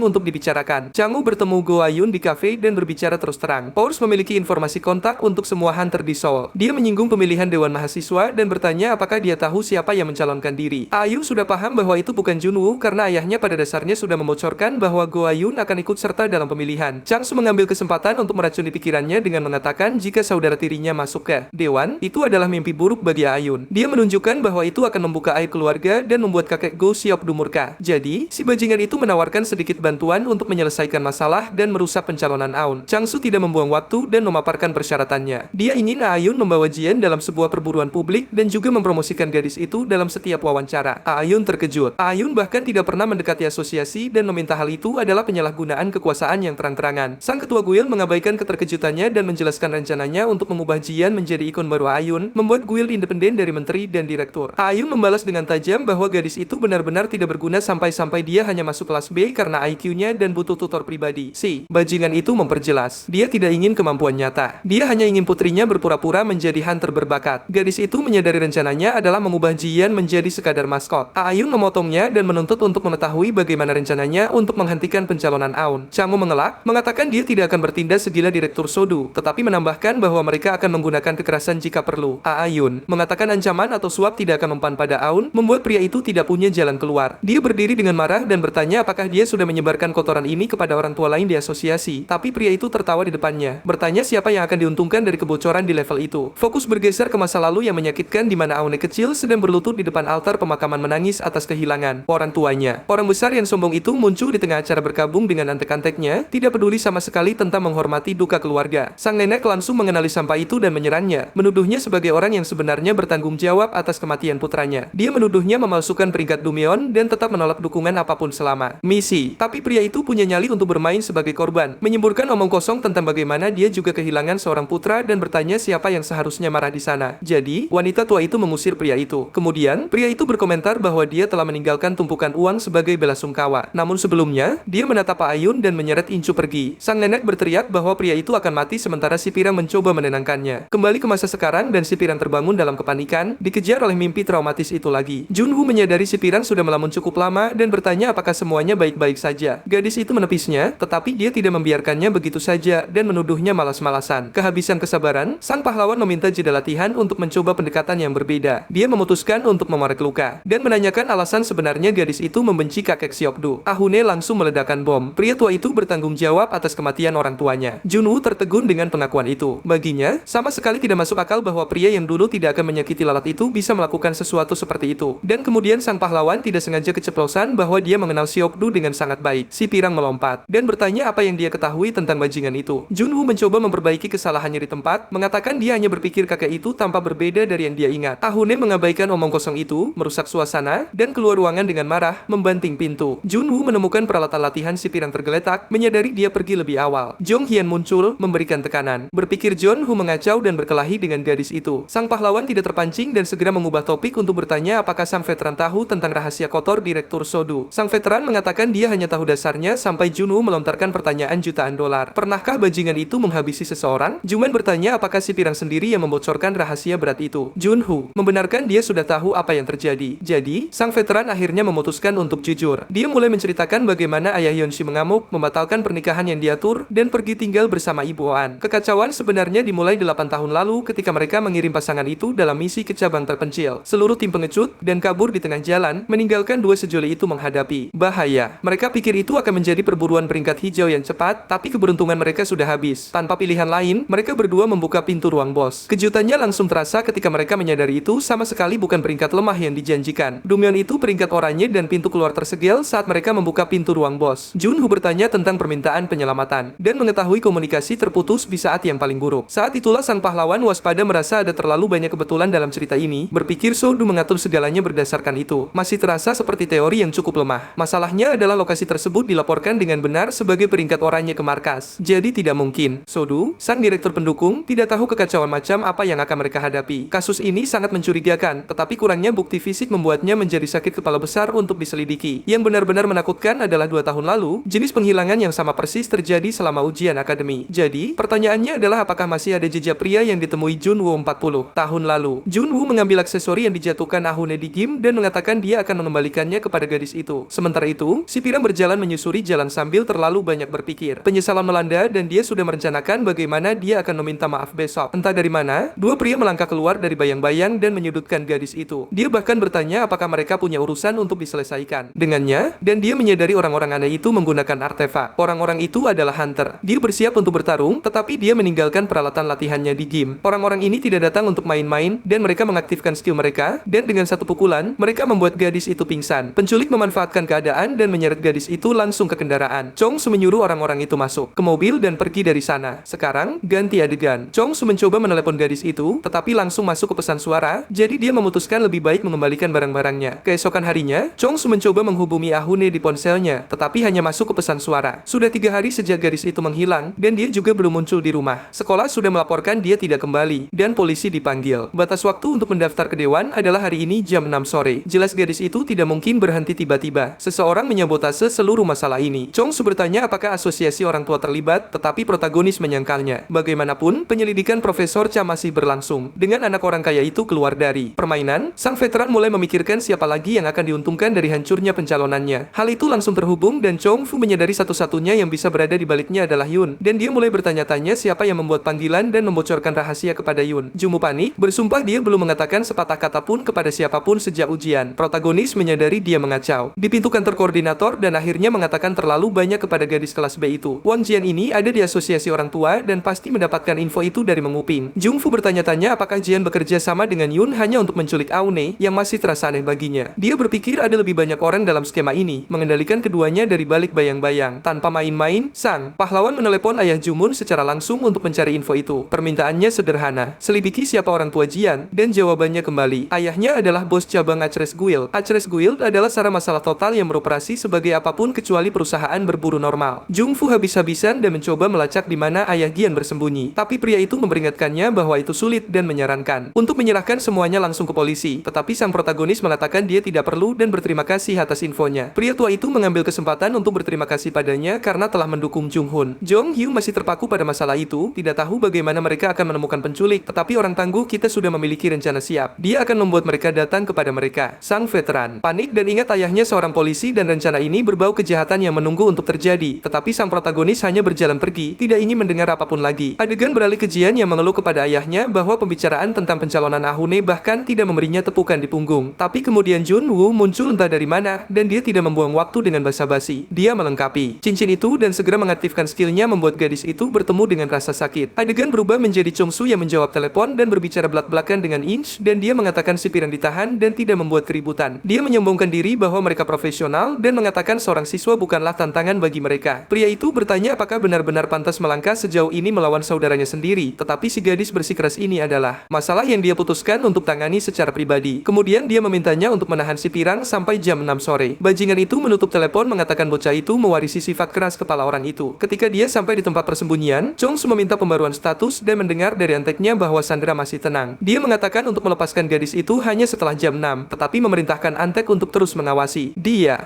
untuk dibicarakan. Changwoo bertemu Go Ayun di kafe dan berbicara terus terang. Powers memiliki informasi kontak untuk semua hunter di Seoul. Dia menyinggung pemilihan Dewan Mahasiswa dan bertanya apakah dia tahu siapa yang mencalonkan diri. Ayun sudah paham bahwa itu bukan Junwoo karena ayahnya pada dasarnya sudah membocorkan bahwa Go Ayun akan ikut serta dalam pemilihan. Changsu mengambil kesempatan untuk meracuni pikirannya dengan mengatakan jika saudara tirinya masuk ke Dewan, itu adalah mimpi buruk bagi Ayun. Dia menunjukkan bahwa itu akan membuka aib keluarga dan membuat kakek Go Seok-du murka. Jadi, si bajingan itu menawarkan sedikit bantuan untuk menyelesaikan masalah dan merusak pencalonan Aun. Changsu tidak membuang waktu dan memaparkan persyaratannya. Dia ingin Ayun membawa Jian dalam sebuah perburuan publik dan juga mempromosikan gadis itu dalam setiap wawancara. Ayun terkejut. Ayun bahkan tidak pernah mendekati asosiasi dan meminta hal itu adalah penyalahgunaan kekuasaan yang terang-terangan. Sang ketua guild mengabaikan keterkejutannya dan menjelaskan rencananya untuk mengubah Jian menjadi ikon baru Ayun, membuat guild independen dari menteri dan direktur. Ayun membalas dengan tajam bahwa gadis itu benar-benar tidak berguna sampai-sampai dia hanya masuk kelas B karena IQ-nya dan butuh tutor pribadi. Si bajingan itu memperjelas, dia tidak ingin kemampuan nyata. Dia hanya ingin putrinya berpura-pura menjadi hunter berbakat. Gadis itu menyadari rencananya adalah mengubah Jian menjadi sekadar maskot. Ayun memotongnya dan menuntut untuk mengetahui bagaimana rencananya untuk menghentikan pencalonan Aun. Changwoo mengelak, mengatakan dia tidak akan bertindak segila direktur Sodu, tetapi menambahkan bahwa mereka akan menggunakan kekerasan jika perlu. Ayun mengatakan ancaman atau suap tidak akan mempan pada Aun, membuat pria itu tidak punya jalan keluar. Dia berdiri dengan marah dan bertanya apakah dia sudah menyebarkan kotoran ini kepada orang tua lain di asosiasi, tapi pria itu tertawa di depannya, bertanya siapa yang akan diuntungkan dari kebocoran di level itu. Fokus bergeser ke masa lalu yang menyakitkan di mana Aune kecil sedang berlutut di depan altar pemakaman menangis atas kehilangan orang tuanya. Orang besar yang sombong itu muncul di tengah acara berkabung dengan antek-anteknya, tidak peduli sama sekali tentang menghormati duka keluarga. Sang nenek langsung mengenali sampah itu dan menyerangnya, menuduhnya sebagai orang yang sebenarnya bertanggung jawab atas kematian putranya. Dia menuduhnya memalsukan peringkat Dumeon dan tetap menolak dukungan apapun selama misi. Tapi pria itu punya nyali untuk bermain sebagai korban, menyemburkan omong kosong tentang bagaimana dia juga kehilangan seorang putra dan bertanya siapa yang seharusnya marah di sana. Jadi, wanita tua itu mengusir pria itu. Kemudian, pria itu berkomentar bahwa dia telah meninggalkan tumpukan uang sebagai belasungkawa. Namun sebelumnya, dia menatap Ayun dan menyeret Incu pergi. Sang nenek berteriak bahwa pria itu akan mati sementara si pirang mencoba menenangkannya. Kembali ke masa sekarang dan si pirang terbangun dalam kepanikan, dikejar oleh mimpi traumatis itu lagi. Junwoo menyadari si pirang sudah melamun cukup lama dan bertanya apakah semuanya baik-baik saja. Gadis itu menepisnya, tetapi dia tidak membiarkannya begitu saja dan menuduhnya malas-malasan. Kehabisan kesabaran, sang pahlawan meminta jeda latihan untuk mencoba pendekatan yang berbeda. Dia memutuskan untuk memorek luka dan menanyakan alasan sebenarnya gadis itu membenci kakek Seok-du. Ahune langsung meledakkan bom. Pria tua itu bertanggung jawab atas kematian orang tuanya. Junwoo tertegun dengan pengakuan itu. Baginya, sama sekali tidak masuk akal bahwa pria yang dulu tidak akan menyakiti lalat itu bisa melakukan sesuatu seperti itu. Dan kemudian sang pahlawan tidak sengaja keceplosan bahwa dia mengenal Seok-du dengan sangat baik. Si pirang melompat dan bertanya apa yang dia ketahui tentang bajingan itu. Junwoo mencoba memperbaiki kesalahannya di tempat, mengatakan dia hanya berpikir kakek itu tampak berbeda dari yang dia ingat. Ahune mengabaikan omong kosong itu, merusak suasana, dan keluar ruangan dengan marah, membanting pintu. Junwoo menemukan peralatan latihan si pirang tergeletak, menyadari dia pergi lebih awal. Jong Hyun muncul, memberikan tekanan. Berpikir Jeonwoo mengacau dan berkelahi dengan gadis itu. Sang pahlawan tidak terpancing dan segera mengubah topik untuk bertanya apakah sang veteran tahu tentang rahasia kotor direktur Sodu. Sang veteran mengatakan dia hanya tahu dasarnya sampai Junwoo melontarkan pertanyaan jutaan dolar. Pernahkah bajingan itu menghabisi seseorang? Juman bertanya apakah si pirang sendiri yang membocorkan rahasia berat itu. Junwoo membenarkan dia sudah tahu apa yang terjadi. Jadi, sang veteran akhirnya memutuskan untuk jujur. Dia mulai menceritakan bagaimana ayah Yeonshi mengamuk, membatalkan pernikahan yang diatur, dan pergi tinggal bersama ibu Oan. Kekacauan sebenarnya dimulai 8 tahun lalu ketika mereka mengirim pasangan itu dalam misi ke cabang terpencil. Seluruh tim pengecut dan kabur di tengah jalan, meninggalkan dua sejoli itu menghadapi bahaya. Mereka pikir itu akan menjadi perburuan peringkat hijau yang cepat, tapi keberuntungan mereka sudah habis. Tanpa pilihan lain, mereka berdua membuka pintu ruang bos. Kejutannya langsung terasa ketika mereka menyadari itu sama sekali bukan peringkat lemah yang dijanjikan. Dumeon itu peringkat oranye dan pintu keluar tersegel saat mereka membuka pintu ruang bos. Junwoo bertanya tentang permintaan penyelamatan dan mengetahui komunikasi terputus di saat yang paling buruk. Saat itulah sang pahlawan waspada merasa ada terlalu banyak kebetulan dalam cerita ini, berpikir Sodu mengatur segalanya berdasarkan itu. Masih terasa seperti teori yang cukup lemah. Masalahnya adalah lokasi tersebut dilaporkan dengan benar sebagai peringkat oranye ke markas. Jadi tidak mungkin Sodu, sang direktur pendukung, tidak tahu kekacauan macam apa yang akan mereka hadapi. Kasus ini sangat mencurigakan, tetapi kurangnya bukti fisik membuatnya menjadi sakit kepala besar untuk diselidiki. selidiki. Yang benar-benar menakutkan adalah 2 tahun lalu, jenis penghilangan yang sama persis terjadi selama ujian akademi. Jadi, pertanyaannya adalah apakah masih ada jejak pria yang ditemui Junwoo 40 tahun lalu. Junwoo mengambil aksesori yang dijatuhkan Ahune di game dan mengatakan dia akan mengembalikannya kepada gadis itu. Sementara itu, si pirang berjalan menyusuri jalan sambil terlalu banyak berpikir. Penyesalan melanda dan dia sudah merencanakan bagaimana dia akan meminta maaf besok. Entah dari mana, 2 pria melangkah keluar dari bayang-bayang dan menyudutkan gadis itu. Dia bahkan bertanya apakah mereka punya urusan untuk diselesaikan dengannya, dan dia menyadari orang-orang aneh itu menggunakan artefak. Orang-orang itu adalah hunter. Dia bersiap untuk bertarung, tetapi dia meninggalkan peralatan latihannya di game. Orang-orang ini tidak datang untuk main-main, dan mereka mengaktifkan skill mereka, dan dengan satu pukulan, mereka membuat gadis itu pingsan. Penculik memanfaatkan keadaan dan menyeret gadis itu langsung ke kendaraan. Chong Su menyuruh orang-orang itu masuk ke mobil dan pergi dari sana. Sekarang, ganti adegan. Chong Su mencoba menelepon gadis itu, tetapi langsung masuk ke pesan suara, jadi dia memutuskan lebih baik mengembalikan barang-barangnya. Keesokan harinya, Chong Su mencoba menghubungi Ahune di ponselnya, tetapi hanya masuk ke pesan suara. Sudah 3 hari sejak gadis itu menghilang, dan dia juga belum muncul di rumah. Sekolah sudah melaporkan dia tidak kembali, dan polisi dipanggil. Batas waktu untuk mendaftar ke dewan adalah hari ini jam 6 sore. Jelas gadis itu tidak mungkin berhenti tiba-tiba. Seseorang menyabotase seluruh masalah ini. Chong Su bertanya apakah asosiasi orang tua terlibat, tetapi protagonis menyangkalnya. Bagaimanapun, penyelidikan Profesor Cha masih berlangsung. Dengan anak orang kaya itu keluar dari permainan, sang veteran mulai memikirkan siapa lagi yang akan diuntungkan dari hancurnya pencalonannya. Hal itu langsung terhubung dan Chong Fu menyadari satu-satunya yang bisa berada di baliknya adalah Yun. Dan dia mulai bertanya-tanya siapa yang membuat panggilan dan membocorkan rahasia kepada Yun. Jumu panik, bersumpah dia belum mengatakan sepatah kata pun kepada siapapun sejak ujian. Protagonis menyadari dia mengacau di pintu kantor koordinator dan akhirnya mengatakan terlalu banyak kepada gadis kelas B itu. Wang Jian ini ada di asosiasi orang tua dan pasti mendapatkan info itu dari Menguping. Jung Fu bertanya-tanya apakah Jian bekerja sama dengan Yun hanya untuk menculik Aune yang masih terasa aneh baginya. Dia berpikir ada lebih banyak orang dalam skema ini, mengendalikan keduanya dari balik bayang-bayang. Tanpa main-main, sang pahlawan menelepon ayah Jumun secara langsung untuk mencari info itu. Permintaannya sederhana, selidiki siapa orang tua Jian, dan jawabannya kembali. Ayahnya adalah bos cabang Acres Guild. Acres Guild adalah sarana masalah total yang beroperasi sebagai apapun kecuali perusahaan berburu normal. Jung Fu habis-habisan dan mencoba melacak di mana ayah Jian bersembunyi. Tapi pria itu memperingatkannya bahwa itu sulit dan menyarankan untuk menyerahkan semuanya langsung ke polisi. Tetapi sang protagonis mengatakan dia tidak perlu dan berterima kasih atas infonya. Pria tua itu mengambil kesempatan untuk berterima kasih padanya karena telah mendukung Jung Hun. Jong Hyo masih terpaku pada masalah itu, tidak tahu bagaimana mereka akan menemukan penculik. Tetapi orang tangguh kita sudah memiliki rencana siap. Dia akan membuat mereka datang kepada mereka. Sang veteran panik dan ingat ayahnya seorang polisi dan rencana ini berbau kejahatan yang menunggu untuk terjadi. Tetapi sang protagonis hanya berjalan pergi, tidak ingin mendengar apapun lagi. Adegan beralih ke Jian yang mengeluh kepada ayahnya bahwa pembicaraan tentang pencalonan Ahune bahkan tidak memberinya tepukan di punggung. Tapi kemudian Jun Woo muncul entah dari mana, dan dia tidak membuang waktu dengan basa-basi. Dia melengkapi cincin itu dan segera mengaktifkan skillnya membuat gadis itu bertemu dengan rasa sakit. Adegan berubah menjadi Chong Su yang menjawab telepon dan berbicara belak-belakan dengan Inch, dan dia mengatakan si pirang ditahan dan tidak membuat keributan. Dia menyombongkan diri bahwa mereka profesional dan mengatakan seorang siswa bukanlah tantangan bagi mereka. Pria itu bertanya apakah benar-benar pantas melangkah sejauh ini melawan saudaranya sendiri, tetapi si gadis bersikeras ini adalah masalah yang dia putuskan untuk tangani secara pribadi. Kemudian dia memintanya untuk menahan si pirang sampai jam 6 sore. Bajingan itu menutup telepon mengatakan bocah itu mewarisi sifat keras kepala orang itu. Ketika dia sampai di tempat persembunyian, Chong Su meminta pembaruan status dan mendengar dari anteknya bahwa Sandra masih tenang. Dia mengatakan untuk melepaskan gadis itu hanya setelah jam 6, tetapi memerintahkan antek untuk terus mengawasi.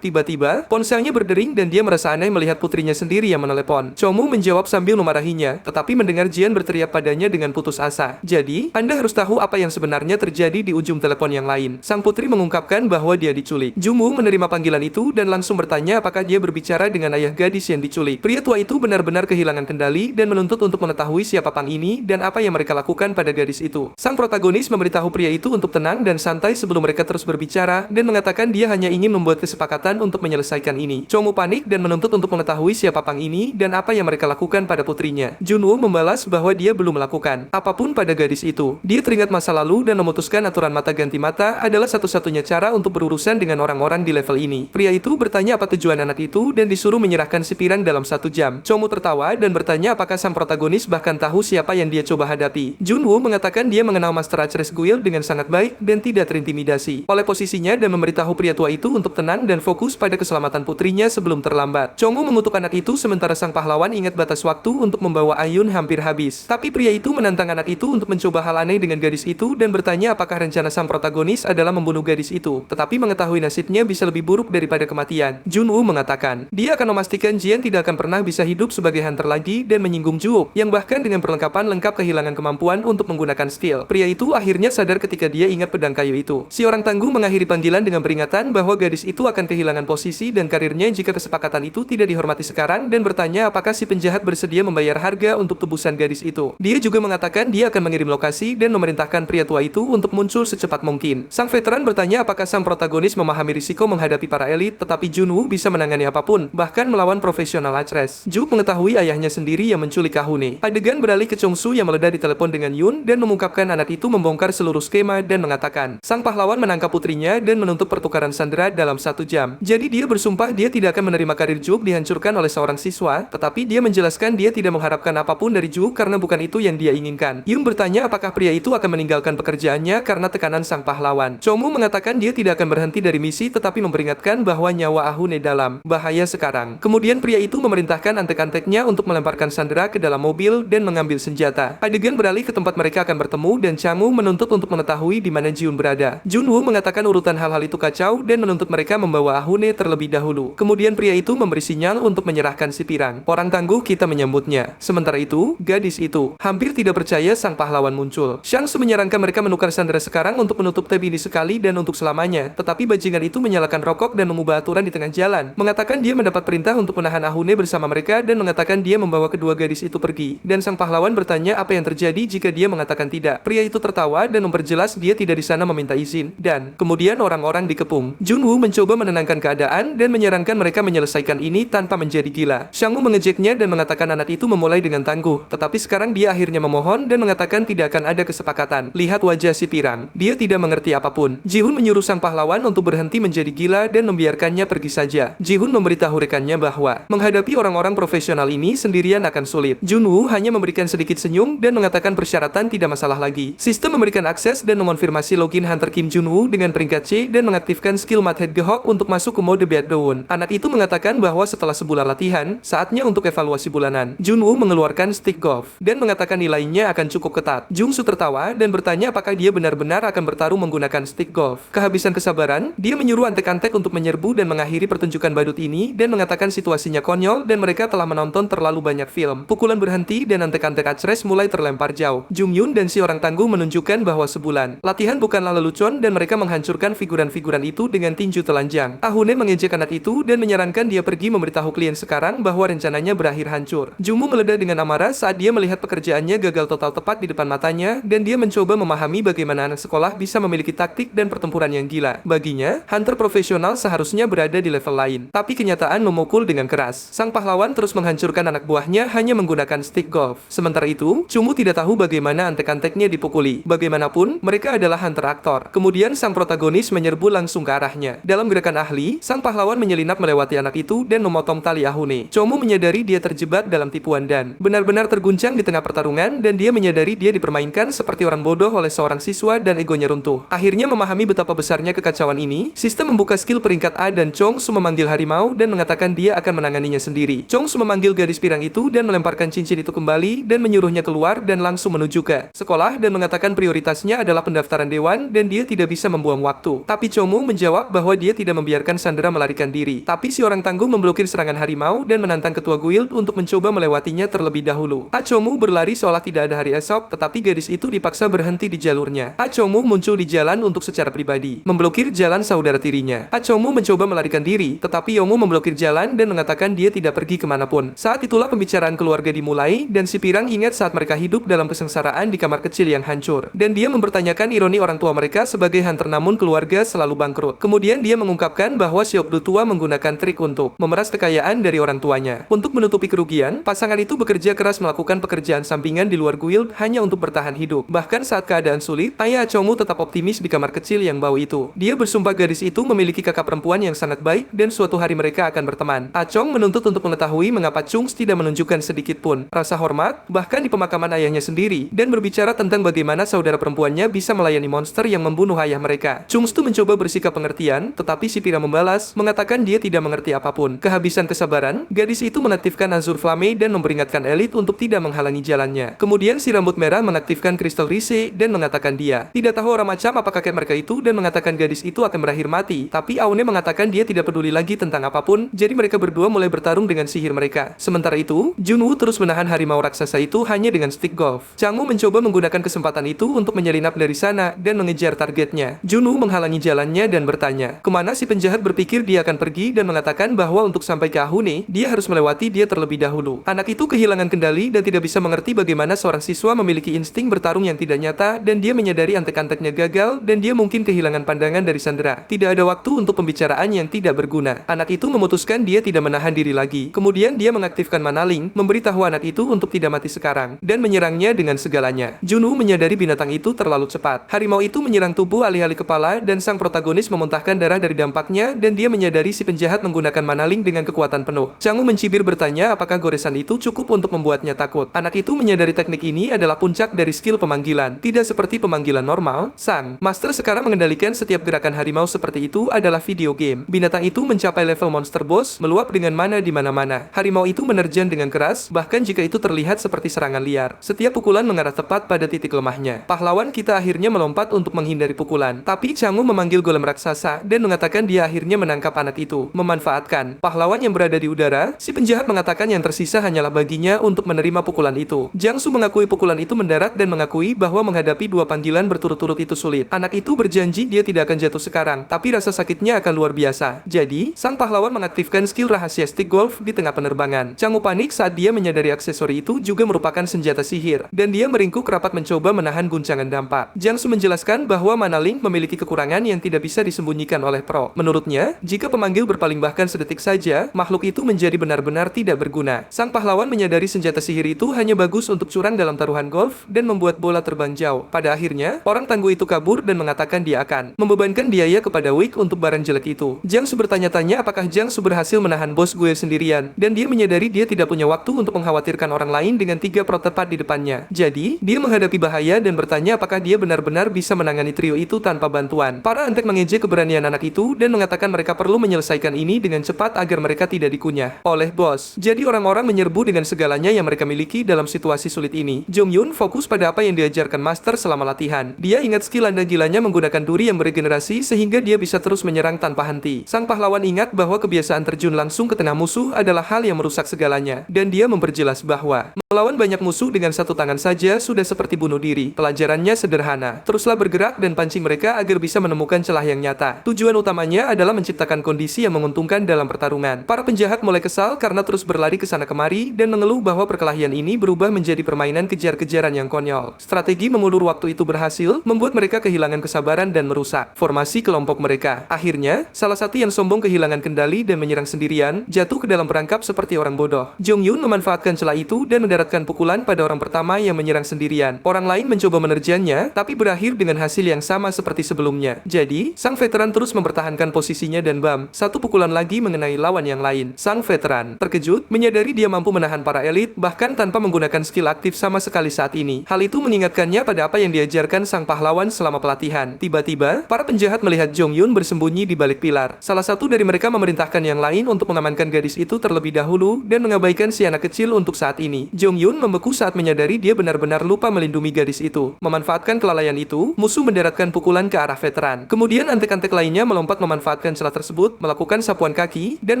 Tiba-tiba, ponselnya berdering dan dia merasa aneh melihat putrinya sendiri yang menelepon. Chomu menjawab sambil memarahinya, tetapi mendengar Jian berteriak padanya dengan putus asa. Jadi, Anda harus tahu apa yang sebenarnya terjadi di ujung telepon yang lain. Sang putri mengungkapkan bahwa dia diculik. Jumu menerima panggilan itu dan langsung bertanya apakah dia berbicara dengan ayah gadis yang diculik. Pria tua itu benar-benar kehilangan kendali dan menuntut untuk mengetahui siapa Pang ini dan apa yang mereka lakukan pada gadis itu. Sang protagonis memberitahu pria itu untuk tenang dan santai sebelum mereka terus berbicara dan mengatakan dia hanya ingin membuat kesepakatan untuk menyelesaikan ini. Chomu panik dan menuntut untuk mengetahui siapa Pang ini dan apa yang mereka lakukan pada putrinya. Junwoo membalas bahwa dia belum melakukan apapun pada gadis itu. Dia teringat masa lalu dan memutuskan aturan mata ganti mata adalah satu-satunya cara untuk berurusan dengan orang-orang di level ini. Pria itu bertanya apa tujuan anak itu dan disuruh menyerahkan si pirang dalam 1 jam. Chomu tertawa dan bertanya apakah sang protagonis bahkan tahu siapa yang dia coba hadapi. Junwoo mengatakan dia mengenal Master Acres Guild dengan sangat baik dan tidak terintimidasi oleh posisinya dan memberitahu pria tua itu untuk tenang dan fokus pada keselamatan putrinya sebelum terlambat. Chongwoo mengutuk anak itu sementara sang pahlawan ingat batas waktu untuk membawa Ayun hampir habis. Tapi pria itu menantang anak itu untuk mencoba hal aneh dengan gadis itu dan bertanya apakah rencana sang protagonis adalah membunuh gadis itu. Tetapi mengetahui nasibnya bisa lebih buruk daripada kematian. Junwoo mengatakan, dia akan memastikan Jian tidak akan pernah bisa hidup sebagai hunter lagi dan menyinggung Juuk, yang bahkan dengan perlengkapan lengkap kehilangan kemampuan untuk menggunakan steel. Pria itu akhirnya sadar ketika dia ingat pedang kayu itu. Si orang tangguh mengakhiri panggilan dengan peringatan bahwa gadis itu akan kehilangan posisi dan karirnya jika kesepakatan itu tidak dihormati sekarang, dan bertanya apakah si penjahat bersedia membayar harga untuk tebusan gadis itu. Dia juga mengatakan dia akan mengirim lokasi dan memerintahkan pria tua itu untuk muncul secepat mungkin. Sang veteran bertanya apakah sang protagonis memahami risiko menghadapi para elit, tetapi Junwoo bisa menangani apapun, bahkan melawan profesional actress. Juuk mengetahui ayahnya sendiri yang menculik Ahune. Adegan beralih ke Chongsu yang meledak di telepon dengan Yun dan mengungkapkan anak itu membongkar seluruh skema dan mengatakan, sang pahlawan menangkap putrinya dan menuntut pertukaran sandera dalam 1 jam. Jadi dia bersumpah dia tidak akan menerima karir Juuk dihancurkan oleh seorang siswa, tetapi dia menjelaskan dia tidak mengharapkan apapun dari Juuk karena bukan itu yang dia inginkan. Yun bertanya apakah pria itu akan meninggalkan pekerjaannya karena tekanan sang pahlawan. Chongmu mengatakan dia tidak akan berhenti dari misi tetapi memperingatkan bahwa nyawa Ahune dalam bahaya sekarang. Kemudian pria itu memerintahkan antek-anteknya untuk melemparkan Sandra ke dalam mobil dan mengambil senjata. Adegan beralih ke tempat mereka akan bertemu dan Changwoo menuntut untuk mengetahui di mana Jiun berada. Junwoo mengatakan urutan hal-hal itu kacau dan menuntut mereka membawa Ahune terlebih dahulu. Kemudian pria itu memberi sinyal untuk menyerahkan si pirang. Orang tangguh kita menyambutnya. Sementara itu, gadis itu hampir tidak percaya sang pahlawan muncul. Shang Tzu menyarankan mereka menukar Sandra sekarang untuk menutup tab ini sekali dan untuk selamanya. Tetapi bajingan itu menyalakan rokok dan mengubah aturan di tengah jalan. Mengatakan dia mendapat perintah untuk menahan Ahune bersama mereka dan mengatakan dia membawa kedua gadis itu pergi. Dan sang pahlawan bertanya apa yang terjadi jika dia mengatakan tidak. Pria itu tertawa dan memperjelas dia tidak di sana meminta izin. Dan kemudian orang-orang dikepung. Junwoo mencoba menenangkan keadaan dan menyarankan mereka menyelesaikan ini tanpa menjadi gila. Shang-Wu mengejeknya dan mengatakan anak itu memulai dengan tangguh. Tetapi sekarang dia akhirnya memohon dan mengatakan tidak akan ada kesepakatan. Lihat wajah si pirang. Dia tidak mengerti apapun. Ji-hun menyuruh sang pahlawan untuk berhenti menjadi gila dan membiarkannya pergi saja. Ji-hun memberitahu rekannya bahwa menghadapi orang-orang profesional ini sendirian akan sulit. Junwoo hanya memberikan sedikit senyum dan mengatakan persyaratan tidak masalah lagi. Sistem memberikan akses dan mengonfirmasi login Hunter Kim Junwoo dengan peringkat C dan mengaktifkan skill Madhead Gehok untuk masuk ke mode Beat Dawn. Anak itu mengatakan bahwa setelah sebulan latihan, saatnya untuk evaluasi bulanan. Junwoo mengeluarkan stick golf dan mengatakan nilainya akan cukup ketat. Jungsu tertawa dan bertanya apakah dia benar-benar akan bertarung menggunakan stick golf. Kehabisan kesabaran, dia menyuruh antek-antek untuk menyerbu dan mengakhiri pertunjukan badut ini dan mengatakan situasinya konyol dan mereka telah menonton terlalu banyak film. Pukulan berhenti dan antek-antek actress mulai terlempar jauh. Jung Yun dan si orang tangguh menunjukkan bahwa sebulan latihan bukanlah lelucon dan mereka menghancurkan figuran-figuran itu dengan tinju telanjang. Ahune mengejek anak itu dan menyarankan dia pergi memberitahu klien sekarang bahwa rencananya berakhir hancur. Jungmu meledak dengan amarah saat dia melihat pekerjaannya gagal total tepat di depan matanya dan dia mencoba memahami bagaimana anak sekolah bisa memiliki taktik dan pertempuran yang gila. Baginya, hunter profesional seharusnya berada di level lain. Tapi kenyataan memukul dengan keras. Sang pahlawan terus menghancurkan anak buahnya hanya menggunakan stick golf. Sementara itu, Chungmu tidak tahu bagaimana antek-anteknya dipukuli. Bagaimanapun, mereka adalah hunter aktor. Kemudian sang protagonis menyerbu langsung ke arahnya. Dalam gerakan ahli, sang pahlawan menyelinap melewati anak itu dan memotong tali Ahune. Chungmu menyadari dia terjebak dalam tipuan dan benar-benar terguncang di tengah pertarungan dan dia menyadari dia dipermainkan seperti orang bodoh oleh seorang siswa dan egonya runtuh. Akhirnya memahami betapa besarnya kekacauan ini, sistem membuka skill peringkat A dan Chongsu memanggil harimau dan mengatakan dia akan menanganinya sendiri. Chongsu memanggil gadis pirang itu dan melemparkan cincin itu kembali dan menyuruhnya keluar dan langsung menuju ke sekolah dan mengatakan prioritasnya adalah pendaftaran dewan dan dia tidak bisa membuang waktu. Tapi Chongmu menjawab bahwa dia tidak membiarkan Sandra melarikan diri. Tapi si orang tangguh memblokir serangan harimau dan menantang ketua guild untuk mencoba melewatinya terlebih dahulu. Chongmu berlari seolah tidak ada hari esok, tetapi gadis itu dipaksa berhenti di jalurnya. Chongmu muncul di jalan untuk secara pribadi memblokir jalan saudara tirinya. Chongmu mencoba melarikan diri, tetapi Yongmu memblokir jalan dan mengatakan dia tidak pergi kemanapun. Saat itulah pembicaraan keluarga dimulai dan si pirang ingat saat mereka hidup dalam kesengsaraan di kamar kecil yang hancur. Dan dia mempertanyakan ironi orang tua mereka sebagai hunter namun keluarga selalu bangkrut. Kemudian dia mengungkapkan bahwa Siokdu tua menggunakan trik untuk memeras kekayaan dari orang tuanya. Untuk menutupi kerugian, pasangan itu bekerja keras melakukan pekerjaan sampingan di luar guild hanya untuk bertahan hidup. Bahkan saat keadaan sulit, ayah Chongmu tetap optimis di kamar kecil yang bau itu. Dia bersumpah gadis itu memiliki kakak perempuan yang sangat baik dan suatu hari mereka akan berteman. Chong menuntut untuk mengetahui mengapa Chungs tidak menunjukkan sedikit pun rasa hormat, bahkan di pemakaman ayahnya sendiri, dan berbicara tentang bagaimana saudara perempuannya bisa melayani monster yang membunuh ayah mereka. Chungs tu mencoba bersikap pengertian, tetapi si Pira membalas, mengatakan dia tidak mengerti apapun. Kehabisan kesabaran, gadis itu mengaktifkan Azur Flame dan memperingatkan elit untuk tidak menghalangi jalannya. Kemudian si rambut merah mengaktifkan Crystal Rise dan mengatakan dia tidak tahu orang macam apa kakek mereka itu dan mengatakan gadis itu akan berakhir mati mati. Tapi Aune mengatakan dia tidak peduli lagi tentang apapun, jadi mereka berdua mulai bertarung dengan sihir mereka. Sementara itu, Junwoo terus menahan harimau raksasa itu hanya dengan stick golf. Changwoo mencoba menggunakan kesempatan itu untuk menyelinap dari sana dan mengejar targetnya. Junwoo menghalangi jalannya dan bertanya, kemana si penjahat berpikir dia akan pergi dan mengatakan bahwa untuk sampai ke Ahune, dia harus melewati dia terlebih dahulu. Anak itu kehilangan kendali dan tidak bisa mengerti bagaimana seorang siswa memiliki insting bertarung yang tidak nyata dan dia menyadari antek-anteknya gagal dan dia mungkin kehilangan pandangan dari Sandra. Tidak ada waktu untuk pembicaraan yang tidak berguna. Anak itu memutuskan dia tidak menahan diri lagi. Kemudian dia mengaktifkan Manaling, memberitahu anak itu untuk tidak mati sekarang, dan menyerangnya dengan segalanya. Junwoo menyadari binatang itu terlalu cepat. Harimau itu menyerang tubuh alih-alih kepala dan sang protagonis memuntahkan darah dari dampaknya dan dia menyadari si penjahat menggunakan Manaling dengan kekuatan penuh. Changwoo mencibir bertanya apakah goresan itu cukup untuk membuatnya takut. Anak itu menyadari teknik ini adalah puncak dari skill pemanggilan. Tidak seperti pemanggilan normal, sang master sekarang mengendalikan setiap gerakan harimau seperti itu adalah video game. Binatang itu mencapai level monster boss, meluap dengan mana di mana-mana. Harimau itu menerjang dengan keras, bahkan jika itu terlihat seperti serangan liar. Setiap pukulan mengarah tepat pada titik lemahnya. Pahlawan kita akhirnya melompat untuk menghindari pukulan. Tapi Changwoo memanggil golem raksasa dan mengatakan dia akhirnya menangkap anak itu. Memanfaatkan pahlawan yang berada di udara, si penjahat mengatakan yang tersisa hanyalah baginya untuk menerima pukulan itu. Jiang Su mengakui pukulan itu mendarat dan mengakui bahwa menghadapi dua panggilan berturut-turut itu sulit. Anak itu berjanji dia tidak akan jatuh sekarang, tapi rasa sakitnya akan luar biasa. Jadi, sang pahlawan mengaktifkan skill rahasia stick golf di tengah penerbangan. Changwoo panik saat dia menyadari aksesori itu juga merupakan senjata sihir, dan dia meringkuk rapat mencoba menahan guncangan dampak. Jiang Su menjelaskan bahwa Manaling memiliki kekurangan yang tidak bisa disembunyikan oleh pro. Menurutnya, jika pemanggil berpaling bahkan sedetik saja, makhluk itu menjadi benar-benar tidak berguna. Sang pahlawan menyadari senjata sihir itu hanya bagus untuk curang dalam taruhan golf dan membuat bola terbang jauh. Pada akhirnya, orang tangguh itu kabur dan mengatakan dia akan membebankan biaya kepada Wick untuk barang jelek itu. Jiang Su bertanya-tanya apakah Jiang Su berhasil menahan bos gue sendirian, dan dia menyadari dia tidak punya waktu untuk mengkhawatirkan orang lain dengan 3 pro tepat di depannya. Jadi, dia menghadapi bahaya dan bertanya apakah dia benar-benar bisa menangani trio itu tanpa bantuan. Para antek mengejek keberanian anak itu dan mengatakan mereka perlu menyelesaikan ini dengan cepat agar mereka tidak dikunyah oleh bos. Jadi orang-orang menyerbu dengan segalanya yang mereka miliki dalam situasi sulit ini. Jong Yun fokus pada apa yang diajarkan master selama latihan. Dia ingat skill anda-gilanya menggunakan duri yang beregenerasi sehingga dia bisa terus menyerang tanpa henti. Sang pahlawan ingat bahwa kebiasaan terjun langsung ke tengah musuh adalah hal yang merusak segalanya, dan dia memperjelas bahwa melawan banyak musuh dengan satu tangan saja sudah seperti bunuh diri. Pelajarannya sederhana, teruslah bergerak dan pancing mereka agar bisa menemukan celah yang nyata. Tujuan utamanya adalah menciptakan kondisi yang menguntungkan dalam pertarungan. Para penjahat mulai kesal karena terus berlari ke sana kemari dan mengeluh bahwa perkelahian ini berubah menjadi permainan kejar-kejaran yang konyol. Strategi mengulur waktu itu berhasil membuat mereka kehilangan kesabaran dan merusak formasi kelompok mereka. Akhirnya, salah satu yang sombong kehilangan kendali dan menyerang sendirian, jatuh ke dalam perangkap seperti orang bodoh. Jong Yun memanfaatkan celah itu dan mendaratkan pukulan pada orang pertama yang menyerang sendirian. Orang lain mencoba menerjangnya, tapi berakhir dengan hasil yang sama seperti sebelumnya. Jadi, sang veteran terus mempertahankan posisinya dan bam, satu pukulan lagi mengenai lawan yang lain. Sang veteran terkejut, menyadari dia mampu menahan para elit, bahkan tanpa menggunakan skill aktif sama sekali saat ini. Hal itu mengingatkannya pada apa yang diajarkan sang pahlawan selama pelatihan. Tiba-tiba, para penjahat melihat Jong Yun bersembunyi di balik pilar. Salah satu dari mereka memerintahkan yang lain untuk mengamankan gadis itu terlebih dahulu dan mengabaikan si anak kecil untuk saat ini. Jong Yun membeku saat menyadari dia benar-benar lupa melindungi gadis itu. Memanfaatkan kelalaian itu, musuh mendaratkan pukulan ke arah veteran. Kemudian antek-antek lainnya melompat memanfaatkan celah tersebut, melakukan sapuan kaki, dan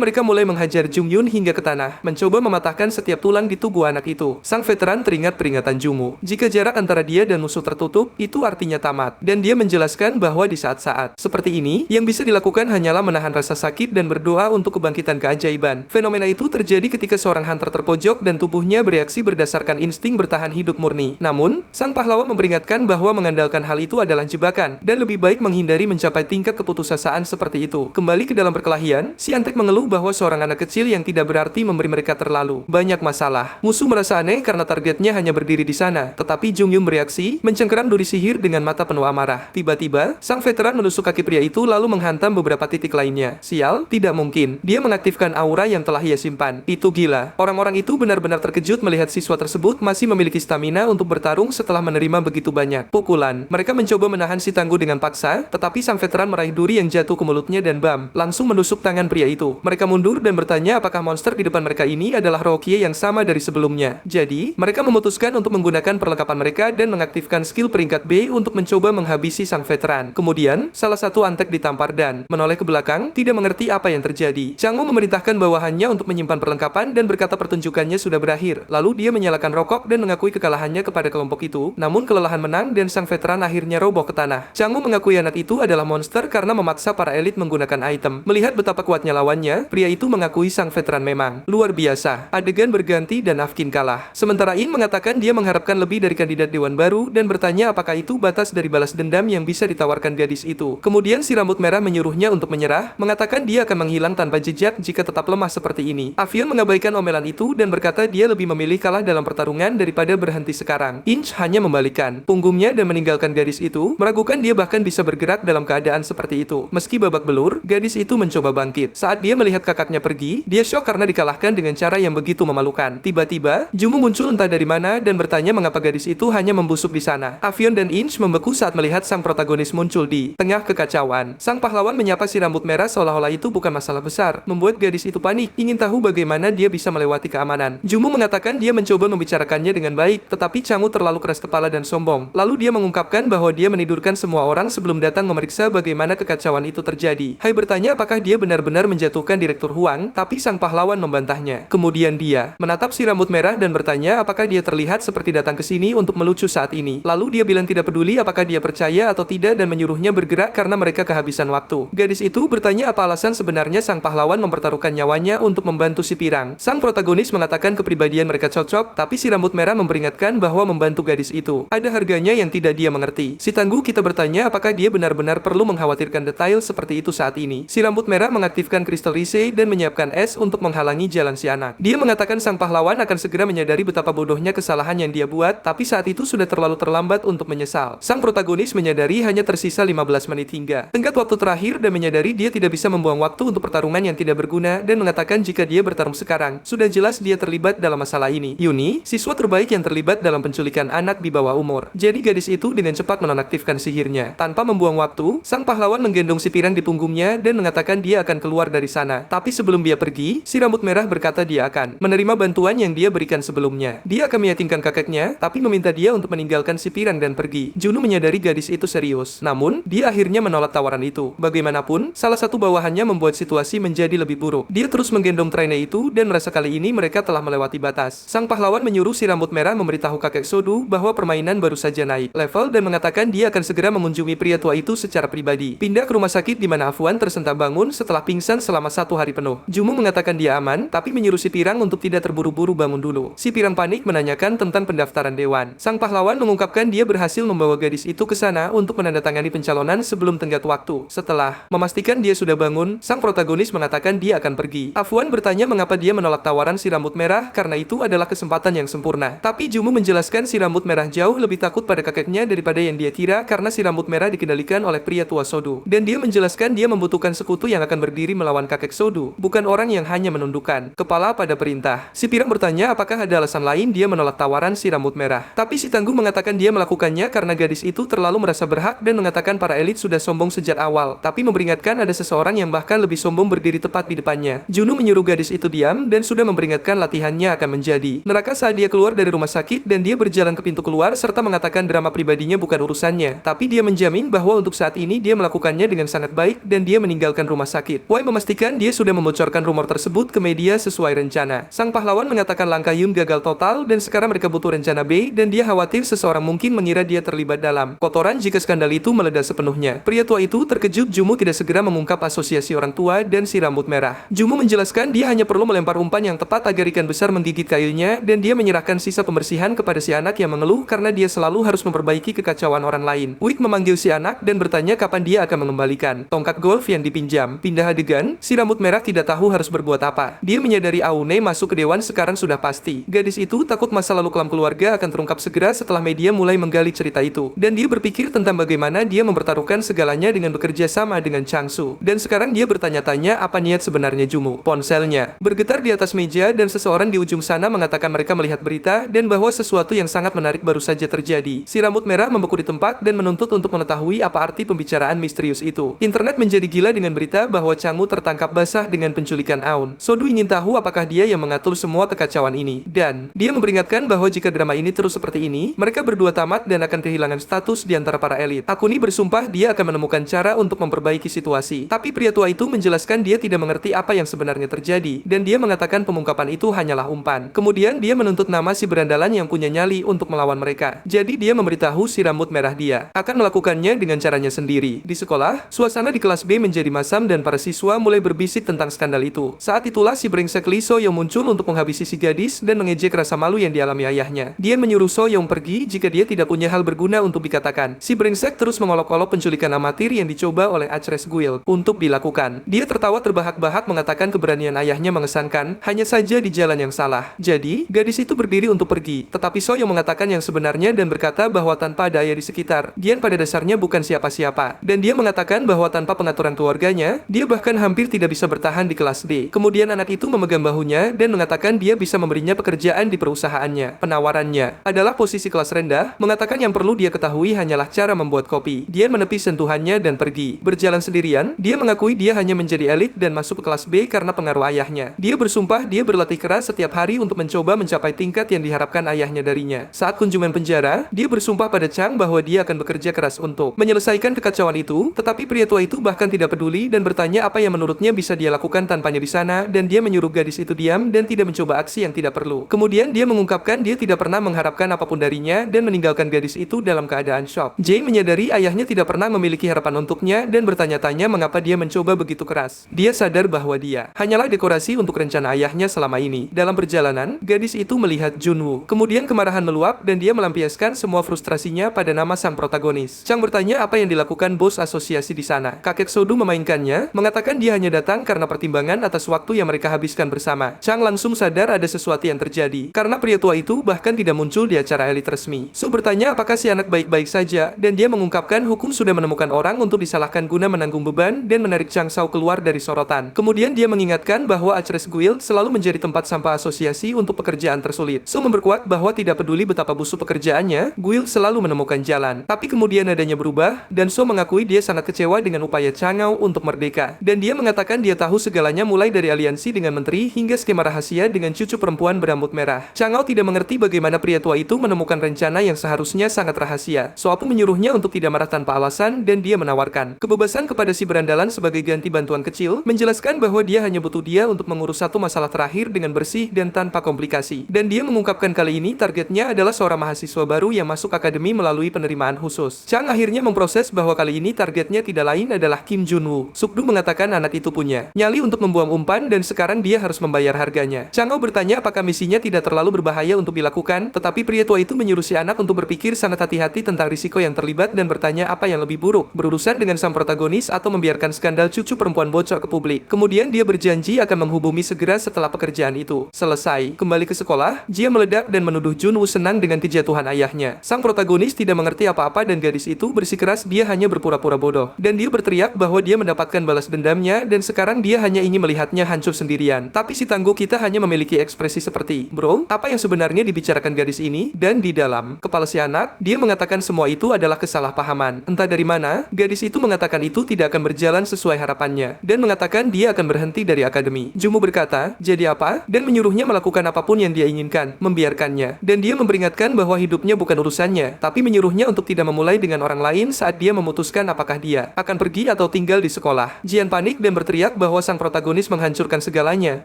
mereka mulai menghajar Jong Yun hingga ke tanah, mencoba mematahkan setiap tulang di tubuh anak itu. Sang veteran teringat peringatan Jungwoo. Jika jarak antara dia dan musuh tertutup, itu artinya tamat. Dan dia menjelaskan bahwa di saat-saat seperti ini, yang bisa dilakukan hanyalah menahan rasa sakit dan berdoa untuk kebangkitan keajaiban. Fenomena itu terjadi ketika seorang hunter terpojok dan tubuhnya bereaksi berdasarkan insting bertahan hidup murni. Namun, sang pahlawan memperingatkan bahwa mengandalkan hal itu adalah jebakan, dan lebih baik menghindari mencapai tingkat keputusasaan seperti itu. Kembali ke dalam perkelahian, si antek mengeluh bahwa seorang anak kecil yang tidak berarti memberi mereka terlalu banyak masalah. Musuh merasa aneh karena targetnya hanya berdiri di sana, tetapi Jung Yun bereaksi, mencengkeram duri sihir dengan mata penuh amarah. Tiba-tiba, sang veteran menusuk kaki pria itu lalu menghantam beberapa titik lainnya. Sial, tidak mungkin. Dia mengaktifkan aura yang telah ia simpan. Itu gila. Orang-orang itu benar-benar terkejut melihat melihat siswa tersebut masih memiliki stamina untuk bertarung setelah menerima begitu banyak pukulan. Mereka mencoba menahan si Tangguh dengan paksa, tetapi sang veteran meraih duri yang jatuh ke mulutnya dan bam, langsung menusuk tangan pria itu. Mereka mundur dan bertanya apakah monster di depan mereka ini adalah Rokie yang sama dari sebelumnya. Jadi, mereka memutuskan untuk menggunakan perlengkapan mereka dan mengaktifkan skill peringkat B untuk mencoba menghabisi sang veteran. Kemudian, salah satu antek ditampar dan menoleh ke belakang, tidak mengerti apa yang terjadi. Changmu memerintahkan bawahannya untuk menyimpan perlengkapan dan berkata pertunjukannya sudah berakhir. Lalu dia menyalakan rokok dan mengakui kekalahannya kepada kelompok itu. Namun kelelahan menang dan sang veteran akhirnya roboh ke tanah. Changmu mengakui anak itu adalah monster karena memaksa para elit menggunakan item. Melihat betapa kuatnya lawannya, pria itu mengakui sang veteran memang luar biasa. Adegan berganti dan Afkin kalah. Sementara In mengatakan dia mengharapkan lebih dari kandidat dewan baru dan bertanya apakah itu batas dari balas dendam yang bisa ditawarkan gadis itu. Kemudian si rambut merah menyuruhnya untuk menyerah, mengatakan dia akan menghilang tanpa jejak jika tetap lemah seperti ini. Afion mengabaikan omelan itu dan berkata dia lebih memilih kalah dalam pertarungan daripada berhenti sekarang. Inch hanya membalikkan punggungnya dan meninggalkan gadis itu, meragukan dia bahkan bisa bergerak dalam keadaan seperti itu. Meski babak belur, gadis itu mencoba bangkit. Saat dia melihat kakaknya pergi, dia syok karena dikalahkan dengan cara yang begitu memalukan. Tiba-tiba, Jumu muncul entah dari mana dan bertanya mengapa gadis itu hanya membusuk di sana. Afion dan Inch membeku saat melihat sang protagonis muncul di tengah kekacauan. Sang pahlawan menyapa si rambut merah seolah-olah itu bukan masalah besar, membuat gadis itu panik, ingin tahu bagaimana dia bisa melewati keamanan. Jumu mengatakan dia mencoba membicarakannya dengan baik, tetapi Changmu terlalu keras kepala dan sombong. Lalu dia mengungkapkan bahwa dia menidurkan semua orang sebelum datang memeriksa bagaimana kekacauan itu terjadi. Hai bertanya apakah dia benar-benar menjatuhkan Direktur Huang, tapi sang pahlawan membantahnya. Kemudian dia menatap si rambut merah dan bertanya apakah dia terlihat seperti datang ke sini untuk melucu saat ini. Lalu dia bilang tidak peduli apakah dia percaya atau tidak dan menyuruhnya bergerak karena mereka kehabisan waktu. Gadis itu bertanya apa alasan sebenarnya sang pahlawan mempertaruhkan nyawanya untuk membantu si pirang. Sang protagonis mengatakan kepribadian mereka cocok, tapi si rambut merah memperingatkan bahwa membantu gadis itu ada harganya yang tidak dia mengerti. Si Tangguh kita bertanya apakah dia benar-benar perlu mengkhawatirkan detail seperti itu saat ini. Si rambut merah mengaktifkan kristal Rise dan menyiapkan es untuk menghalangi jalan si anak. Dia mengatakan sang pahlawan akan segera menyadari betapa bodohnya kesalahan yang dia buat, tapi saat itu sudah terlalu terlambat untuk menyesal. Sang protagonis menyadari hanya tersisa 15 menit hingga tenggat waktu terakhir dan menyadari dia tidak bisa membuang waktu untuk pertarungan yang tidak berguna dan mengatakan jika dia bertarung sekarang, sudah jelas dia terlibat dalam masalah ini. Yuni, siswa terbaik yang terlibat dalam penculikan anak di bawah umur. Jadi gadis itu dengan cepat menonaktifkan sihirnya. Tanpa membuang waktu, sang pahlawan menggendong si pirang di punggungnya dan mengatakan dia akan keluar dari sana. Tapi sebelum dia pergi, si rambut merah berkata dia akan menerima bantuan yang dia berikan sebelumnya. Dia akan meyatimkan kakeknya, tapi meminta dia untuk meninggalkan si pirang dan pergi. Juno menyadari gadis itu serius. Namun, dia akhirnya menolak tawaran itu. Bagaimanapun, salah satu bawahannya membuat situasi menjadi lebih buruk. Dia terus menggendong trainnya itu dan merasa kali ini mereka telah melewati batas. Sang pahlawan menyuruh si rambut merah memberitahu kakek Sodu bahwa permainan baru saja naik level dan mengatakan dia akan segera mengunjungi pria tua itu secara pribadi. Pindah ke rumah sakit di mana Afwan tersentak bangun setelah pingsan selama 1 hari penuh. Jumu mengatakan dia aman, tapi menyuruh si pirang untuk tidak terburu-buru bangun dulu. Si pirang panik menanyakan tentang pendaftaran dewan. Sang pahlawan mengungkapkan dia berhasil membawa gadis itu ke sana untuk menandatangani pencalonan sebelum tenggat waktu. Setelah memastikan dia sudah bangun, sang protagonis mengatakan dia akan pergi. Afwan bertanya mengapa dia menolak tawaran si rambut merah karena itu adalah kesempatan yang sempurna. Tapi Jumu menjelaskan si rambut merah jauh lebih takut pada kakeknya daripada yang dia kira karena si rambut merah dikendalikan oleh pria tua Sodu. Dan dia menjelaskan dia membutuhkan sekutu yang akan berdiri melawan kakek Sodu, bukan orang yang hanya menundukkan kepala pada perintah. Si pirang bertanya apakah ada alasan lain dia menolak tawaran si rambut merah. Tapi si Tangguh mengatakan dia melakukannya karena gadis itu terlalu merasa berhak dan mengatakan para elit sudah sombong sejak awal, tapi memperingatkan ada seseorang yang bahkan lebih sombong berdiri tepat di depannya. Juno menyuruh gadis itu diam dan sudah memperingatkan latihannya akan menjadi neraka saat dia keluar dari rumah sakit dan dia berjalan ke pintu keluar serta mengatakan drama pribadinya bukan urusannya, tapi dia menjamin bahwa untuk saat ini dia melakukannya dengan sangat baik dan dia meninggalkan rumah sakit. Wei memastikan dia sudah membocorkan rumor tersebut ke media sesuai rencana. Sang pahlawan mengatakan langkah Yun gagal total dan sekarang mereka butuh rencana B dan dia khawatir seseorang mungkin mengira dia terlibat dalam kotoran jika skandal itu meledak sepenuhnya. Pria tua itu terkejut Jumu tidak segera mengungkap asosiasi orang tua dan si rambut merah. Jumu menjelaskan dia hanya perlu melempar umpan yang tepat agar ikan besar menggigit kayunya dan dia menyerahkan sisa pembersihan kepada si anak yang mengeluh karena dia selalu harus memperbaiki kekacauan orang lain. Wick memanggil si anak dan bertanya kapan dia akan mengembalikan tongkat golf yang dipinjam. Pindah adegan, si rambut merah tidak tahu harus berbuat apa. Dia menyadari Aune masuk ke dewan sekarang sudah pasti. Gadis itu takut masa lalu kelam keluarga akan terungkap segera setelah media mulai menggali cerita itu. Dan dia berpikir tentang bagaimana dia mempertaruhkan segalanya dengan bekerja sama dengan Changsu. Dan sekarang dia bertanya-tanya apa niat sebenarnya Jumu. Ponselnya bergetar di atas meja dan seseorang di ujung sana mengatakan mengatakan mereka melihat berita dan bahwa sesuatu yang sangat menarik baru saja terjadi. Si rambut merah membeku di tempat dan menuntut untuk mengetahui apa arti pembicaraan misterius itu. Internet menjadi gila dengan berita bahwa Changmu tertangkap basah dengan penculikan Aun. Sodu ingin tahu apakah dia yang mengatur semua kekacauan ini. Dan dia memperingatkan bahwa jika drama ini terus seperti ini, mereka berdua tamat dan akan kehilangan status di antara para elit. Akuni bersumpah dia akan menemukan cara untuk memperbaiki situasi. Tapi pria tua itu menjelaskan dia tidak mengerti apa yang sebenarnya terjadi, dan dia mengatakan pengungkapan itu hanyalah umpan. Kemudian dia menuntut nama si berandalan yang punya nyali untuk melawan mereka. Jadi dia memberitahu si rambut merah dia akan melakukannya dengan caranya sendiri. Di sekolah, suasana di kelas B menjadi masam dan para siswa mulai berbisik tentang skandal itu. Saat itulah si brengsek Lee So-young muncul untuk menghabisi si gadis dan mengejek rasa malu yang dialami ayahnya. Dia menyuruh So-young pergi jika dia tidak punya hal berguna untuk dikatakan. Si brengsek terus mengolok-olok penculikan amatir yang dicoba oleh Actress Guild untuk dilakukan. Dia tertawa terbahak-bahak mengatakan keberanian ayahnya mengesankan, hanya saja di jalan yang salah. Jadi, gadis itu berdiri untuk pergi, tetapi So-young mengatakan yang sebenarnya dan berkata bahwa tanpa ada ayah di sekitar, Gian pada dasarnya bukan siapa-siapa. Dan dia mengatakan bahwa tanpa pengaturan keluarganya, dia bahkan hampir tidak bisa bertahan di kelas D. Kemudian anak itu memegang bahunya dan mengatakan dia bisa memberinya pekerjaan di perusahaannya. Penawarannya adalah posisi kelas rendah, mengatakan yang perlu dia ketahui hanyalah cara membuat kopi. Dia menepis sentuhannya dan pergi. Berjalan sendirian, dia mengakui dia hanya menjadi elit dan masuk ke kelas B karena pengaruh ayahnya. Dia bersumpah dia berlatih keras setiap hari untuk mencoba mencapai tingkat yang diharapkan ayahnya darinya. Saat kunjungan penjara, dia bersumpah pada Chang bahwa dia akan bekerja keras untuk menyelesaikan kekacauan itu, tetapi pria tua itu bahkan tidak peduli dan bertanya apa yang menurutnya bisa dia lakukan tanpanya di sana, dan dia menyuruh gadis itu diam dan tidak mencoba aksi yang tidak perlu. Kemudian dia mengungkapkan dia tidak pernah mengharapkan apapun darinya dan meninggalkan gadis itu dalam keadaan shock. Jay menyadari ayahnya tidak pernah memiliki harapan untuknya dan bertanya-tanya mengapa dia mencoba begitu keras. Dia sadar bahwa dia hanyalah dekorasi untuk rencana ayahnya selama ini. Dalam perjalanan, gadis itu melihat Junwoo. Kemudian kemarahan meluap dan dia melampiaskan semua frustrasinya pada nama sang protagonis. Chang bertanya apa yang dilakukan bos asosiasi di sana. Kakek Sodu memainkannya, mengatakan dia hanya datang karena pertimbangan atas waktu yang mereka habiskan bersama. Chang langsung sadar ada sesuatu yang terjadi, karena pria tua itu bahkan tidak muncul di acara elit resmi. So bertanya apakah si anak baik-baik saja, dan dia mengungkapkan hukum sudah menemukan orang untuk disalahkan guna menanggung beban dan menarik Chang Sao keluar dari sorotan. Kemudian dia mengingatkan bahwa Actress Guild selalu menjadi tempat sampah asosiasi untuk pekerjaan tersulit. So memperkuat bahwa tidak peduli betapa busuk pekerjaannya, Guild selalu menemukan jalan. Tapi kemudian nadanya berubah, dan So mengakui dia sangat kecewa dengan upaya Chang'ao untuk merdeka. Dan dia mengatakan dia tahu segalanya mulai dari aliansi dengan menteri hingga skema rahasia dengan cucu perempuan berambut merah. Chang'ao tidak mengerti bagaimana pria tua itu menemukan rencana yang seharusnya sangat rahasia. So Apu menyuruhnya untuk tidak marah tanpa alasan dan dia menawarkan kebebasan kepada si berandalan sebagai ganti bantuan kecil, menjelaskan bahwa dia hanya butuh dia untuk mengurus satu masalah terakhir dengan bersih dan tanpa komplikasi. Dan dia mengungkapkan kali ini targetnya adalah seorang mahasiswa baru yang masuk akademi melalui penerimaan khusus. Chang akhirnya memproses bahwa kali ini targetnya tidak lain adalah Kim Junwoo. Sukdu mengatakan anak itu punya nyali untuk membuang umpan dan sekarang dia harus membayar harganya. Chang'o bertanya apakah misinya tidak terlalu berbahaya untuk dilakukan, tetapi pria tua itu menyuruh si anak untuk berpikir sangat hati-hati tentang risiko yang terlibat dan bertanya apa yang lebih buruk, berurusan dengan sang protagonis atau membiarkan skandal cucu perempuan bocor ke publik. Kemudian dia berjanji akan menghubungi segera setelah pekerjaan itu selesai. Kembali ke sekolah, Jia meledak dan menuduh Junwoo senang dengan kejatuhan ayahnya. Sang protagonis tidak mengerti apa-apa dan gadis itu bersikeras dia hanya berpura-pura bodoh. Dan dia berteriak bahwa dia mendapatkan balas dendamnya dan sekarang dia hanya ingin melihatnya hancur sendirian. Tapi si tangguh kita hanya memiliki ekspresi seperti, bro, apa yang sebenarnya dibicarakan gadis ini? Dan di dalam kepala si anak, dia mengatakan semua itu adalah kesalahpahaman. Entah dari mana, gadis itu mengatakan itu tidak akan berjalan sesuai harapannya dan mengatakan dia akan berhenti dari akademi. Junwoo berkata, jadi apa? Dan menyuruhnya melakukan apapun yang dia inginkan, membiarkannya. Dan dia memperingatkan bahwa hidupnya bukan urusannya, tapi menyuruhnya untuk tidak memulai dengan orang lain saat dia memutuskan apakah dia akan pergi atau tinggal di sekolah. Jian panik dan berteriak bahwa sang protagonis menghancurkan segalanya,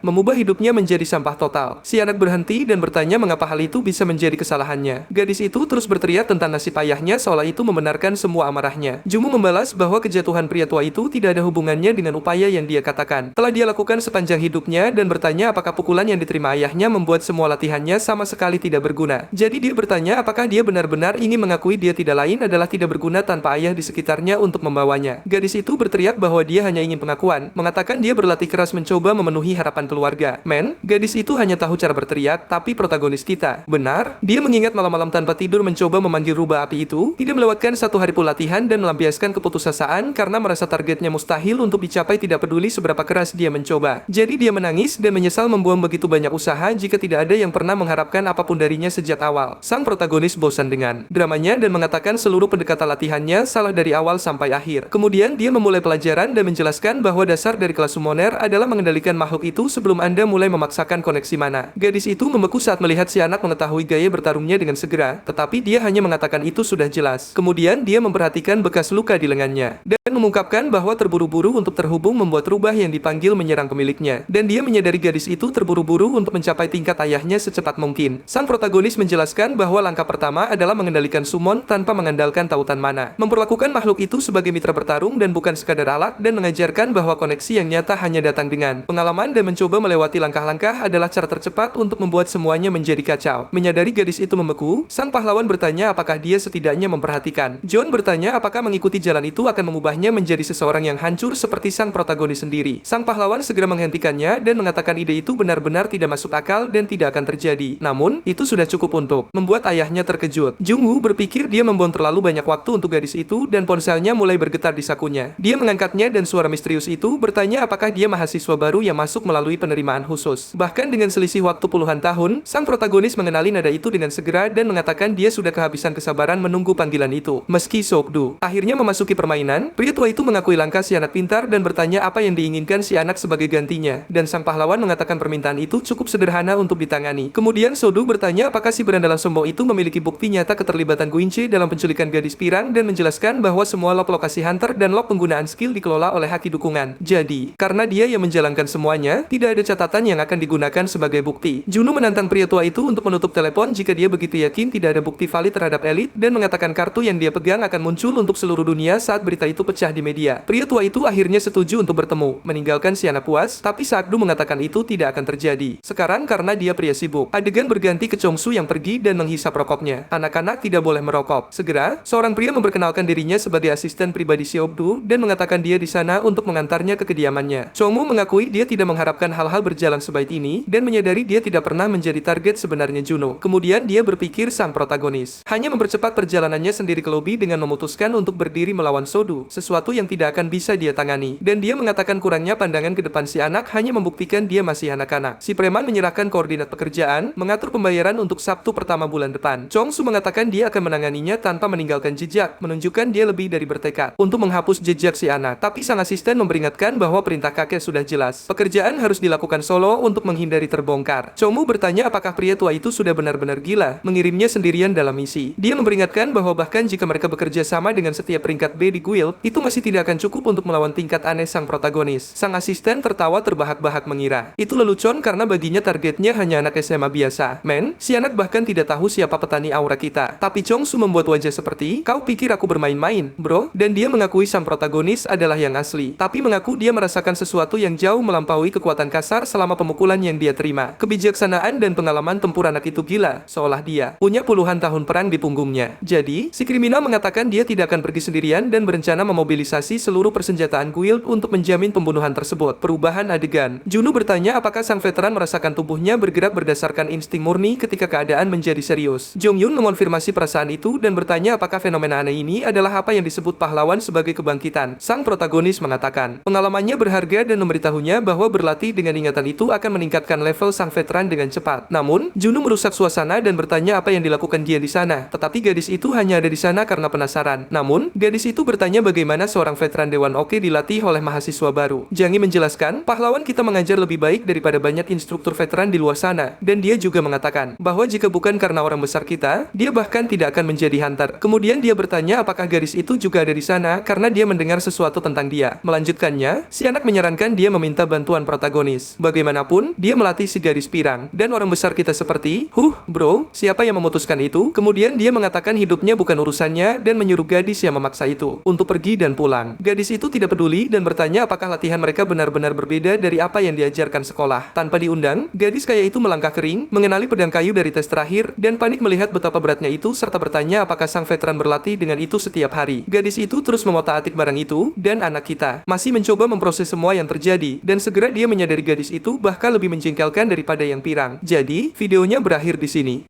mengubah hidupnya menjadi sampah total. Si anak berhenti dan bertanya mengapa hal itu bisa menjadi kesalahannya. Gadis itu terus berteriak tentang nasib ayahnya seolah itu membenarkan semua amarahnya. Junwoo membalas bahwa kejatuhan pria tua itu tidak ada hubungannya dengan upaya yang dia katakan telah dia lakukan sepanjang hidupnya dan bertanya apakah pukulan yang diterima ayahnya membuat semua latihannya sama sekali tidak berguna. Jadi dia bertanya apakah dia benar-benar ingin mengakui dia tidak lain adalah tidak berguna tanpa ayah di sekitarnya untuk membawanya. Gadis itu berteriak bahwa dia hanya ingin pengakuan, mengatakan dia berlatih keras mencoba memenuhi harapan keluarga. Men, gadis itu hanya tahu cara berteriak, tapi protagonis kita. Benar, dia mengingat malam-malam tanpa tidur mencoba memanggil rubah api itu, tidak melewatkan satu hari pun latihan dan melampiaskan keputusasaan karena merasa targetnya mustahil untuk dicapai tidak peduli seberapa keras dia mencoba. Jadi dia menangis dan menyesal membuang begitu banyak usaha jika tidak ada yang pernah mengharapkan apapun darinya sejak awal. Sang protagonis bosan dengan dramanya dan mengatakan seluruh pendekatan latihannya salah dari awal sampai akhir. Kemudian dia memulai pelajaran dan menjelaskan bahwa dasar dari kelas summoner adalah mengendalikan makhluk itu sebelum Anda mulai memaksakan koneksi mana. Gadis itu membeku saat melihat si anak mengetahui gaya bertarungnya dengan segera, tetapi dia hanya mengatakan itu sudah jelas. Kemudian dia memperhatikan bekas luka di lengannya dan mengungkapkan bahwa terburu-buru untuk terhubung membuat rubah yang dipanggil menyerang pemiliknya. Dan dia menyadari gadis itu terburu-buru untuk mencapai tingkat ayahnya secepat mungkin. Sang protagonis menjelaskan bahwa langkah pertama adalah mengendalikan summon tanpa mengandalkan tautan mana. Memperlakukan makhluk itu sebagai mitra bertarung dan bukan sekadar alat, dan mengajarkan bahwa koneksi yang nyata hanya datang dengan pengalaman dan mencoba melewati langkah-langkah adalah cara tercepat untuk membuat semuanya menjadi kacau. Menyadari gadis itu membeku, sang pahlawan bertanya apakah dia setidaknya memperhatikan. John bertanya apakah mengikuti jalan itu akan mengubahnya menjadi seseorang yang hancur seperti sang protagonis sendiri. Sang pahlawan segera menghentikannya dan mengatakan ide itu benar-benar tidak masuk akal dan tidak akan terjadi. Namun, itu sudah cukup untuk membuat ayahnya terkejut. Jungwoo berpikir dia membuang terlalu banyak waktu untuk gadis itu dan ponselnya mulai bergetar di sakunya. Dia mengangkatnya dan suara misterius itu bertanya apakah dia mahasiswa baru yang masuk melalui penerimaan khusus. Bahkan dengan selisih waktu puluhan tahun, sang protagonis mengenali nada itu dengan segera dan mengatakan dia sudah kehabisan kesabaran menunggu panggilan itu. Meski Sokdu akhirnya memasuki permainan, pria tua itu mengakui langkah si anak pintar dan bertanya apa yang diinginkan si anak sebagai gantinya. Dan sang pahlawan mengatakan permintaan itu cukup sederhana untuk ditangani. Kemudian Sodu bertanya apakah si berandalan sombong itu memiliki bukti nyata keterlibatan Guinche dalam penculikan gadis pirang dan menjelaskan bahwa semua log lokasi hunter dan log penggunaan skill dikelola oleh haki dukungan. Jadi, karena dia yang menjalankan semuanya, tidak ada catatan yang akan digunakan sebagai bukti. Juno menantang pria tua itu untuk menutup telepon jika dia begitu yakin tidak ada bukti valid terhadap elit dan mengatakan kartu yang dia pegang akan muncul untuk seluruh dunia saat berita itu pecah di media. Pria tua itu akhirnya setuju untuk bertemu, meninggalkan si anak puas, tapi Sakdu mengatakan itu tidak akan terjadi. Sekarang karena dia pria sibuk. Adegan berganti ke Chongsu yang pergi dan menghisap rokoknya. Anak-anak tidak boleh merokok. Segera, seorang pria memperkenalkan dirinya sebagai asisten pribadi Xiaodu dan mengatakan dia di sana untuk mengantarnya ke kediamannya. Chongmu mengakui dia tidak mengharapkan hal-hal berjalan sebaik ini dan menyadari dia tidak pernah menjadi target sebenarnya Juno. Kemudian dia berpikir sang protagonis hanya mempercepat perjalanannya sendiri ke lobi dengan memutuskan untuk berdiri melawan Sodu, sesuatu yang tidak akan bisa dia tangani. Dan dia mengatakan kurangnya pandangan ke depan si anak hanya membuktikan dia masih anak-anak. Si preman menyerahkan koordinat pekerjaan, mengatur pembayaran untuk Sabtu pertama bulan depan. Chongsu mengatakan dia akan menanganinya tanpa meninggalkan jejak, menunjukkan dia lebih dari bertekad untuk menghapus jejak si anak. Tapi sang asisten memperingatkan bahwa perintah kakek sudah jelas. Pekerjaan harus dilakukan solo untuk menghindari terbongkar. Chongmu bertanya apakah pria tua itu sudah benar-benar gila, mengirimnya sendirian dalam misi. Dia memperingatkan bahwa bahkan jika mereka bekerja sama dengan setiap peringkat B di guild, itu masih tidak akan cukup untuk melawan tingkat aneh sang protagonis. Sang asisten tertawa terbahak-bahak mengira itu lelucon karena baginya targetnya hanya anak SMA biasa. Men, si anak bahkan tidak tahu siapa petani aura kita. Tapi Chongsu membuat wajah seperti, kau pikir aku bermain-main, bro? Dan dia mengakui sang protagonis adalah yang asli. Tapi mengaku dia merasakan sesuatu yang jauh melampaui kekuatan kasar selama pemukulan yang dia terima. Kebijaksanaan dan pengalaman tempur anak itu gila, seolah dia punya puluhan tahun perang di punggungnya. Jadi, si kriminal mengatakan dia tidak akan pergi sendirian dan berencana memobilisasi seluruh persenjataan guild untuk menjamin pembunuhan tersebut. Perubahan adegan. Juno bertanya apakah sang veteran merasakan tubuhnya bergerak berdasarkan insting murni ketika keadaan menjadi serius. Jong-yun mengonfirmasi perasaan itu dan bertanya apakah fenomena aneh ini adalah apa yang disebut pahlawan sebagai kebangkitan. Sang protagonis mengatakan, pengalamannya berharga dan memberitahunya bahwa berlatih dengan ingatan itu akan meningkatkan level sang veteran dengan cepat. Namun, Juno merusak suasana dan bertanya apa yang dilakukan dia di sana. Tetapi gadis itu hanya ada di sana karena penasaran. Namun, gadis itu bertanya bagaimana seorang veteran Dewan Oke dilatih oleh mahasiswa baru. Jangi menjelaskan, pahlawan kita mengajar lebih baik daripada banyak instruktur veteran di luar sana. Dan dia juga mengatakan bahwa jika bukan karena orang besar kita, dia bahkan tidak akan menjadi hunter. Kemudian dia bertanya apakah gadis itu juga ada di sana karena dia mendengar sesuatu tentang dia. Melanjutkannya, si anak menyarankan dia meminta bantuan protagonis. Bagaimanapun, dia melatih si gadis pirang. Dan orang besar kita seperti, bro, siapa yang memutuskan itu? Kemudian dia mengatakan hidupnya bukan urusannya dan menyuruh gadis yang memaksa itu untuk pergi dan pulang. Gadis itu tidak peduli dan bertanya apakah latihan mereka benar-benar berbeda dari apa yang diajarkan sekolah. Tanpa diundang, gadis kaya itu melangkah kering, mengenali pedang kayu dari tes terakhir, dan panik melihat betapa beratnya itu serta bertanya apakah sang veteran berlatih dengan itu setiap hari. Gadis itu terus mengotak-atik barang itu, dan anak kita masih mencoba memproses semua yang terjadi, dan segera dia menyadari gadis itu bahkan lebih menjengkelkan daripada yang pirang. Jadi, videonya berakhir di sini.